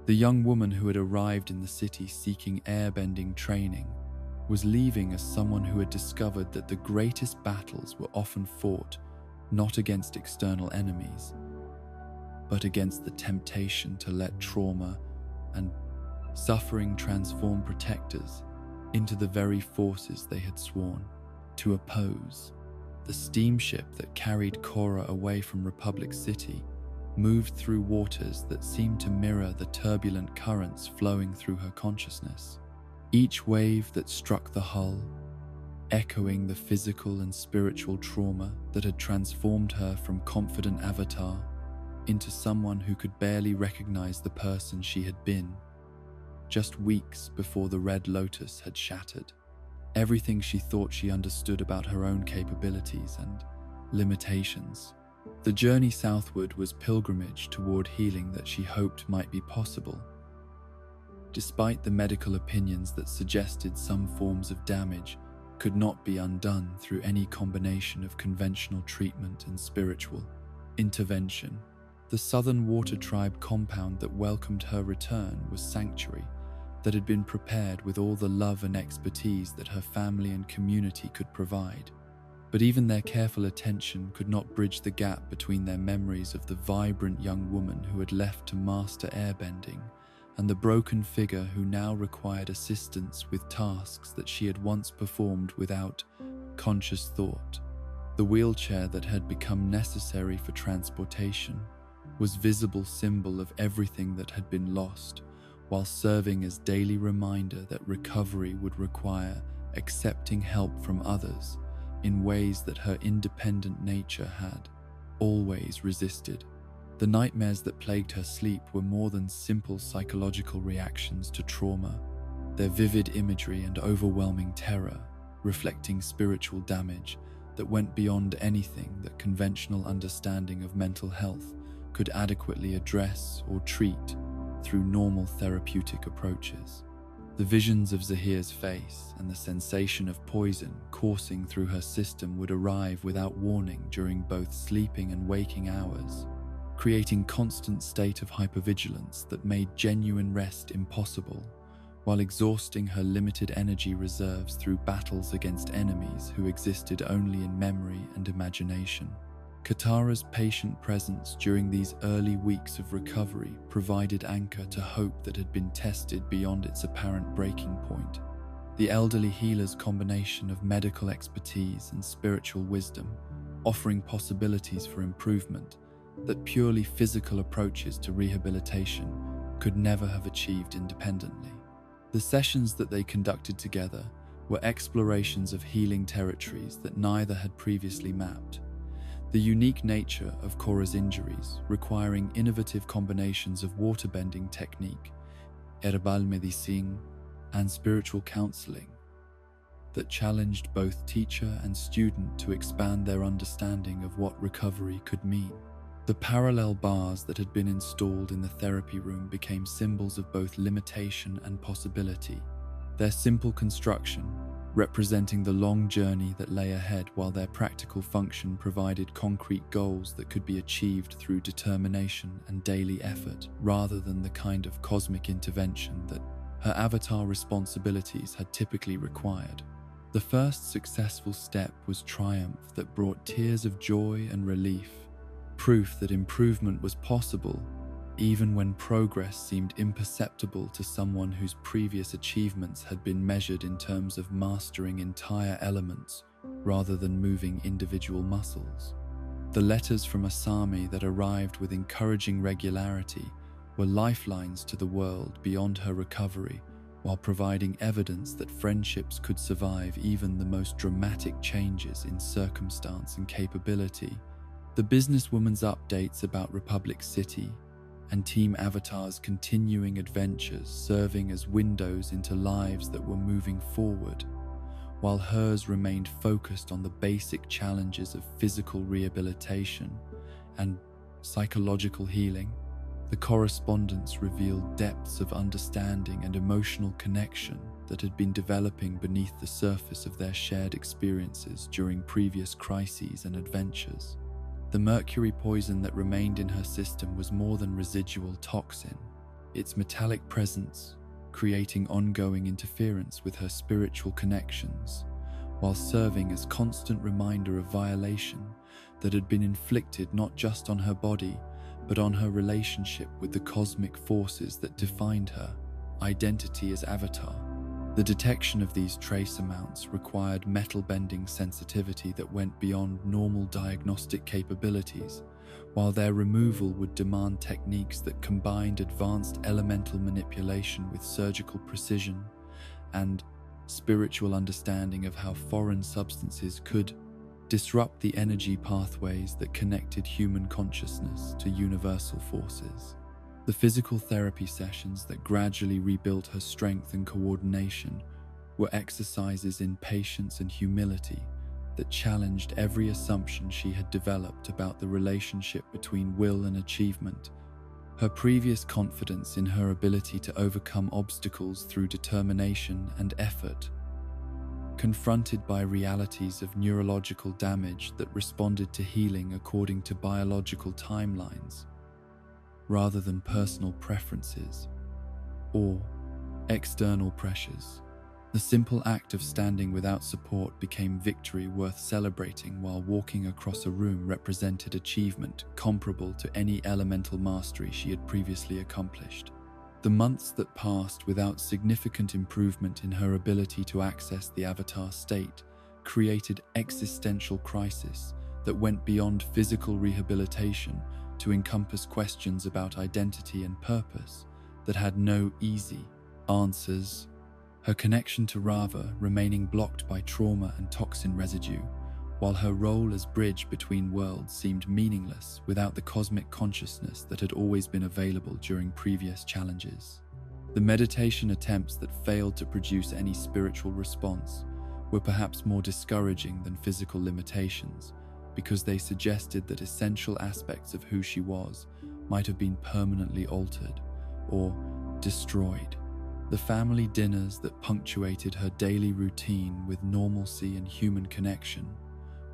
The young woman who had arrived in the city seeking airbending training was leaving as someone who had discovered that the greatest battles were often fought not against external enemies, but against the temptation to let trauma and suffering transform protectors into the very forces they had sworn to oppose. The steamship that carried Korra away from Republic City moved through waters that seemed to mirror the turbulent currents flowing through her consciousness. Each wave that struck the hull, echoing the physical and spiritual trauma that had transformed her from confident avatar into someone who could barely recognize the person she had been just weeks before the Red Lotus had shattered. Everything she thought she understood about her own capabilities and limitations. The journey southward was pilgrimage toward healing that she hoped might be possible. Despite the medical opinions that suggested some forms of damage could not be undone through any combination of conventional treatment and spiritual intervention, the Southern Water Tribe compound that welcomed her return was sanctuary that had been prepared with all the love and expertise that her family and community could provide. But even their careful attention could not bridge the gap between their memories of the vibrant young woman who had left to master airbending and the broken figure who now required assistance with tasks that she had once performed without conscious thought. The wheelchair that had become necessary for transportation was visible symbol of everything that had been lost, while serving as daily reminder that recovery would require accepting help from others in ways that her independent nature had always resisted. The nightmares that plagued her sleep were more than simple psychological reactions to trauma, their vivid imagery and overwhelming terror reflecting spiritual damage that went beyond anything that conventional understanding of mental health could adequately address or treat through normal therapeutic approaches. The visions of Zahir's face and the sensation of poison coursing through her system would arrive without warning during both sleeping and waking hours, creating constant state of hypervigilance that made genuine rest impossible, while exhausting her limited energy reserves through battles against enemies who existed only in memory and imagination. Katara's patient presence during these early weeks of recovery provided anchor to hope that had been tested beyond its apparent breaking point. The elderly healer's combination of medical expertise and spiritual wisdom, offering possibilities for improvement that purely physical approaches to rehabilitation could never have achieved independently. The sessions that they conducted together were explorations of healing territories that neither had previously mapped. The unique nature of Korra's injuries, requiring innovative combinations of waterbending technique, herbal medicine, and spiritual counseling, that challenged both teacher and student to expand their understanding of what recovery could mean. The parallel bars that had been installed in the therapy room became symbols of both limitation and possibility, their simple construction representing the long journey that lay ahead, while their practical function provided concrete goals that could be achieved through determination and daily effort, rather than the kind of cosmic intervention that her avatar responsibilities had typically required. The first successful step was triumph that brought tears of joy and relief, proof that improvement was possible even when progress seemed imperceptible to someone whose previous achievements had been measured in terms of mastering entire elements rather than moving individual muscles. The letters from Asami that arrived with encouraging regularity were lifelines to the world beyond her recovery, while providing evidence that friendships could survive even the most dramatic changes in circumstance and capability. The businesswoman's updates about Republic City and Team Avatar's continuing adventures serving as windows into lives that were moving forward, while hers remained focused on the basic challenges of physical rehabilitation and psychological healing. The correspondence revealed depths of understanding and emotional connection that had been developing beneath the surface of their shared experiences during previous crises and adventures. The mercury poison that remained in her system was more than residual toxin, its metallic presence creating ongoing interference with her spiritual connections, while serving as constant reminder of violation that had been inflicted not just on her body, but on her relationship with the cosmic forces that defined her identity as Avatar. The detection of these trace amounts required metal-bending sensitivity that went beyond normal diagnostic capabilities, while their removal would demand techniques that combined advanced elemental manipulation with surgical precision and spiritual understanding of how foreign substances could disrupt the energy pathways that connected human consciousness to universal forces. The physical therapy sessions that gradually rebuilt her strength and coordination were exercises in patience and humility that challenged every assumption she had developed about the relationship between will and achievement. Her previous confidence in her ability to overcome obstacles through determination and effort, confronted by realities of neurological damage that responded to healing according to biological timelines, rather than personal preferences or external pressures. The simple act of standing without support became victory worth celebrating, while walking across a room represented achievement comparable to any elemental mastery she had previously accomplished. The months that passed without significant improvement in her ability to access the avatar state created existential crisis that went beyond physical rehabilitation to encompass questions about identity and purpose that had no easy answers. Her connection to Rava remaining blocked by trauma and toxin residue, while her role as bridge between worlds seemed meaningless without the cosmic consciousness that had always been available during previous challenges. The meditation attempts that failed to produce any spiritual response were perhaps more discouraging than physical limitations, because they suggested that essential aspects of who she was might have been permanently altered or destroyed. The family dinners that punctuated her daily routine with normalcy and human connection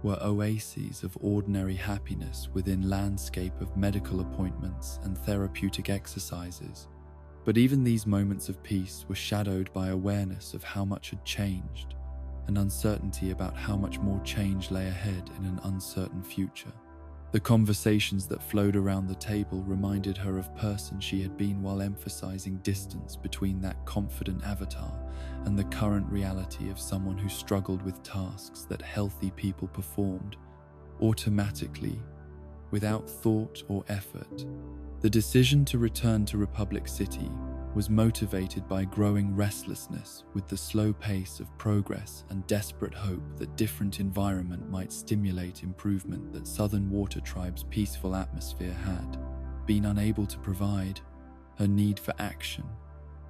were oases of ordinary happiness within landscape of medical appointments and therapeutic exercises. But even these moments of peace were shadowed by awareness of how much had changed and uncertainty about how much more change lay ahead in an uncertain future. The conversations that flowed around the table reminded her of person she had been, while emphasizing distance between that confident avatar and the current reality of someone who struggled with tasks that healthy people performed automatically, without thought or effort. The decision to return to Republic City was motivated by growing restlessness with the slow pace of progress and desperate hope that different environment might stimulate improvement that Southern Water Tribe's peaceful atmosphere had been unable to provide. Her need for action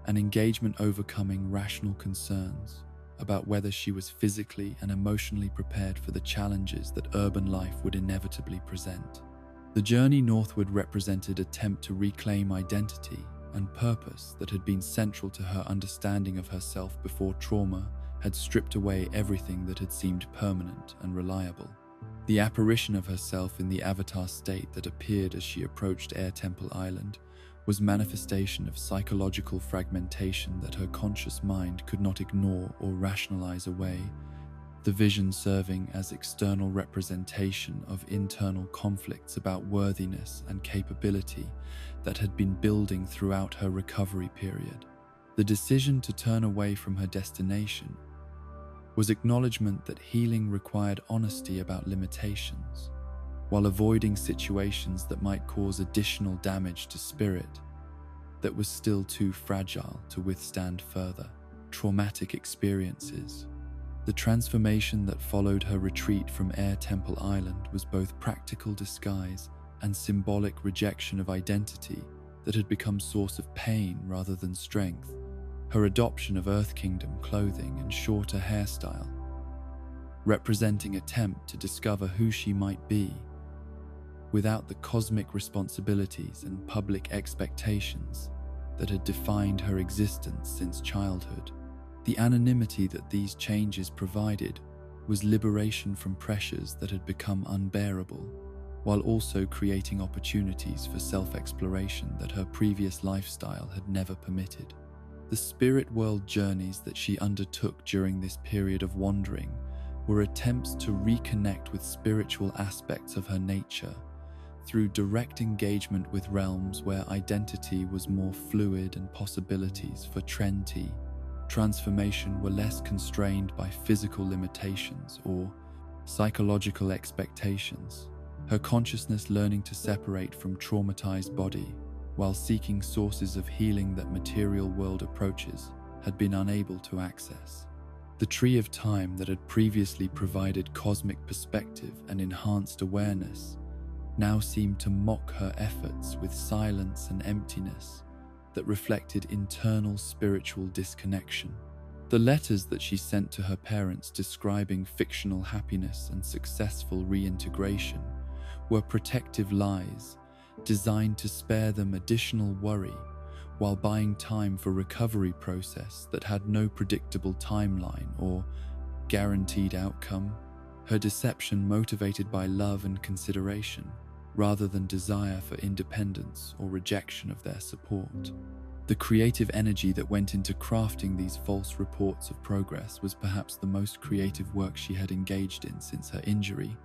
and engagement overcoming rational concerns about whether she was physically and emotionally prepared for the challenges that urban life would inevitably present. The journey northward represented an attempt to reclaim identity and purpose that had been central to her understanding of herself before trauma had stripped away everything that had seemed permanent and reliable. The apparition of herself in the avatar state that appeared as she approached Air Temple Island was manifestation of psychological fragmentation that her conscious mind could not ignore or rationalize away, the vision serving as external representation of internal conflicts about worthiness and capability that had been building throughout her recovery period. The decision to turn away from her destination was acknowledgement that healing required honesty about limitations, while avoiding situations that might cause additional damage to spirit that was still too fragile to withstand further traumatic experiences. The transformation that followed her retreat from Air Temple Island was both practical disguise and symbolic rejection of identity that had become source of pain rather than strength. Her adoption of Earth Kingdom clothing and shorter hairstyle, representing attempt to discover who she might be, without the cosmic responsibilities and public expectations that had defined her existence since childhood. The anonymity that these changes provided was liberation from pressures that had become unbearable, while also creating opportunities for self-exploration that her previous lifestyle had never permitted. The spirit world journeys that she undertook during this period of wandering were attempts to reconnect with spiritual aspects of her nature through direct engagement with realms where identity was more fluid and possibilities for transformation were less constrained by physical limitations or psychological expectations. her consciousness learning to separate from traumatized body while seeking sources of healing that material world approaches had been unable to access. The tree of time that had previously provided cosmic perspective and enhanced awareness now seemed to mock her efforts with silence and emptiness that reflected internal spiritual disconnection. The letters that she sent to her parents describing fictional happiness and successful reintegration were protective lies designed to spare them additional worry while buying time for recovery process that had no predictable timeline or guaranteed outcome. Her deception motivated by love and consideration rather than desire for independence or rejection of their support. The creative energy that went into crafting these false reports of progress was perhaps the most creative work she had engaged in since her injury,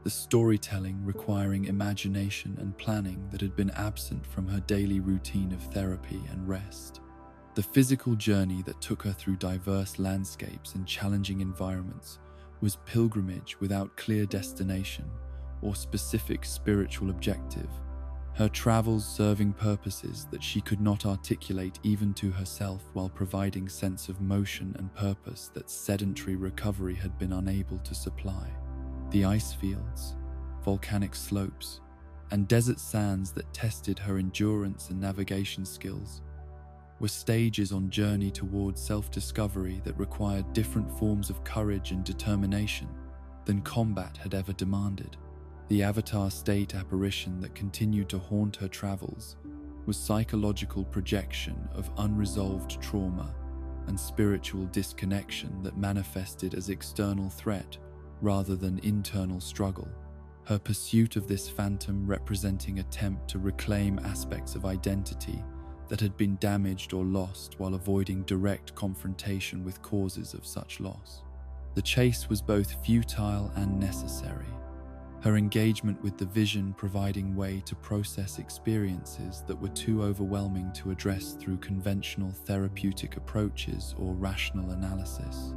the storytelling requiring imagination and planning that had been absent from her daily routine of therapy and rest. The physical journey that took her through diverse landscapes and challenging environments was pilgrimage without clear destination or specific spiritual objective, her travels serving purposes that she could not articulate even to herself while providing sense of motion and purpose that sedentary recovery had been unable to supply. The ice fields, volcanic slopes, and desert sands that tested her endurance and navigation skills were stages on journey towards self-discovery that required different forms of courage and determination than combat had ever demanded. The avatar state apparition that continued to haunt her travels was psychological projection of unresolved trauma and spiritual disconnection that manifested as external threat rather than internal struggle. Her pursuit of this phantom representing attempt to reclaim aspects of identity that had been damaged or lost while avoiding direct confrontation with causes of such loss. The chase was both futile and necessary, her engagement with the vision providing way to process experiences that were too overwhelming to address through conventional therapeutic approaches or rational analysis.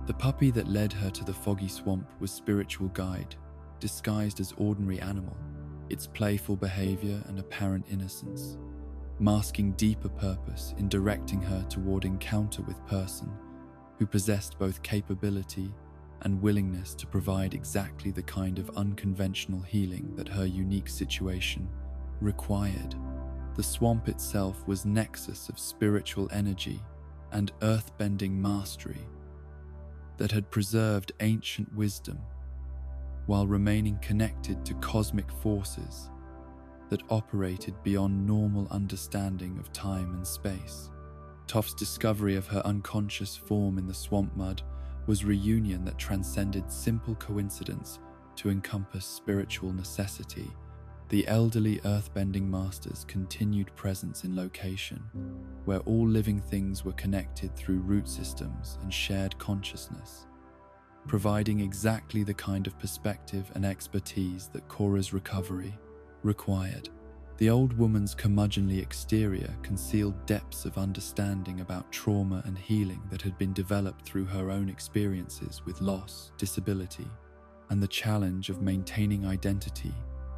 The puppy that led her to the foggy swamp was spiritual guide, disguised as ordinary animal, its playful behavior and apparent innocence, masking deeper purpose in directing her toward encounter with person who possessed both capability and willingness to provide exactly the kind of unconventional healing that her unique situation required. The swamp itself was nexus of spiritual energy and earth-bending mastery that had preserved ancient wisdom while remaining connected to cosmic forces that operated beyond normal understanding of time and space. Toph's discovery of her unconscious form in the swamp mud was reunion that transcended simple coincidence to encompass spiritual necessity. The elderly earthbending master's continued presence in location, where all living things were connected through root systems and shared consciousness, providing exactly the kind of perspective and expertise that Korra's recovery required. The old woman's curmudgeonly exterior concealed depths of understanding about trauma and healing that had been developed through her own experiences with loss, disability, and the challenge of maintaining identity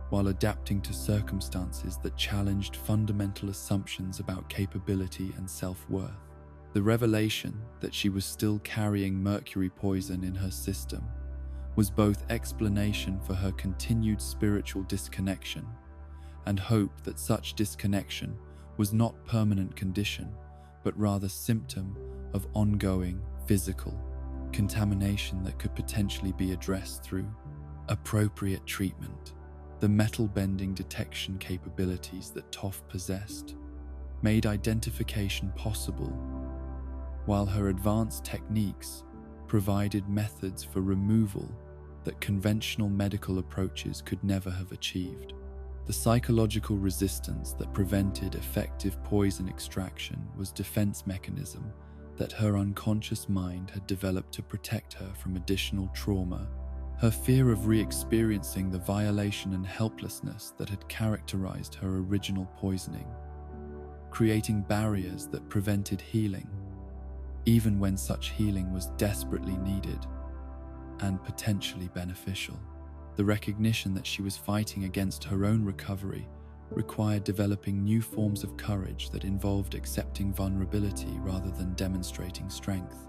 while adapting to circumstances that challenged fundamental assumptions about capability and self-worth. The revelation that she was still carrying mercury poison in her system was both explanation for her continued spiritual disconnection and hope that such disconnection was not permanent condition, but rather symptom of ongoing physical contamination that could potentially be addressed through appropriate treatment. The metal-bending detection capabilities that Toph possessed made identification possible, while her advanced techniques provided methods for removal that conventional medical approaches could never have achieved. The psychological resistance that prevented effective poison extraction was a defense mechanism that her unconscious mind had developed to protect her from additional trauma. Her fear of re-experiencing the violation and helplessness that had characterized her original poisoning, creating barriers that prevented healing, even when such healing was desperately needed and potentially beneficial. The recognition that she was fighting against her own recovery required developing new forms of courage that involved accepting vulnerability rather than demonstrating strength.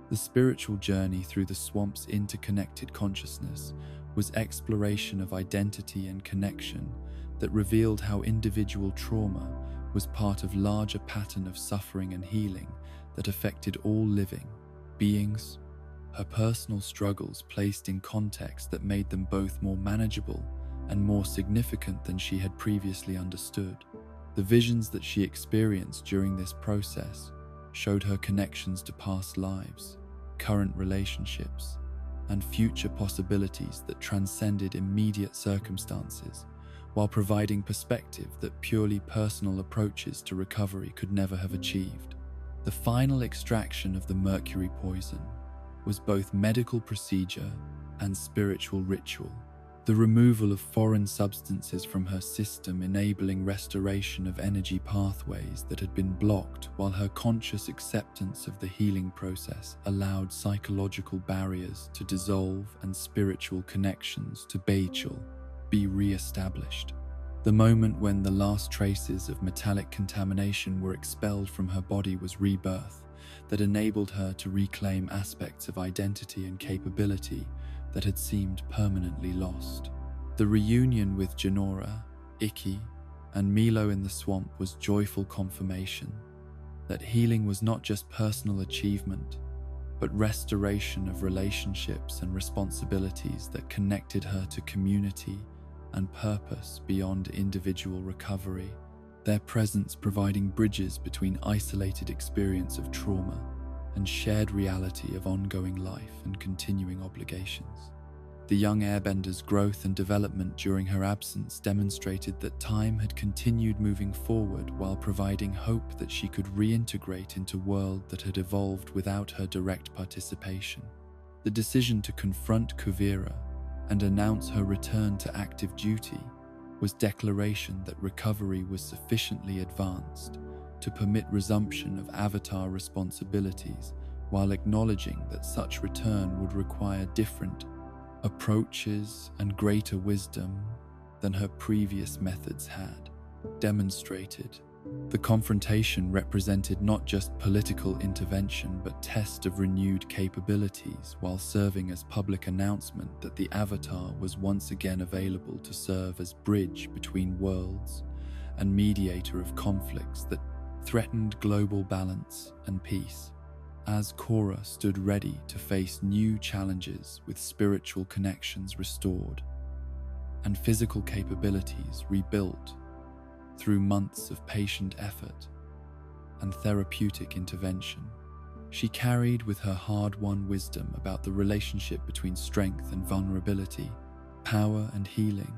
The spiritual journey through the swamp's interconnected consciousness was exploration of identity and connection that revealed how individual trauma was part of a larger pattern of suffering and healing that affected all living beings. Her personal struggles placed in context that made them both more manageable and more significant than she had previously understood. The visions that she experienced during this process showed her connections to past lives, current relationships, and future possibilities that transcended immediate circumstances, while providing perspective that purely personal approaches to recovery could never have achieved. The final extraction of the mercury poison was both medical procedure and spiritual ritual. The removal of foreign substances from her system enabling restoration of energy pathways that had been blocked, while her conscious acceptance of the healing process allowed psychological barriers to dissolve and spiritual connections to Beichel be re-established. The moment when the last traces of metallic contamination were expelled from her body was rebirth that enabled her to reclaim aspects of identity and capability that had seemed permanently lost. The reunion with Janora, Ikki, and Milo in the swamp was joyful confirmation that healing was not just personal achievement, but restoration of relationships and responsibilities that connected her to community and purpose beyond individual recovery, their presence providing bridges between isolated experience of trauma and shared reality of ongoing life and continuing obligations. The young airbender's growth and development during her absence demonstrated that time had continued moving forward while providing hope that she could reintegrate into a world that had evolved without her direct participation. The decision to confront Kuvira and announce her return to active duty was declaration that recovery was sufficiently advanced to permit resumption of Avatar responsibilities, while acknowledging that such return would require different approaches and greater wisdom than her previous methods had demonstrated. The confrontation represented not just political intervention but test of renewed capabilities, while serving as public announcement that the Avatar was once again available to serve as bridge between worlds and mediator of conflicts that threatened global balance and peace. As Korra stood ready to face new challenges with spiritual connections restored and physical capabilities rebuilt through months of patient effort and therapeutic intervention, she carried with her hard-won wisdom about the relationship between strength and vulnerability, power and healing,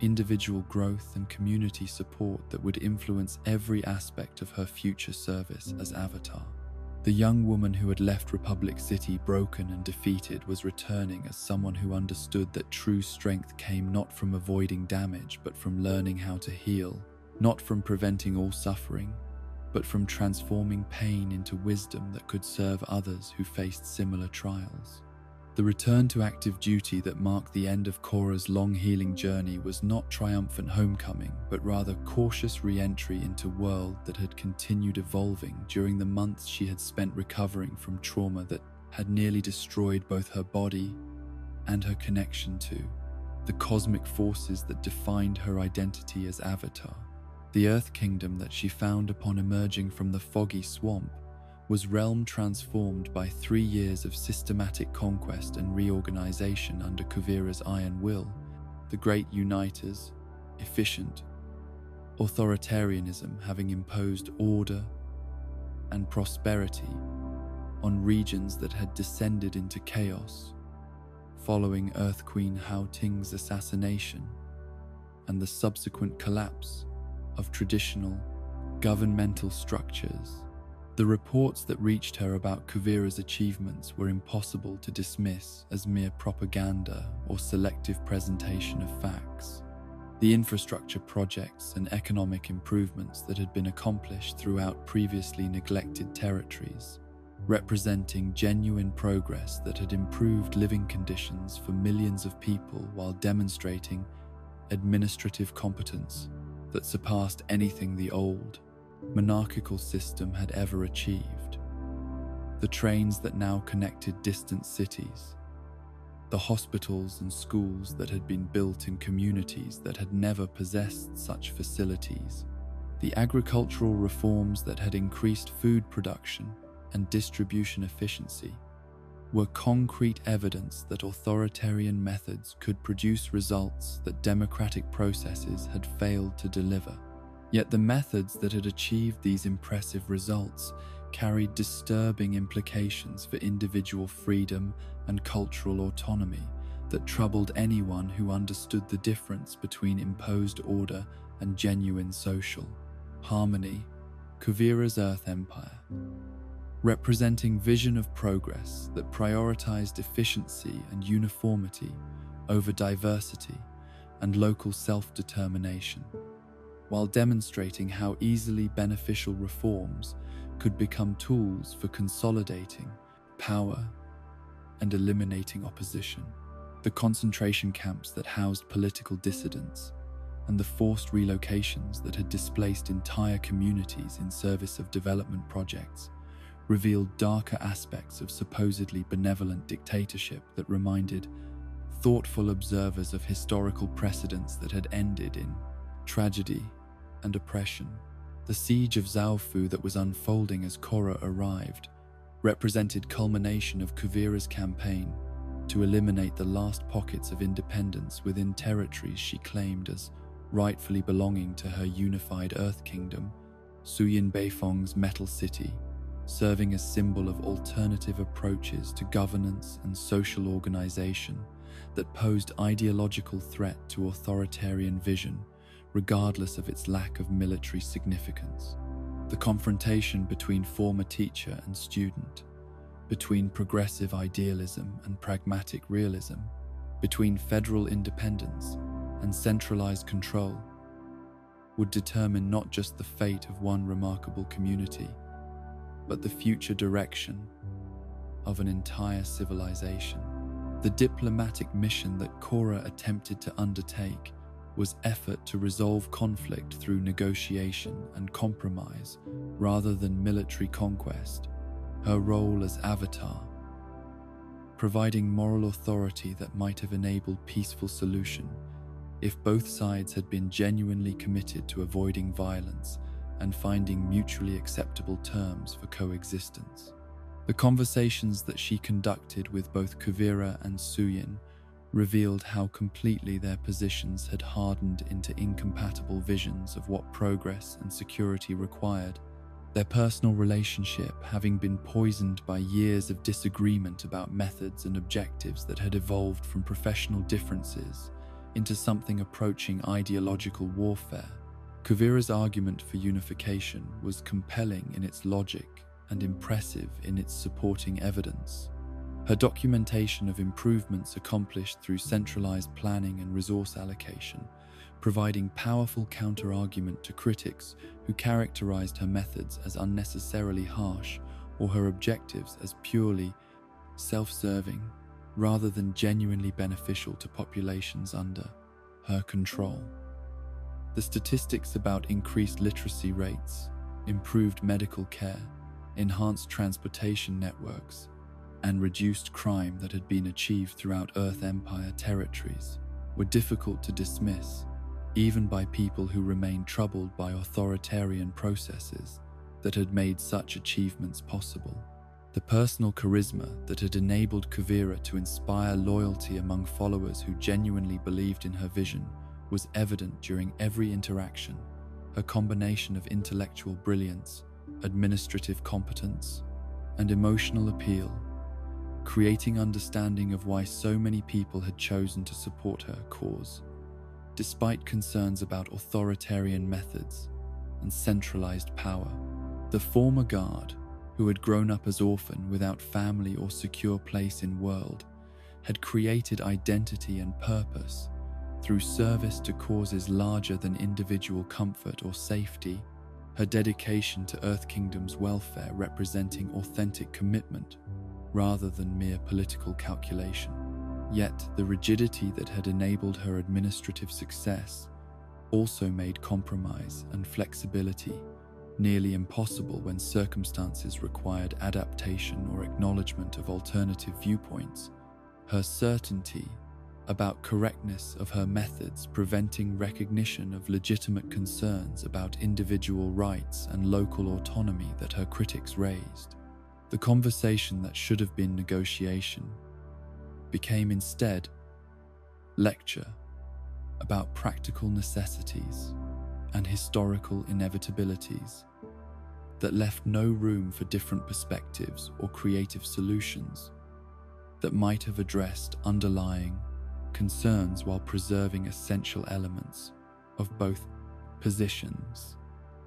individual growth and community support that would influence every aspect of her future service as Avatar. The young woman who had left Republic City broken and defeated was returning as someone who understood that true strength came not from avoiding damage but from learning how to heal, not from preventing all suffering, but from transforming pain into wisdom that could serve others who faced similar trials. The return to active duty that marked the end of Korra's long healing journey was not triumphant homecoming, but rather cautious re-entry into a world that had continued evolving during the months she had spent recovering from trauma that had nearly destroyed both her body and her connection to the cosmic forces that defined her identity as Avatar. The Earth Kingdom that she found upon emerging from the foggy swamp was realm transformed by 3 years of systematic conquest and reorganization under Kuvira's iron will, the Great Uniter's efficient authoritarianism having imposed order and prosperity on regions that had descended into chaos following Earth Queen Hao Ting's assassination and the subsequent collapse of traditional governmental structures. The reports that reached her about Kuvira's achievements were impossible to dismiss as mere propaganda or selective presentation of facts. The infrastructure projects and economic improvements that had been accomplished throughout previously neglected territories representing genuine progress that had improved living conditions for millions of people while demonstrating administrative competence that surpassed anything the old, monarchical system had ever achieved. The trains that now connected distant cities, the hospitals and schools that had been built in communities that had never possessed such facilities, the agricultural reforms that had increased food production and distribution efficiency, were concrete evidence that authoritarian methods could produce results that democratic processes had failed to deliver. Yet the methods that had achieved these impressive results carried disturbing implications for individual freedom and cultural autonomy that troubled anyone who understood the difference between imposed order and genuine social harmony. Kuvira's Earth Empire, representing vision of progress that prioritized efficiency and uniformity over diversity and local self-determination, while demonstrating how easily beneficial reforms could become tools for consolidating power and eliminating opposition. The concentration camps that housed political dissidents and the forced relocations that had displaced entire communities in service of development projects revealed darker aspects of supposedly benevolent dictatorship that reminded thoughtful observers of historical precedents that had ended in tragedy and oppression. The siege of Zaofu that was unfolding as Korra arrived represented culmination of Kuvira's campaign to eliminate the last pockets of independence within territories she claimed as rightfully belonging to her unified Earth Kingdom, Suyin Beifong's Metal City, serving as symbol of alternative approaches to governance and social organization that posed ideological threat to authoritarian vision, regardless of its lack of military significance. The confrontation between former teacher and student, between progressive idealism and pragmatic realism, between federal independence and centralized control, would determine not just the fate of one remarkable community, but the future direction of an entire civilization. The diplomatic mission that Korra attempted to undertake was effort to resolve conflict through negotiation and compromise rather than military conquest. Her role as Avatar, providing moral authority that might have enabled peaceful solution if both sides had been genuinely committed to avoiding violence and finding mutually acceptable terms for coexistence. The conversations that she conducted with both Kuvira and Suyin revealed how completely their positions had hardened into incompatible visions of what progress and security required, their personal relationship having been poisoned by years of disagreement about methods and objectives that had evolved from professional differences into something approaching ideological warfare. Kuvira's argument for unification was compelling in its logic and impressive in its supporting evidence. Her documentation of improvements accomplished through centralized planning and resource allocation, providing powerful counter-argument to critics who characterized her methods as unnecessarily harsh or her objectives as purely self-serving, rather than genuinely beneficial to populations under her control. The statistics about increased literacy rates, improved medical care, enhanced transportation networks, and reduced crime that had been achieved throughout Earth Empire territories were difficult to dismiss, even by people who remained troubled by authoritarian processes that had made such achievements possible. The personal charisma that had enabled Kuvira to inspire loyalty among followers who genuinely believed in her vision was evident during every interaction. Her combination of intellectual brilliance, administrative competence, and emotional appeal, creating understanding of why so many people had chosen to support her cause, despite concerns about authoritarian methods and centralized power. The former guard, who had grown up as orphan without family or secure place in world, had created identity and purpose through service to causes larger than individual comfort or safety. her dedication to Earth Kingdom's welfare representing authentic commitment rather than mere political calculation. Yet, the rigidity that had enabled her administrative success also made compromise and flexibility nearly impossible when circumstances required adaptation or acknowledgement of alternative viewpoints. Her certainty about correctness of her methods preventing recognition of legitimate concerns about individual rights and local autonomy that her critics raised. The conversation that should have been negotiation became instead lecture about practical necessities and historical inevitabilities that left no room for different perspectives or creative solutions that might have addressed underlying concerns while preserving essential elements of both positions.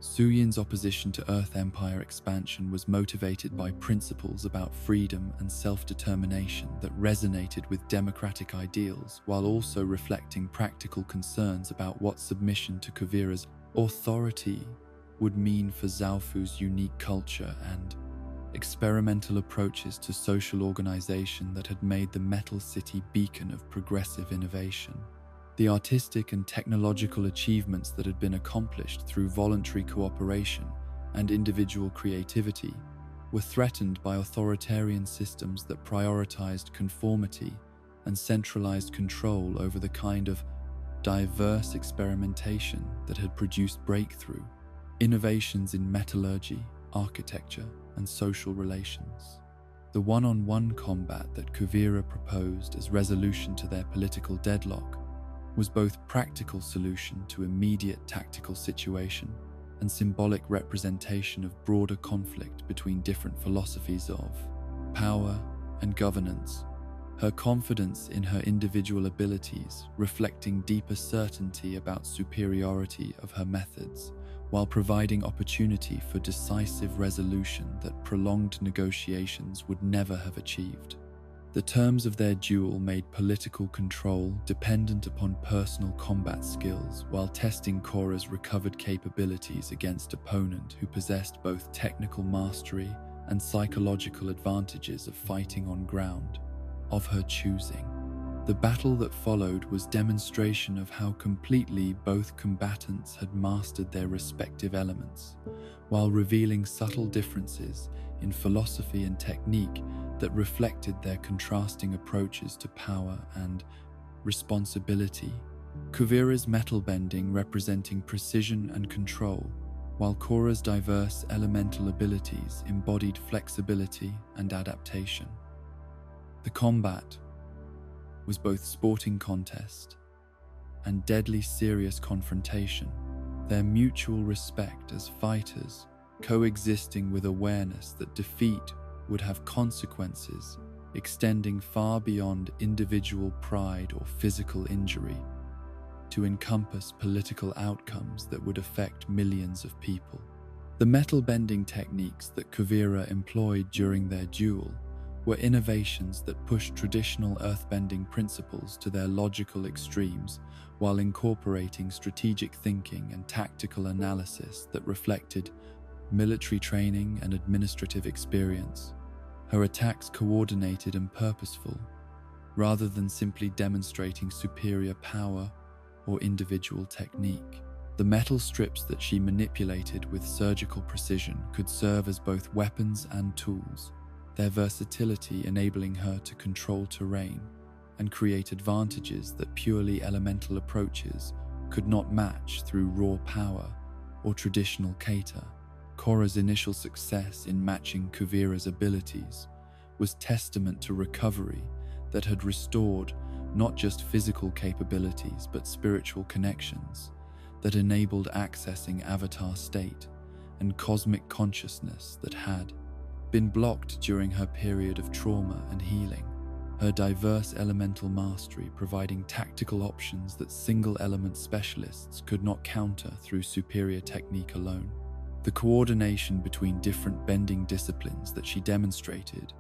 Suyin's opposition to Earth Empire expansion was motivated by principles about freedom and self-determination that resonated with democratic ideals, while also reflecting practical concerns about what submission to Kuvira's authority would mean for Zaofu's unique culture and experimental approaches to social organization that had made the Metal City beacon of progressive innovation. The artistic and technological achievements that had been accomplished through voluntary cooperation and individual creativity were threatened by authoritarian systems that prioritized conformity and centralized control over the kind of diverse experimentation that had produced breakthrough innovations in metallurgy, architecture, and social relations. The one-on-one combat that Kuvira proposed as resolution to their political deadlock was both practical solution to immediate tactical situation and symbolic representation of broader conflict between different philosophies of power and governance. Her confidence in her individual abilities reflecting deeper certainty about superiority of her methods, while providing opportunity for decisive resolution that prolonged negotiations would never have achieved. The terms of their duel made political control dependent upon personal combat skills while testing Korra's recovered capabilities against opponent who possessed both technical mastery and psychological advantages of fighting on ground of her choosing. The battle that followed was demonstration of how completely both combatants had mastered their respective elements, while revealing subtle differences in philosophy and technique that reflected their contrasting approaches to power and responsibility. Kuvira's metal bending representing precision and control, while Korra's diverse elemental abilities embodied flexibility and adaptation. The combat was both sporting contest and deadly serious confrontation, their mutual respect as fighters coexisting with awareness that defeat would have consequences extending far beyond individual pride or physical injury to encompass political outcomes that would affect millions of people. The metal bending techniques that Kuvira employed during their duel were innovations that pushed traditional earthbending principles to their logical extremes while incorporating strategic thinking and tactical analysis that reflected military training and administrative experience. Her attacks coordinated and purposeful, rather than simply demonstrating superior power or individual technique. The metal strips that she manipulated with surgical precision could serve as both weapons and tools, their versatility enabling her to control terrain and create advantages that purely elemental approaches could not match through raw power or traditional kata. Korra's initial success in matching Kuvira's abilities was testament to recovery that had restored not just physical capabilities but spiritual connections that enabled accessing avatar state and cosmic consciousness that had been blocked during her period of trauma and healing. Her diverse elemental mastery providing tactical options that single-element specialists could not counter through superior technique alone. The coordination between different bending disciplines that she demonstrated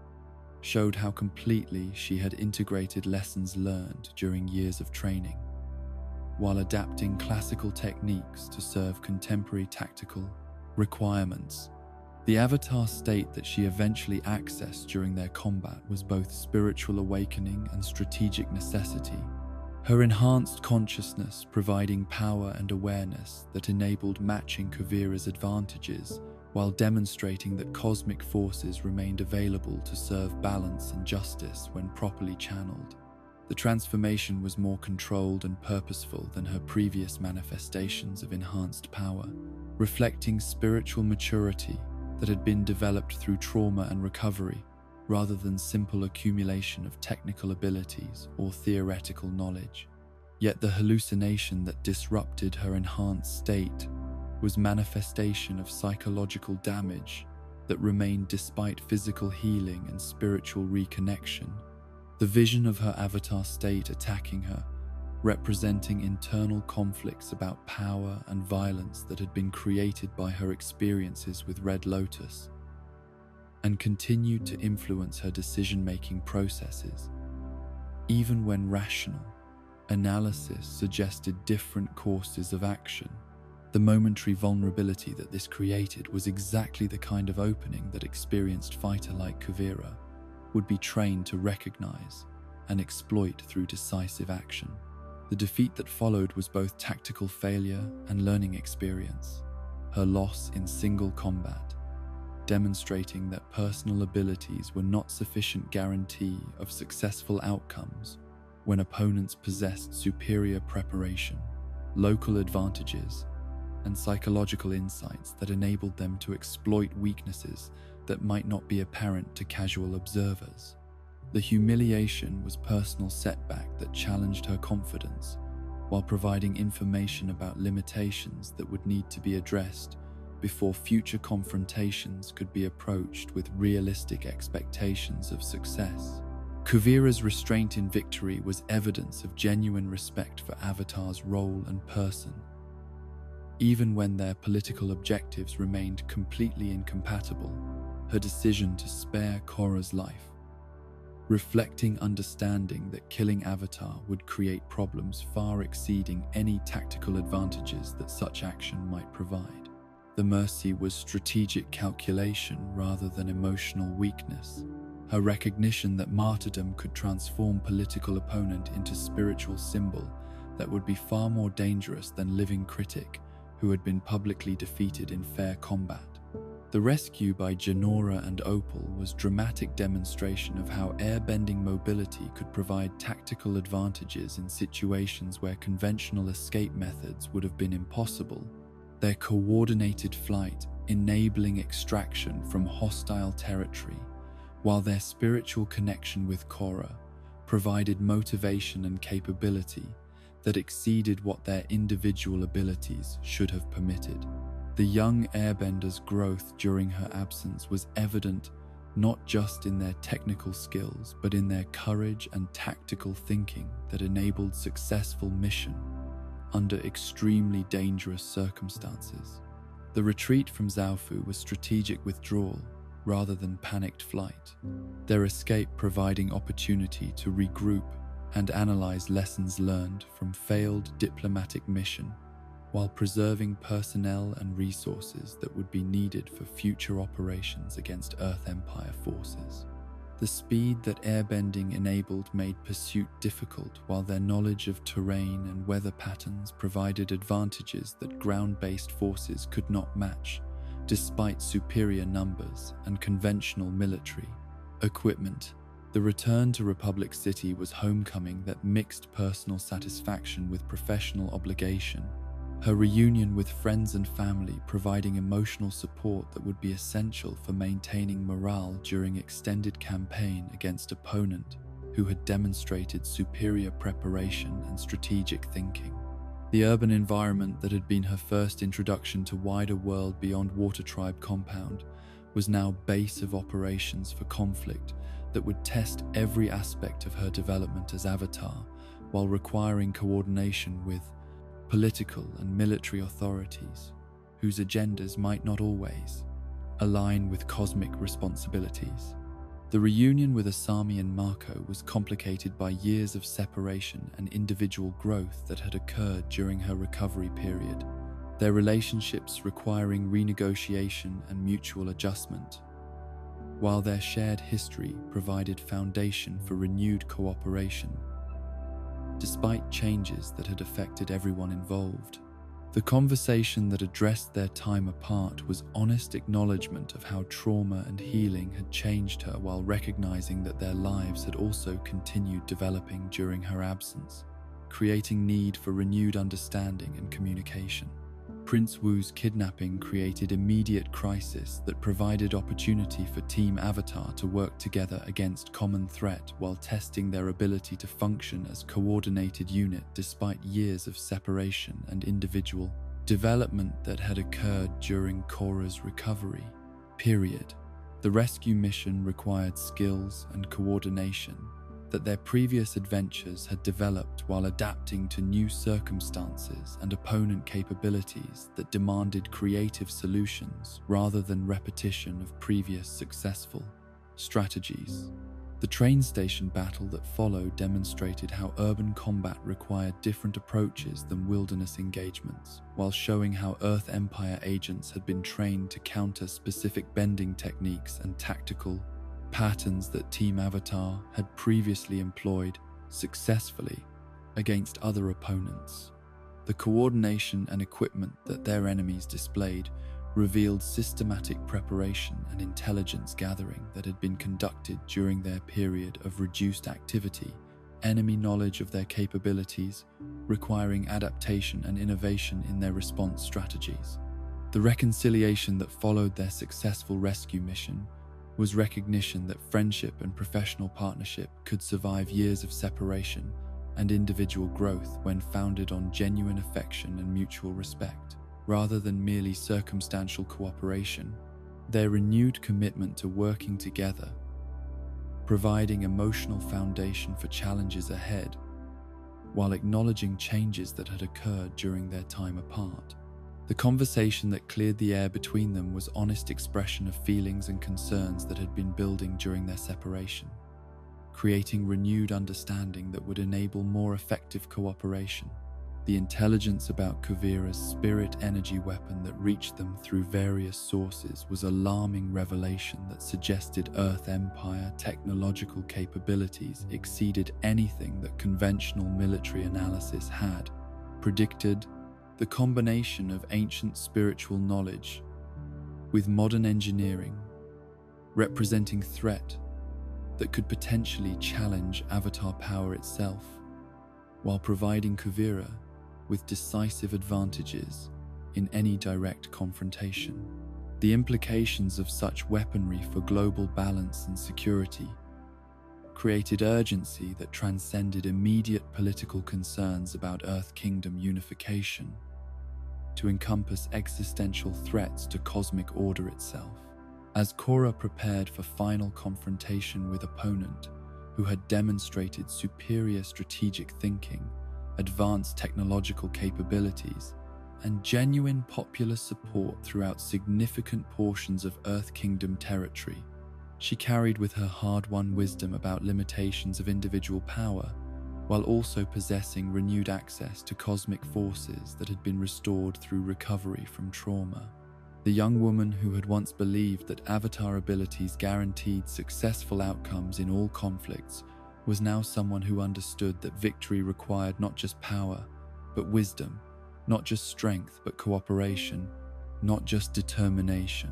showed how completely she had integrated lessons learned during years of training, while adapting classical techniques to serve contemporary tactical Requirements. The avatar state that she eventually accessed during their combat was both spiritual awakening and strategic necessity. Her enhanced consciousness providing power and awareness that enabled matching Kuvira's advantages while demonstrating that cosmic forces remained available to serve balance and justice when properly channeled. The transformation was more controlled and purposeful than her previous manifestations of enhanced power, reflecting spiritual maturity that had been developed through trauma and recovery, rather than simple accumulation of technical abilities or theoretical knowledge. Yet the hallucination that disrupted her enhanced state was manifestation of psychological damage that remained despite physical healing and spiritual reconnection. The vision of her avatar state attacking her, representing internal conflicts about power and violence that had been created by her experiences with Red Lotus, and continued to influence her decision-making processes. Even when rational analysis suggested different courses of action, the momentary vulnerability that this created was exactly the kind of opening that experienced fighter like Kuvira would be trained to recognize and exploit through decisive action. The defeat that followed was both tactical failure and learning experience, her loss in single combat, demonstrating that personal abilities were not sufficient guarantee of successful outcomes when opponents possessed superior preparation, local advantages, and psychological insights that enabled them to exploit weaknesses that might not be apparent to casual observers. The humiliation was personal setback that challenged her confidence, while providing information about limitations that would need to be addressed before future confrontations could be approached with realistic expectations of success. Kuvira's restraint in victory was evidence of genuine respect for Avatar's role and person, even when their political objectives remained completely incompatible. Her decision to spare Korra's life, reflecting understanding that killing Avatar would create problems far exceeding any tactical advantages that such action might provide. The mercy was strategic calculation rather than emotional weakness. Her recognition that martyrdom could transform political opponent into spiritual symbol that would be far more dangerous than living critic who had been publicly defeated in fair combat. The rescue by Janora and Opal was dramatic demonstration of how airbending mobility could provide tactical advantages in situations where conventional escape methods would have been impossible. Their coordinated flight enabling extraction from hostile territory, while their spiritual connection with Korra provided motivation and capability that exceeded what their individual abilities should have permitted. The young airbender's growth during her absence was evident not just in their technical skills, but in their courage and tactical thinking that enabled successful mission under extremely dangerous circumstances. The retreat from Zaofu was strategic withdrawal rather than panicked flight, their escape providing opportunity to regroup and analyze lessons learned from failed diplomatic mission, while preserving personnel and resources that would be needed for future operations against Earth Empire forces. The speed that airbending enabled made pursuit difficult, while their knowledge of terrain and weather patterns provided advantages that ground-based forces could not match, despite superior numbers and conventional military equipment. The return to Republic City was homecoming that mixed personal satisfaction with professional obligation. Her reunion with friends and family providing emotional support that would be essential for maintaining morale during extended campaign against opponent who had demonstrated superior preparation and strategic thinking. The urban environment that had been her first introduction to wider world beyond Water Tribe compound was now base of operations for conflict that would test every aspect of her development as Avatar, while requiring coordination with political and military authorities, whose agendas might not always align with cosmic responsibilities. The reunion with Asami and Mako was complicated by years of separation and individual growth that had occurred during her recovery period. their relationships requiring renegotiation and mutual adjustment, while their shared history provided foundation for renewed cooperation. Despite changes that had affected everyone involved, the conversation that addressed their time apart was honest acknowledgement of how trauma and healing had changed her, while recognizing that their lives had also continued developing during her absence, creating need for renewed understanding and communication. Prince Wu's kidnapping created immediate crisis that provided opportunity for Team Avatar to work together against common threat while testing their ability to function as coordinated unit despite years of separation and individual development that had occurred during Korra's recovery. The rescue mission required skills and coordination that their previous adventures had developed while adapting to new circumstances and opponent capabilities that demanded creative solutions rather than repetition of previous successful strategies. The train station battle that followed demonstrated how urban combat required different approaches than wilderness engagements, while showing how Earth Empire agents had been trained to counter specific bending techniques and tactical patterns that Team Avatar had previously employed successfully against other opponents. The coordination and equipment that their enemies displayed revealed systematic preparation and intelligence gathering that had been conducted during their period of reduced activity, enemy knowledge of their capabilities, requiring adaptation and innovation in their response strategies. The reconciliation that followed their successful rescue mission was recognition that friendship and professional partnership could survive years of separation and individual growth when founded on genuine affection and mutual respect, rather than merely circumstantial cooperation. Their renewed commitment to working together, providing emotional foundation for challenges ahead, while acknowledging changes that had occurred during their time apart. The conversation that cleared the air between them was honest expression of feelings and concerns that had been building during their separation, creating renewed understanding that would enable more effective cooperation. The intelligence about Kuvira's spirit energy weapon that reached them through various sources was alarming revelation that suggested Earth Empire technological capabilities exceeded anything that conventional military analysis had predicted. The combination of ancient spiritual knowledge with modern engineering, representing threat that could potentially challenge Avatar power itself, while providing Kuvira with decisive advantages in any direct confrontation. The implications of such weaponry for global balance and security created urgency that transcended immediate political concerns about Earth Kingdom unification to encompass existential threats to cosmic order itself. As Korra prepared for final confrontation with opponent who had demonstrated superior strategic thinking, advanced technological capabilities, and genuine popular support throughout significant portions of Earth Kingdom territory, she carried with her hard-won wisdom about limitations of individual power, while also possessing renewed access to cosmic forces that had been restored through recovery from trauma. The young woman who had once believed that Avatar abilities guaranteed successful outcomes in all conflicts was now someone who understood that victory required not just power, but wisdom, not just strength, but cooperation, not just determination,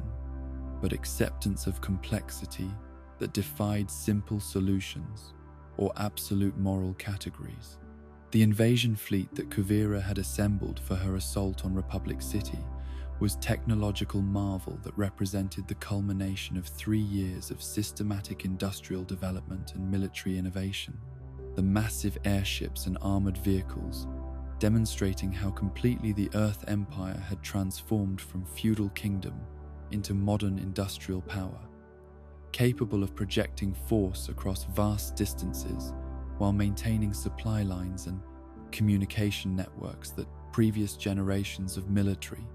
but acceptance of complexity that defied simple solutions or absolute moral categories. The invasion fleet that Kuvira had assembled for her assault on Republic City was technological marvel that represented the culmination of 3 years of systematic industrial development and military innovation. The massive airships and armored vehicles, demonstrating how completely the Earth Empire had transformed from feudal kingdom into modern industrial power, capable of projecting force across vast distances while maintaining supply lines and communication networks that previous generations of military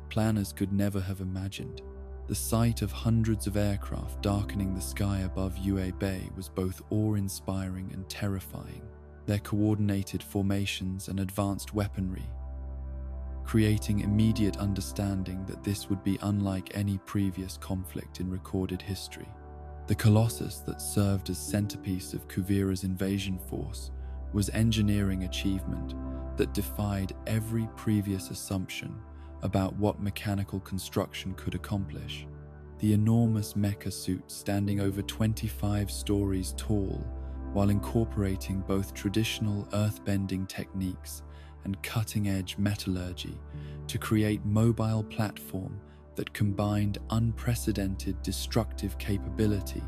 planners could never have imagined. The sight of hundreds of aircraft darkening the sky above Yue Bay was both awe-inspiring and terrifying. Their coordinated formations and advanced weaponry creating immediate understanding that this would be unlike any previous conflict in recorded history. The Colossus that served as centerpiece of Kuvira's invasion force was engineering achievement that defied every previous assumption about what mechanical construction could accomplish. The enormous mecha suit, standing over 25 stories tall while incorporating both traditional earthbending techniques and cutting-edge metallurgy to create mobile platform that combined unprecedented destructive capability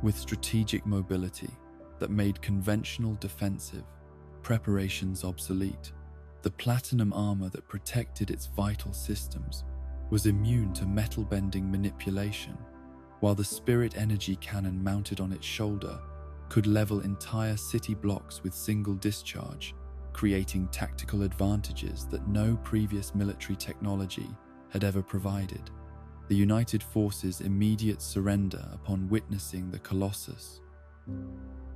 with strategic mobility that made conventional defensive preparations obsolete. The platinum armor that protected its vital systems was immune to metal-bending manipulation, while the spirit energy cannon mounted on its shoulder could level entire city blocks with single discharge, creating tactical advantages that no previous military technology had ever provided. The United Forces' immediate surrender upon witnessing the Colossus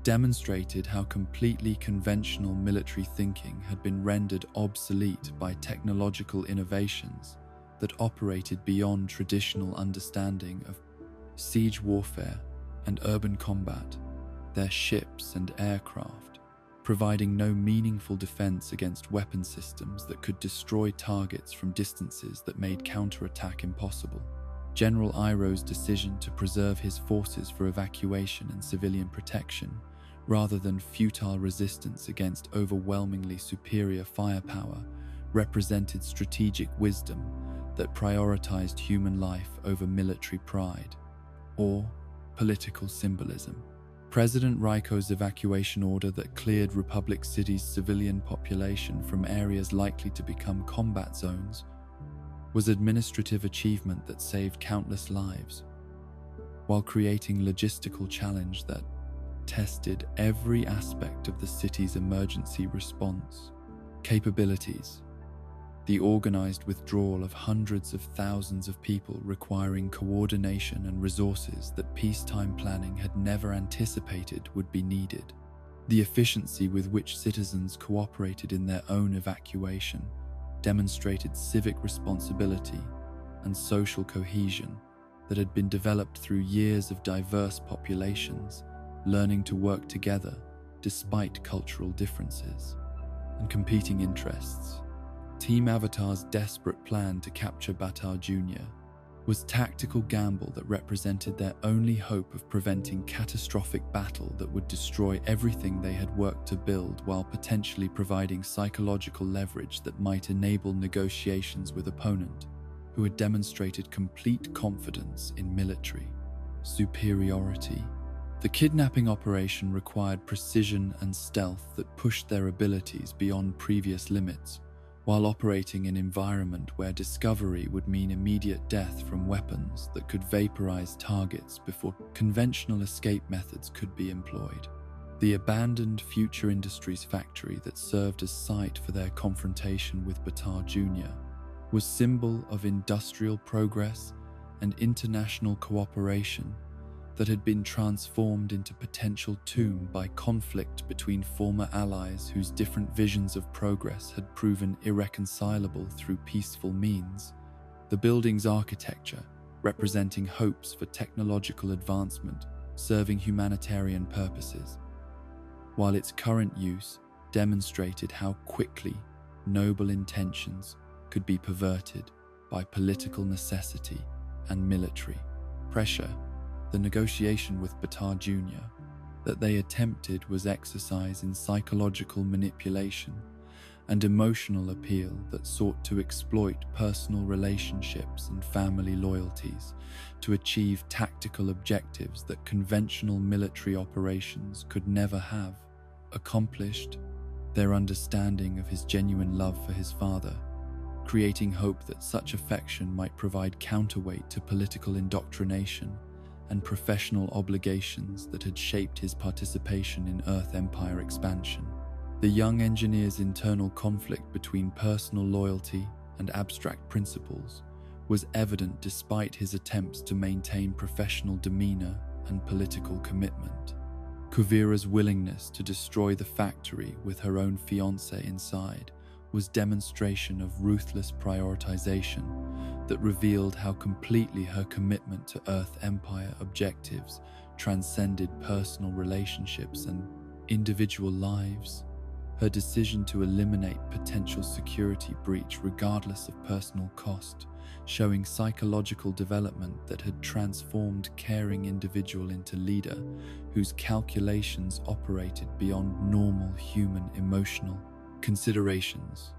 demonstrated how completely conventional military thinking had been rendered obsolete by technological innovations that operated beyond traditional understanding of siege warfare and urban combat. Their ships and aircraft providing no meaningful defense against weapon systems that could destroy targets from distances that made counterattack impossible. General Iroh's decision to preserve his forces for evacuation and civilian protection, rather than futile resistance against overwhelmingly superior firepower, represented strategic wisdom that prioritized human life over military pride, or political symbolism. President Raiko's evacuation order that cleared Republic City's civilian population from areas likely to become combat zones was administrative achievement that saved countless lives, while creating logistical challenge that tested every aspect of the city's emergency response capabilities. The organized withdrawal of hundreds of thousands of people requiring coordination and resources that peacetime planning had never anticipated would be needed. The efficiency with which citizens cooperated in their own evacuation demonstrated civic responsibility and social cohesion that had been developed through years of diverse populations learning to work together despite cultural differences and competing interests. Team Avatar's desperate plan to capture Bata Jr. was tactical gamble that represented their only hope of preventing catastrophic battle that would destroy everything they had worked to build, while potentially providing psychological leverage that might enable negotiations with opponent who had demonstrated complete confidence in military superiority. The kidnapping operation required precision and stealth that pushed their abilities beyond previous limits, while operating in an environment where discovery would mean immediate death from weapons that could vaporize targets before conventional escape methods could be employed. The abandoned Future Industries factory that served as site for their confrontation with Bata Jr. was symbol of industrial progress and international cooperation that had been transformed into potential tomb by conflict between former allies whose different visions of progress had proven irreconcilable through peaceful means. The building's architecture, representing hopes for technological advancement serving humanitarian purposes, while its current use demonstrated how quickly noble intentions could be perverted by political necessity and military pressure. The negotiation with Bata Jr. that they attempted was exercise in psychological manipulation and emotional appeal that sought to exploit personal relationships and family loyalties to achieve tactical objectives that conventional military operations could never have accomplished. Their understanding of his genuine love for his father, creating hope that such affection might provide counterweight to political indoctrination and professional obligations that had shaped his participation in Earth Empire expansion. The young engineer's internal conflict between personal loyalty and abstract principles was evident despite his attempts to maintain professional demeanor and political commitment. Kuvira's willingness to destroy the factory with her own fiancé inside was demonstration of ruthless prioritization that revealed how completely her commitment to Earth Empire objectives transcended personal relationships and individual lives. Her decision to eliminate potential security breach regardless of personal cost, showing psychological development that had transformed caring individual into leader whose calculations operated beyond normal human emotional considerations.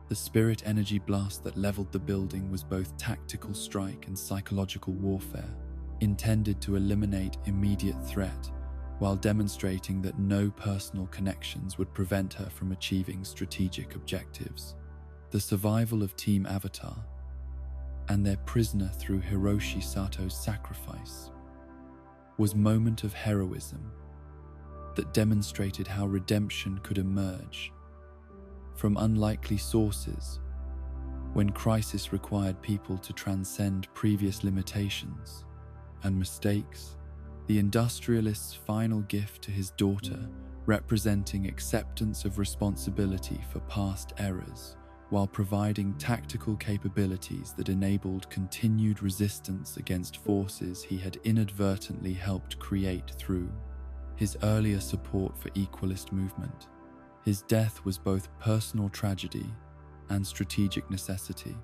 The spirit energy blast that leveled the building was both tactical strike and psychological warfare, intended to eliminate immediate threat, while demonstrating that no personal connections would prevent her from achieving strategic objectives. The survival of Team Avatar and their prisoner through Hiroshi Sato's sacrifice was a moment of heroism that demonstrated how redemption could emerge from unlikely sources when crisis required people to transcend previous limitations and mistakes. The industrialist's final gift to his daughter, representing acceptance of responsibility for past errors, while providing tactical capabilities that enabled continued resistance against forces he had inadvertently helped create through his earlier support for equalist movement. His death was both personal tragedy and strategic necessity,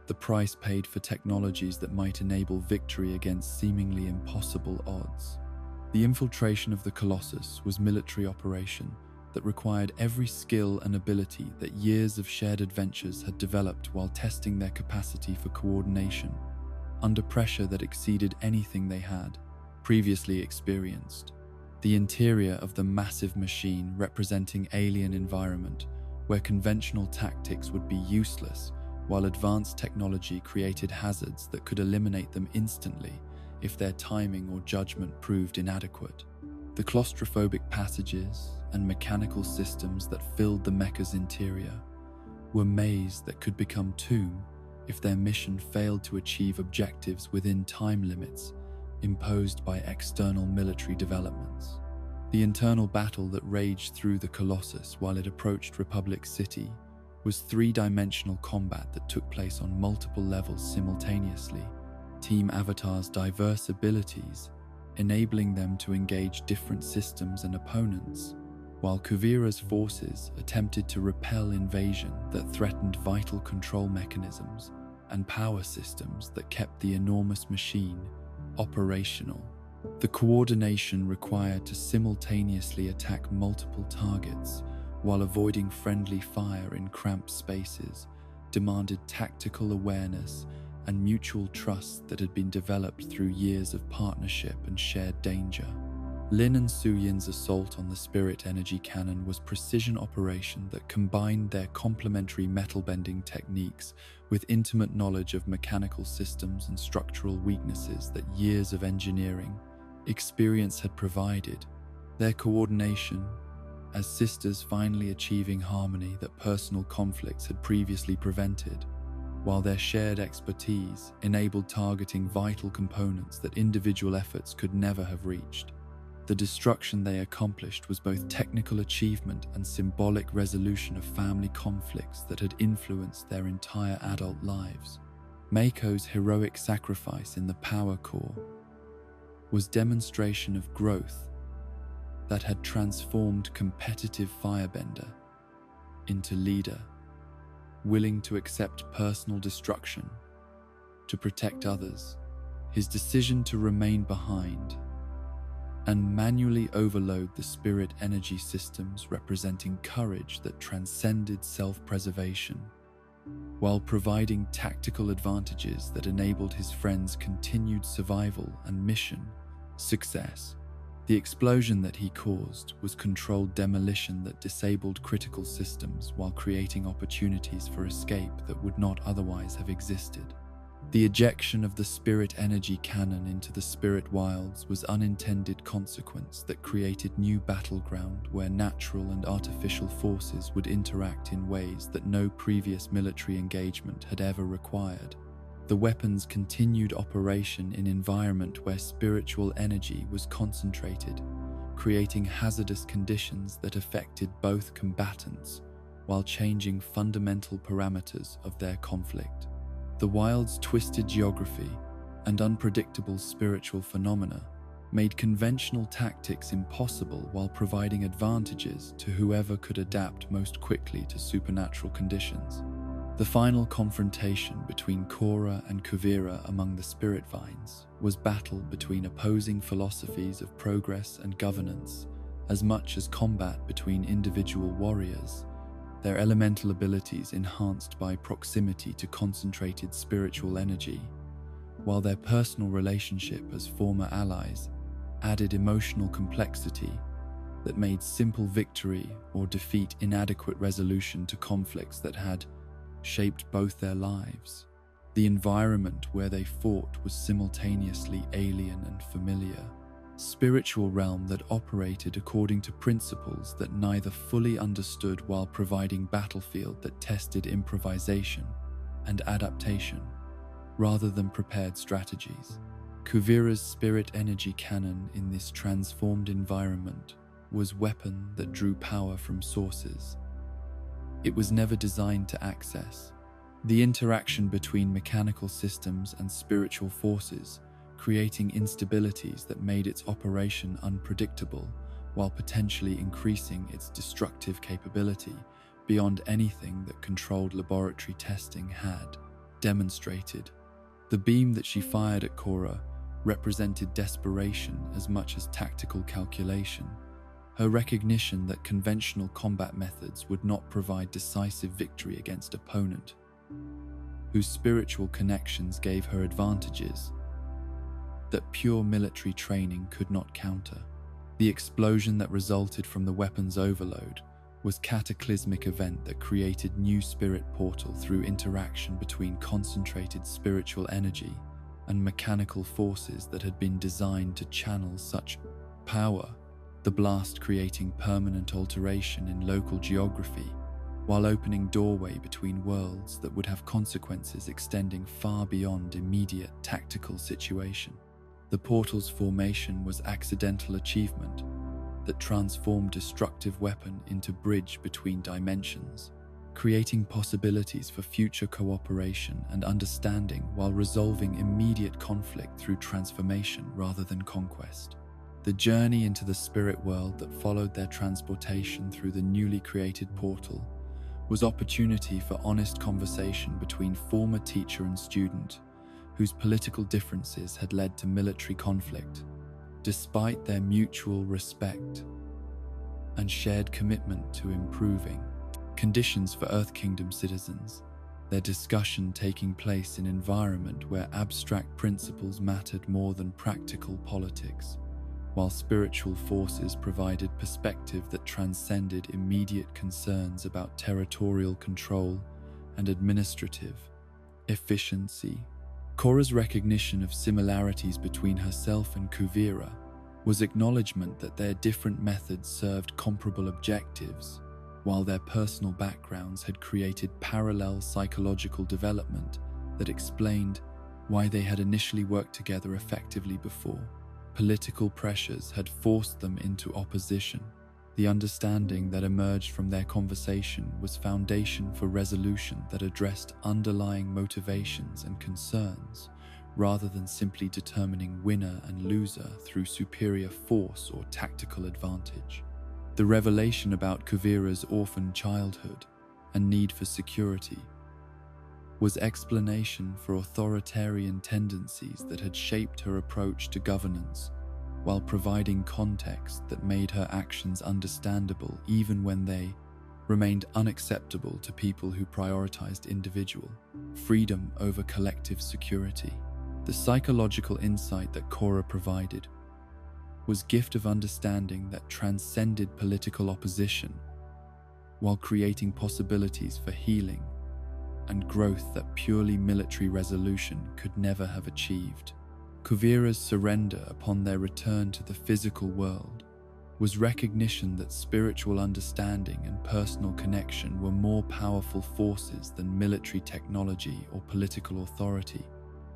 the price paid for technologies that might enable victory against seemingly impossible odds. The infiltration of the Colossus was a military operation that required every skill and ability that years of shared adventures had developed while testing their capacity for coordination, under pressure that exceeded anything they had previously experienced. The interior of the massive machine representing alien environment where conventional tactics would be useless, while advanced technology created hazards that could eliminate them instantly if their timing or judgment proved inadequate. The claustrophobic passages and mechanical systems that filled the mecha's interior were mazes that could become tomb if their mission failed to achieve objectives within time limits imposed by external military developments. The internal battle that raged through the Colossus while it approached Republic City was three-dimensional combat that took place on multiple levels simultaneously. Team Avatar's diverse abilities, enabling them to engage different systems and opponents, while Kuvira's forces attempted to repel invasion that threatened vital control mechanisms and power systems that kept the enormous machine operational. The coordination required to simultaneously attack multiple targets while avoiding friendly fire in cramped spaces demanded tactical awareness and mutual trust that had been developed through years of partnership and shared danger. Lin and Suyin's assault on the spirit energy cannon was precision operation that combined their complementary metal-bending techniques with intimate knowledge of mechanical systems and structural weaknesses that years of engineering experience had provided. Their coordination, as sisters finally achieving harmony that personal conflicts had previously prevented, while their shared expertise enabled targeting vital components that individual efforts could never have reached. The destruction they accomplished was both technical achievement and symbolic resolution of family conflicts that had influenced their entire adult lives. Mako's heroic sacrifice in the power core was demonstration of growth that had transformed competitive firebender into leader, willing to accept personal destruction to protect others. His decision to remain behind and manually overload the spirit energy systems representing courage that transcended self-preservation, while providing tactical advantages that enabled his friends' continued survival and mission success. The explosion that he caused was controlled demolition that disabled critical systems while creating opportunities for escape that would not otherwise have existed. The ejection of the spirit energy cannon into the spirit wilds was unintended consequence that created new battleground where natural and artificial forces would interact in ways that no previous military engagement had ever required. The weapon's continued operation in environment where spiritual energy was concentrated, creating hazardous conditions that affected both combatants while changing fundamental parameters of their conflict. The wild's twisted geography and unpredictable spiritual phenomena made conventional tactics impossible while providing advantages to whoever could adapt most quickly to supernatural conditions. The final confrontation between Korra and Kuvira among the spirit vines was battle between opposing philosophies of progress and governance, as much as combat between individual warriors, their elemental abilities enhanced by proximity to concentrated spiritual energy, while their personal relationship as former allies added emotional complexity that made simple victory or defeat inadequate resolution to conflicts that had shaped both their lives. The environment where they fought was simultaneously alien and familiar, spiritual realm that operated according to principles that neither fully understood while providing battlefield that tested improvisation and adaptation rather than prepared strategies. Kuvira's spirit energy cannon in this transformed environment was weapon that drew power from sources it was never designed to access. The interaction between mechanical systems and spiritual forces, creating instabilities that made its operation unpredictable while potentially increasing its destructive capability beyond anything that controlled laboratory testing had demonstrated. The beam that she fired at Korra represented desperation as much as tactical calculation. Her recognition that conventional combat methods would not provide decisive victory against opponent, whose spiritual connections gave her advantages that pure military training could not counter. The explosion that resulted from the weapon's overload was a cataclysmic event that created new spirit portal through interaction between concentrated spiritual energy and mechanical forces that had been designed to channel such power. The blast creating permanent alteration in local geography, while opening doorway between worlds that would have consequences extending far beyond immediate tactical situation. The portal's formation was accidental achievement that transformed destructive weapon into bridge between dimensions, creating possibilities for future cooperation and understanding while resolving immediate conflict through transformation rather than conquest. The journey into the spirit world that followed their transportation through the newly created portal was opportunity for honest conversation between former teacher and student, whose political differences had led to military conflict. Despite their mutual respect and shared commitment to improving conditions for Earth Kingdom citizens, their discussion taking place in an environment where abstract principles mattered more than practical politics, while spiritual forces provided perspective that transcended immediate concerns about territorial control and administrative efficiency. Korra's recognition of similarities between herself and Kuvira was acknowledgement that their different methods served comparable objectives, while their personal backgrounds had created parallel psychological development that explained why they had initially worked together effectively before. Political pressures had forced them into opposition. The understanding that emerged from their conversation was foundation for resolution that addressed underlying motivations and concerns, rather than simply determining winner and loser through superior force or tactical advantage. The revelation about Kuvira's orphan childhood and need for security was explanation for authoritarian tendencies that had shaped her approach to governance, while providing context that made her actions understandable even when they remained unacceptable to people who prioritized individual freedom over collective security. The psychological insight that Korra provided was a gift of understanding that transcended political opposition, while creating possibilities for healing and growth that purely military resolution could never have achieved. Kuvira's surrender upon their return to the physical world was recognition that spiritual understanding and personal connection were more powerful forces than military technology or political authority.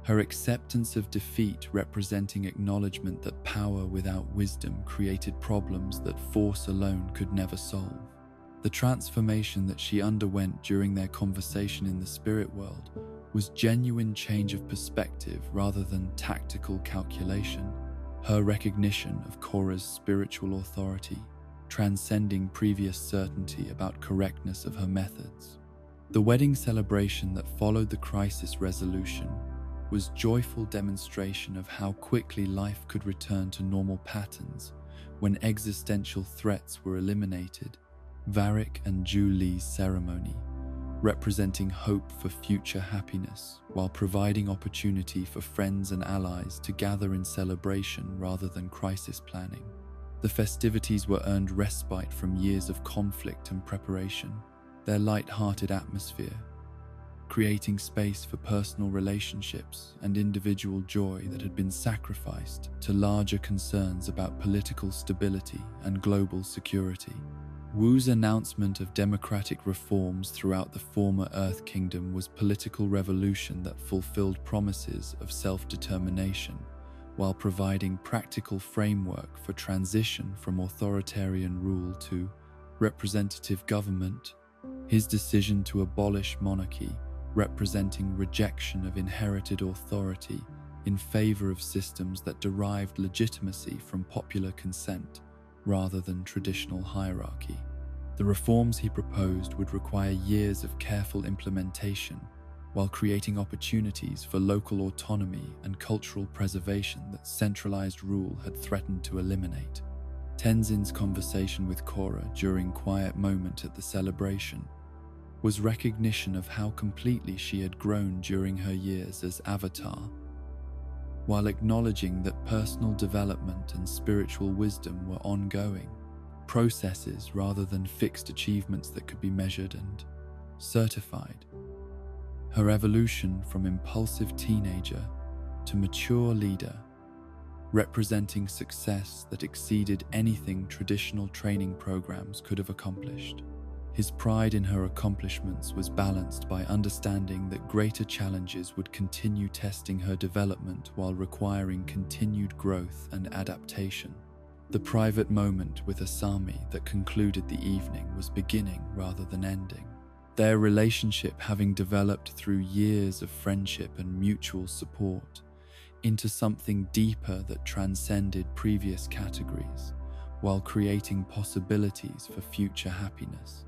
Her acceptance of defeat representing acknowledgement that power without wisdom created problems that force alone could never solve. The transformation that she underwent during their conversation in the spirit world was genuine change of perspective rather than tactical calculation. Her recognition of Korra's spiritual authority, transcending previous certainty about correctness of her methods. The wedding celebration that followed the crisis resolution was joyful demonstration of how quickly life could return to normal patterns when existential threats were eliminated. Varric and Julie's ceremony, representing hope for future happiness while providing opportunity for friends and allies to gather in celebration rather than crisis planning. The festivities were earned respite from years of conflict and preparation, their light-hearted atmosphere, creating space for personal relationships and individual joy that had been sacrificed to larger concerns about political stability and global security. Wu's announcement of democratic reforms throughout the former Earth Kingdom was political revolution that fulfilled promises of self-determination while providing practical framework for transition from authoritarian rule to representative government. His decision to abolish monarchy, representing rejection of inherited authority in favor of systems that derived legitimacy from popular consent rather than traditional hierarchy. The reforms he proposed would require years of careful implementation while creating opportunities for local autonomy and cultural preservation that centralized rule had threatened to eliminate. Tenzin's conversation with Korra during quiet moment at the celebration was recognition of how completely she had grown during her years as Avatar, while acknowledging that personal development and spiritual wisdom were ongoing processes rather than fixed achievements that could be measured and certified. Her evolution from impulsive teenager to mature leader, representing success that exceeded anything traditional training programs could have accomplished. His pride in her accomplishments was balanced by understanding that greater challenges would continue testing her development while requiring continued growth and adaptation. The private moment with Asami that concluded the evening was beginning rather than ending. Their relationship having developed through years of friendship and mutual support into something deeper that transcended previous categories, while creating possibilities for future happiness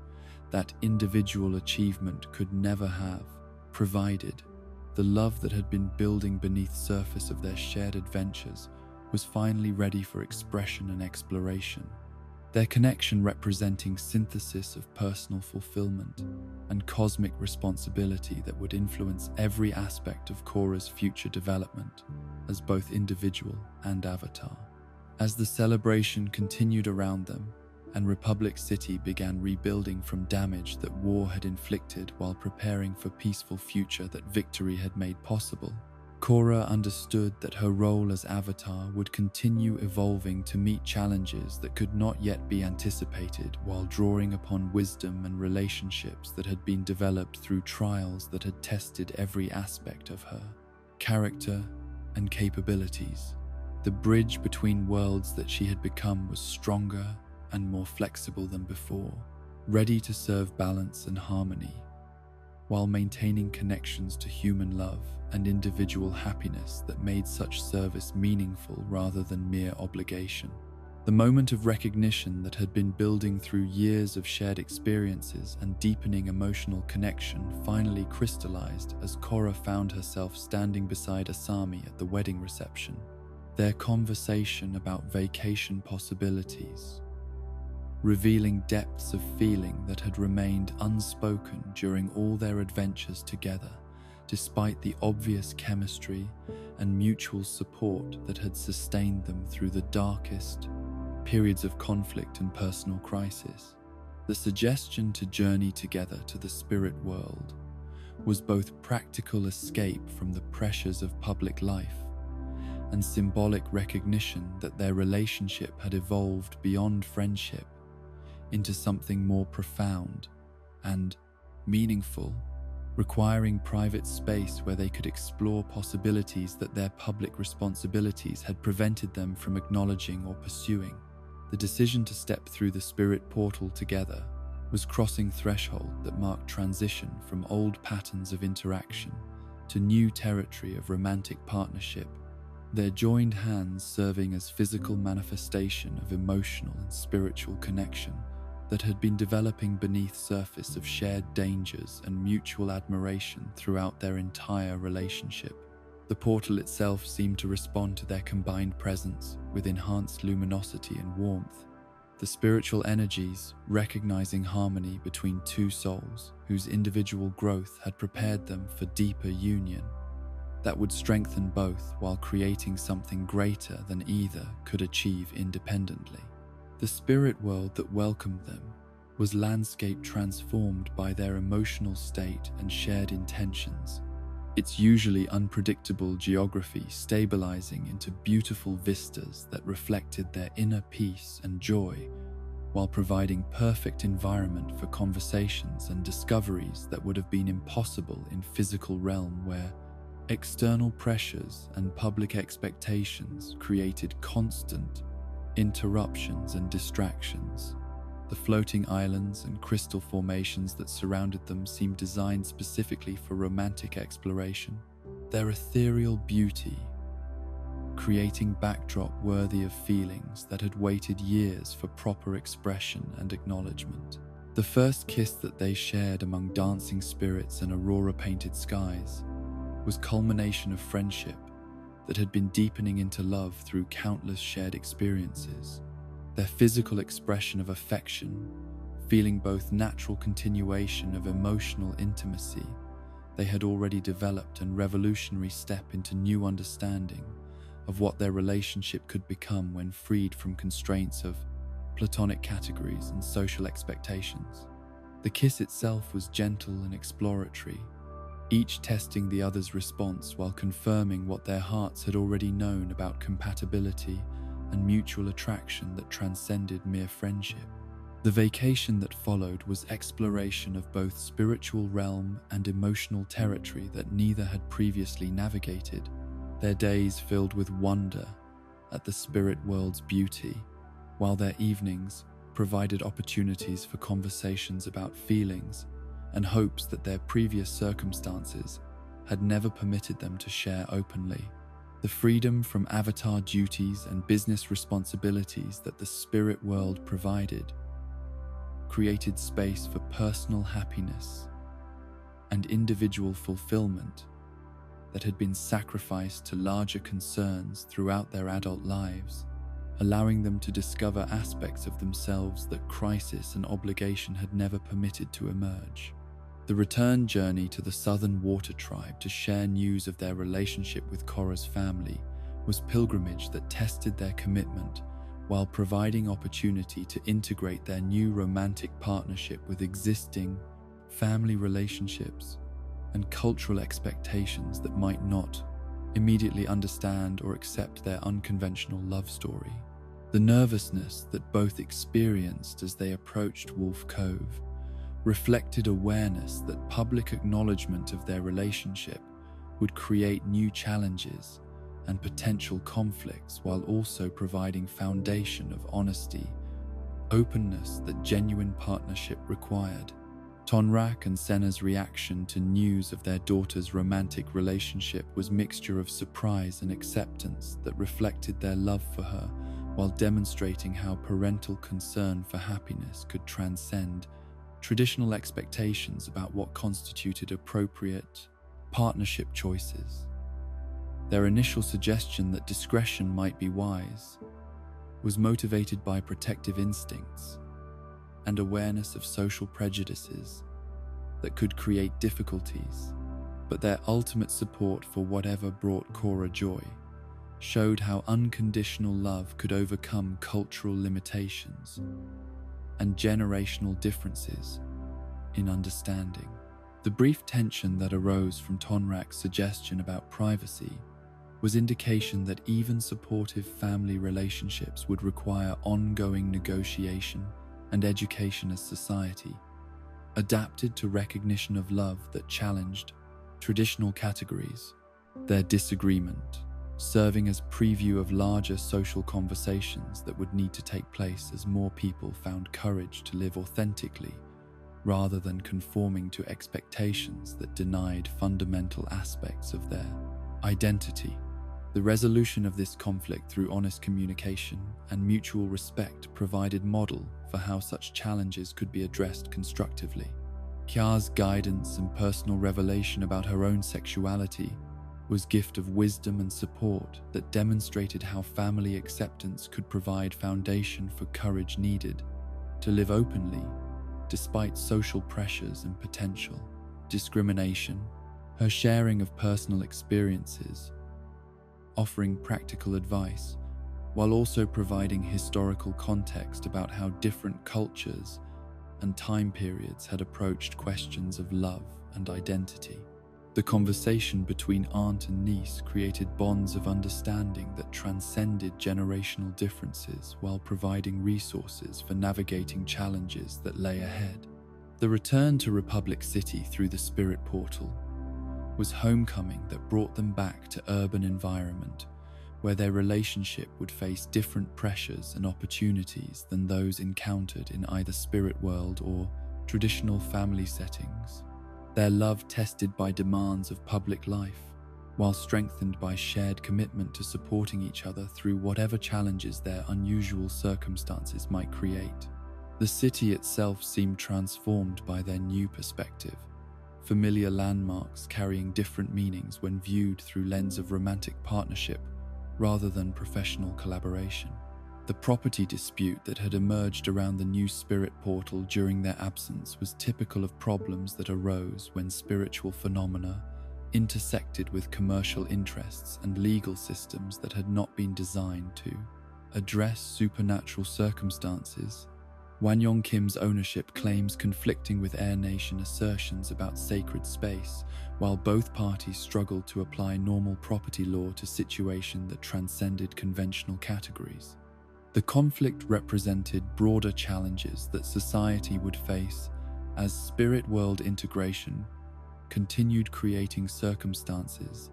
that individual achievement could never have provided. The love that had been building beneath the surface of their shared adventures was finally ready for expression and exploration. Their connection representing synthesis of personal fulfillment and cosmic responsibility that would influence every aspect of Korra's future development as both individual and avatar. As the celebration continued around them, and Republic City began rebuilding from damage that war had inflicted while preparing for peaceful future that victory had made possible, Korra understood that her role as Avatar would continue evolving to meet challenges that could not yet be anticipated while drawing upon wisdom and relationships that had been developed through trials that had tested every aspect of her character and capabilities. The bridge between worlds that she had become was stronger and more flexible than before, ready to serve balance and harmony, while maintaining connections to human love and individual happiness that made such service meaningful rather than mere obligation. The moment of recognition that had been building through years of shared experiences and deepening emotional connection finally crystallized as Korra found herself standing beside Asami at the wedding reception. Their conversation about vacation possibilities, revealing depths of feeling that had remained unspoken during all their adventures together, despite the obvious chemistry and mutual support that had sustained them through the darkest periods of conflict and personal crisis. The suggestion to journey together to the spirit world was both practical escape from the pressures of public life and symbolic recognition that their relationship had evolved beyond friendship into something more profound and meaningful, requiring private space where they could explore possibilities that their public responsibilities had prevented them from acknowledging or pursuing. The decision to step through the spirit portal together was crossing threshold that marked transition from old patterns of interaction to new territory of romantic partnership, their joined hands serving as physical manifestation of emotional and spiritual connection that had been developing beneath surface of shared dangers and mutual admiration throughout their entire relationship. The portal itself seemed to respond to their combined presence with enhanced luminosity and warmth, the spiritual energies recognizing harmony between two souls whose individual growth had prepared them for deeper union that would strengthen both while creating something greater than either could achieve independently. The spirit world that welcomed them was landscape transformed by their emotional state and shared intentions, its usually unpredictable geography stabilizing into beautiful vistas that reflected their inner peace and joy, while providing perfect environment for conversations and discoveries that would have been impossible in physical realm where external pressures and public expectations created constant interruptions and distractions. The floating islands and crystal formations that surrounded them seemed designed specifically for romantic exploration, their ethereal beauty creating backdrop worthy of feelings that had waited years for proper expression and acknowledgement. The first kiss that they shared among dancing spirits and aurora-painted skies was culmination of friendship that had been deepening into love through countless shared experiences. Their physical expression of affection, feeling both natural continuation of emotional intimacy they had already developed and revolutionary step into new understanding of what their relationship could become when freed from constraints of platonic categories and social expectations. The kiss itself was gentle and exploratory, each testing the other's response while confirming what their hearts had already known about compatibility and mutual attraction that transcended mere friendship. The vacation that followed was exploration of both spiritual realm and emotional territory that neither had previously navigated, their days filled with wonder at the spirit world's beauty, while their evenings provided opportunities for conversations about feelings and hopes that their previous circumstances had never permitted them to share openly. The freedom from avatar duties and business responsibilities that the spirit world provided created space for personal happiness and individual fulfillment that had been sacrificed to larger concerns throughout their adult lives, allowing them to discover aspects of themselves that crisis and obligation had never permitted to emerge. The return journey to the Southern Water Tribe to share news of their relationship with Korra's family was pilgrimage that tested their commitment while providing opportunity to integrate their new romantic partnership with existing family relationships and cultural expectations that might not immediately understand or accept their unconventional love story. The nervousness that both experienced as they approached Wolf Cove reflected awareness that public acknowledgement of their relationship would create new challenges and potential conflicts while also providing foundation of honesty, openness that genuine partnership required. Tonrak and Senna's reaction to news of their daughter's romantic relationship was mixture of surprise and acceptance that reflected their love for her while demonstrating how parental concern for happiness could transcend traditional expectations about what constituted appropriate partnership choices. Their initial suggestion that discretion might be wise was motivated by protective instincts and awareness of social prejudices that could create difficulties, but their ultimate support for whatever brought Korra joy showed how unconditional love could overcome cultural limitations and generational differences in understanding. The brief tension that arose from Tonrak's suggestion about privacy was indication that even supportive family relationships would require ongoing negotiation and education as society adapted to recognition of love that challenged traditional categories. Their disagreement serving as preview of larger social conversations that would need to take place as more people found courage to live authentically rather than conforming to expectations that denied fundamental aspects of their identity. The resolution of this conflict through honest communication and mutual respect provided model for how such challenges could be addressed constructively. Kya's guidance and personal revelation about her own sexuality was a gift of wisdom and support that demonstrated how family acceptance could provide foundation for courage needed to live openly despite social pressures and potential discrimination. Her sharing of personal experiences, offering practical advice, while also providing historical context about how different cultures and time periods had approached questions of love and identity. The conversation between aunt and niece created bonds of understanding that transcended generational differences while providing resources for navigating challenges that lay ahead. The return to Republic City through the Spirit Portal was homecoming that brought them back to urban environment, where their relationship would face different pressures and opportunities than those encountered in either spirit world or traditional family settings. Their love tested by demands of public life, while strengthened by shared commitment to supporting each other through whatever challenges their unusual circumstances might create. The city itself seemed transformed by their new perspective, familiar landmarks carrying different meanings when viewed through lens of romantic partnership rather than professional collaboration. The property dispute that had emerged around the new spirit portal during their absence was typical of problems that arose when spiritual phenomena intersected with commercial interests and legal systems that had not been designed to address supernatural circumstances. Wanyong Kim's ownership claims conflicting with Air Nation assertions about sacred space, while both parties struggled to apply normal property law to situations that transcended conventional categories. The conflict represented broader challenges that society would face as spirit world integration continued creating circumstances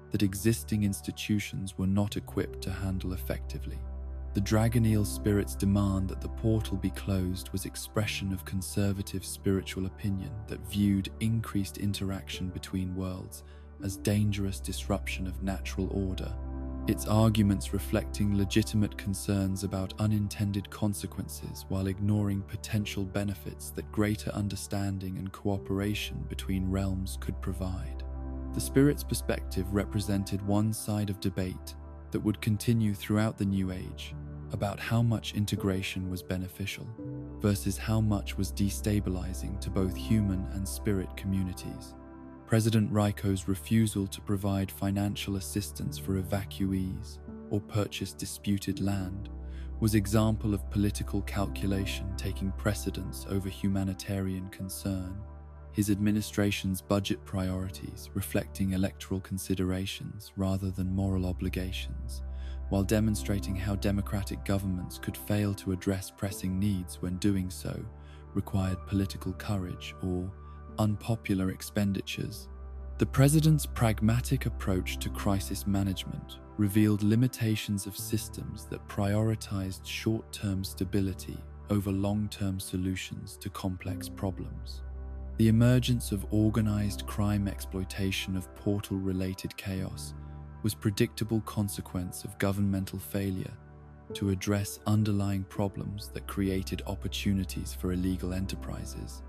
that existing institutions were not equipped to handle effectively. The Dragoneel spirit's demand that the portal be closed was expression of conservative spiritual opinion that viewed increased interaction between worlds as dangerous disruption of natural order, its arguments reflecting legitimate concerns about unintended consequences while ignoring potential benefits that greater understanding and cooperation between realms could provide. The spirit's perspective represented one side of debate that would continue throughout the New Age about how much integration was beneficial versus how much was destabilizing to both human and spirit communities. President Raiko's refusal to provide financial assistance for evacuees or purchase disputed land was example of political calculation taking precedence over humanitarian concern. His administration's budget priorities reflecting electoral considerations rather than moral obligations, while demonstrating how democratic governments could fail to address pressing needs when doing so required political courage or unpopular expenditures. The president's pragmatic approach to crisis management revealed limitations of systems that prioritized short-term stability over long-term solutions to complex problems. The emergence of organized crime exploitation of portal-related chaos was a predictable consequence of governmental failure to address underlying problems that created opportunities for illegal enterprises.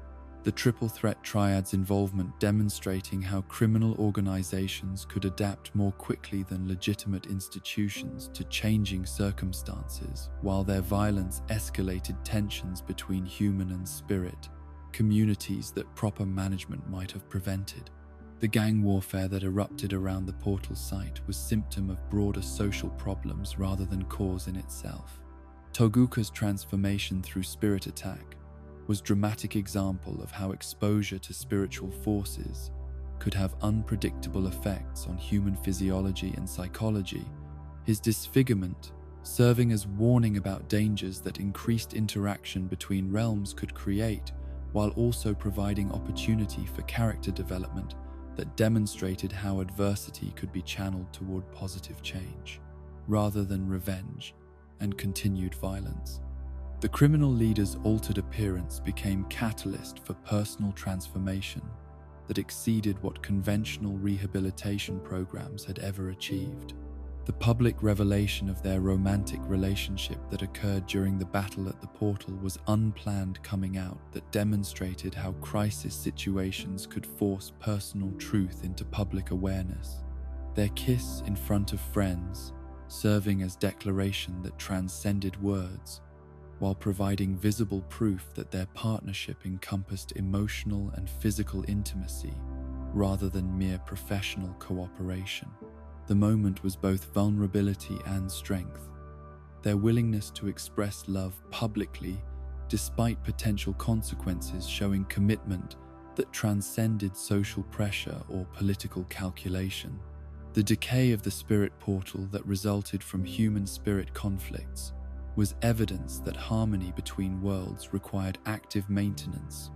The triple threat triad's involvement demonstrating how criminal organizations could adapt more quickly than legitimate institutions to changing circumstances, while their violence escalated tensions between human and spirit communities that proper management might have prevented. The gang warfare that erupted around the portal site was symptom of broader social problems rather than cause in itself. Toguka's transformation through spirit attack was a dramatic example of how exposure to spiritual forces could have unpredictable effects on human physiology and psychology, his disfigurement serving as warning about dangers that increased interaction between realms could create, while also providing opportunity for character development that demonstrated how adversity could be channeled toward positive change, rather than revenge and continued violence. The criminal leader's altered appearance became catalyst for personal transformation that exceeded what conventional rehabilitation programs had ever achieved. The public revelation of their romantic relationship that occurred during the battle at the portal was unplanned coming out that demonstrated how crisis situations could force personal truth into public awareness. Their kiss in front of friends, serving as declaration that transcended words, while providing visible proof that their partnership encompassed emotional and physical intimacy rather than mere professional cooperation. The moment was both vulnerability and strength. Their willingness to express love publicly, despite potential consequences, showing commitment that transcended social pressure or political calculation. The decay of the spirit portal that resulted from human-spirit conflicts was evidence that harmony between worlds required active maintenance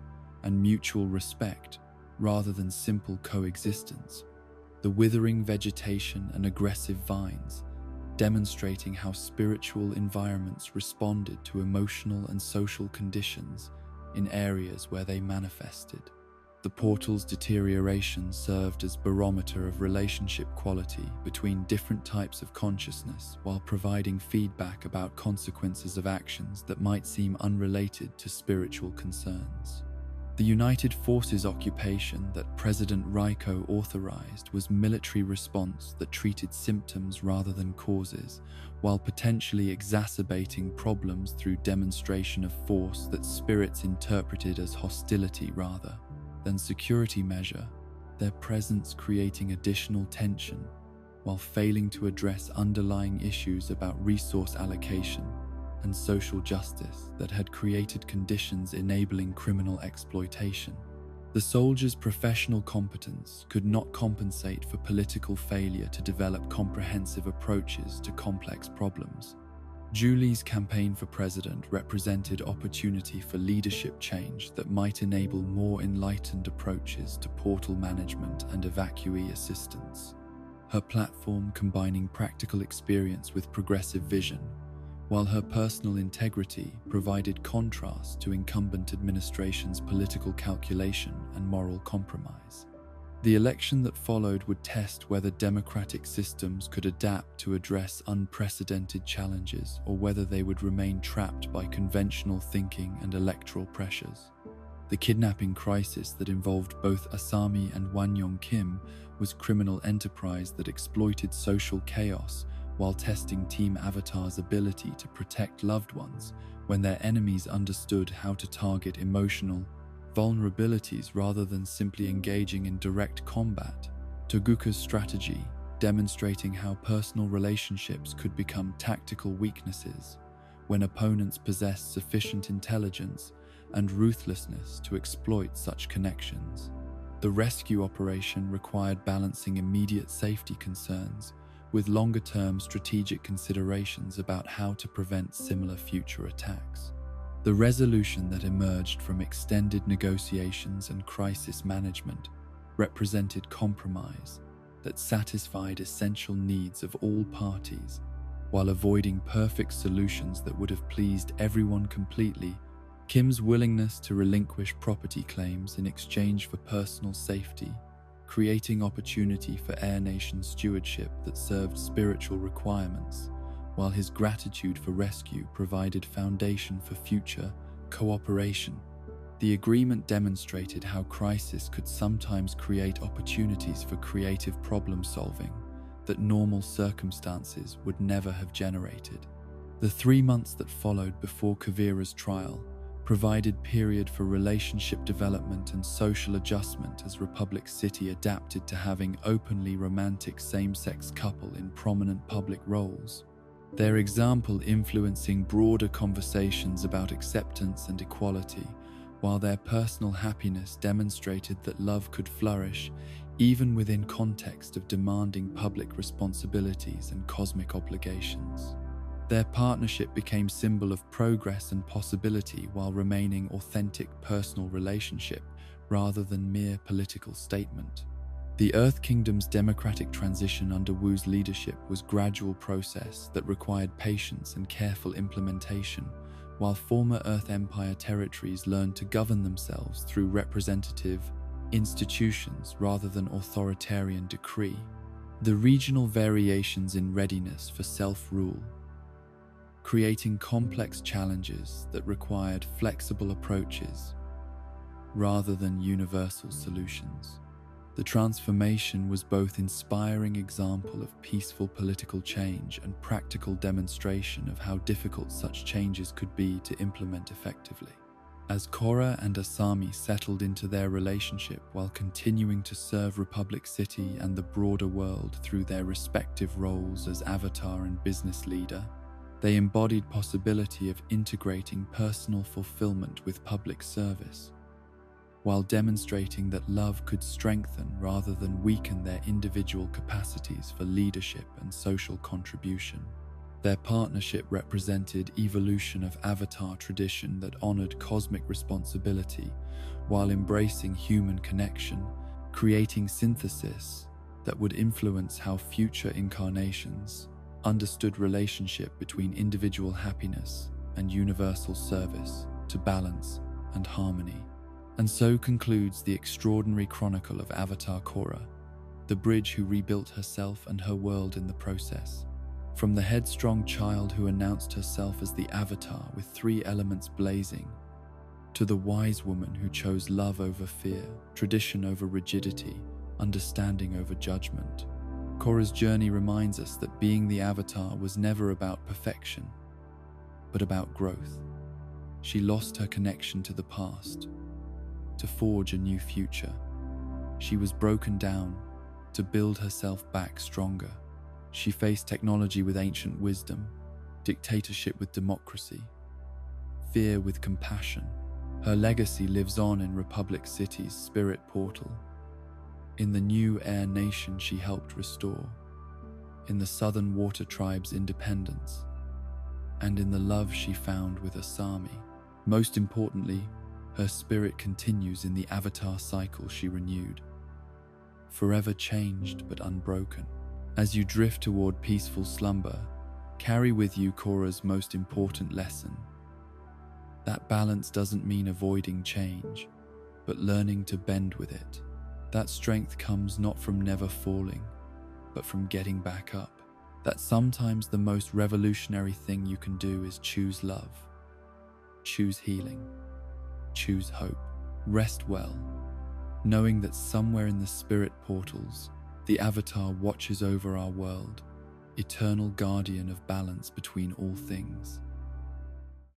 and mutual respect rather than simple coexistence. The withering vegetation and aggressive vines, demonstrating how spiritual environments responded to emotional and social conditions in areas where they manifested. The portal's deterioration served as barometer of relationship quality between different types of consciousness while providing feedback about consequences of actions that might seem unrelated to spiritual concerns. The United Forces occupation that President Raiko authorized was military response that treated symptoms rather than causes, while potentially exacerbating problems through demonstration of force that spirits interpreted as hostility rather than security measure, their presence creating additional tension, while failing to address underlying issues about resource allocation and social justice that had created conditions enabling criminal exploitation. The soldiers' professional competence could not compensate for political failure to develop comprehensive approaches to complex problems. Julie's campaign for president represented opportunity for leadership change that might enable more enlightened approaches to portal management and evacuee assistance. Her platform combining practical experience with progressive vision, while her personal integrity provided contrast to incumbent administration's political calculation and moral compromise. The election that followed would test whether democratic systems could adapt to address unprecedented challenges or whether they would remain trapped by conventional thinking and electoral pressures. The kidnapping crisis that involved both Asami and Wanyong Kim was criminal enterprise that exploited social chaos while testing Team Avatar's ability to protect loved ones when their enemies understood how to target emotional vulnerabilities rather than simply engaging in direct combat. Toguka's strategy, demonstrating how personal relationships could become tactical weaknesses when opponents possessed sufficient intelligence and ruthlessness to exploit such connections. The rescue operation required balancing immediate safety concerns with longer-term strategic considerations about how to prevent similar future attacks. The resolution that emerged from extended negotiations and crisis management represented compromise that satisfied essential needs of all parties while avoiding perfect solutions that would have pleased everyone completely. Kim's willingness to relinquish property claims in exchange for personal safety, creating opportunity for Air Nation stewardship that served spiritual requirements, while his gratitude for rescue provided foundation for future cooperation. The agreement demonstrated how crisis could sometimes create opportunities for creative problem solving that normal circumstances would never have generated. The 3 months that followed before Kavira's trial provided period for relationship development and social adjustment as Republic City adapted to having openly romantic same-sex couple in prominent public roles. Their example influencing broader conversations about acceptance and equality, while their personal happiness demonstrated that love could flourish even within context of demanding public responsibilities and cosmic obligations. Their partnership became symbol of progress and possibility while remaining authentic personal relationship rather than mere political statement. The Earth Kingdom's democratic transition under Wu's leadership was a gradual process that required patience and careful implementation, while former Earth Empire territories learned to govern themselves through representative institutions rather than authoritarian decree. The regional variations in readiness for self-rule, creating complex challenges that required flexible approaches rather than universal solutions. The transformation was both inspiring example of peaceful political change and practical demonstration of how difficult such changes could be to implement effectively. As Korra and Asami settled into their relationship while continuing to serve Republic City and the broader world through their respective roles as avatar and business leader, they embodied possibility of integrating personal fulfillment with public service, while demonstrating that love could strengthen rather than weaken their individual capacities for leadership and social contribution. Their partnership represented evolution of avatar tradition that honored cosmic responsibility while embracing human connection, creating synthesis that would influence how future incarnations understood relationship between individual happiness and universal service to balance and harmony. And so concludes the extraordinary chronicle of Avatar Korra, the bridge who rebuilt herself and her world in the process. From the headstrong child who announced herself as the Avatar with 3 elements blazing, to the wise woman who chose love over fear, tradition over rigidity, understanding over judgment. Korra's journey reminds us that being the Avatar was never about perfection, but about growth. She lost her connection to the past to forge a new future. She was broken down to build herself back stronger. She faced technology with ancient wisdom, dictatorship with democracy, fear with compassion. Her legacy lives on in Republic City's spirit portal, in the new air nation she helped restore, in the Southern Water Tribe's independence, and in the love she found with Asami. Most importantly, her spirit continues in the Avatar cycle she renewed, forever changed but unbroken. As you drift toward peaceful slumber, carry with you Korra's most important lesson. That balance doesn't mean avoiding change, but learning to bend with it. That strength comes not from never falling, but from getting back up. That sometimes the most revolutionary thing you can do is choose love, choose healing, choose hope. Rest well, knowing that somewhere in the spirit portals, the Avatar watches over our world, eternal guardian of balance between all things.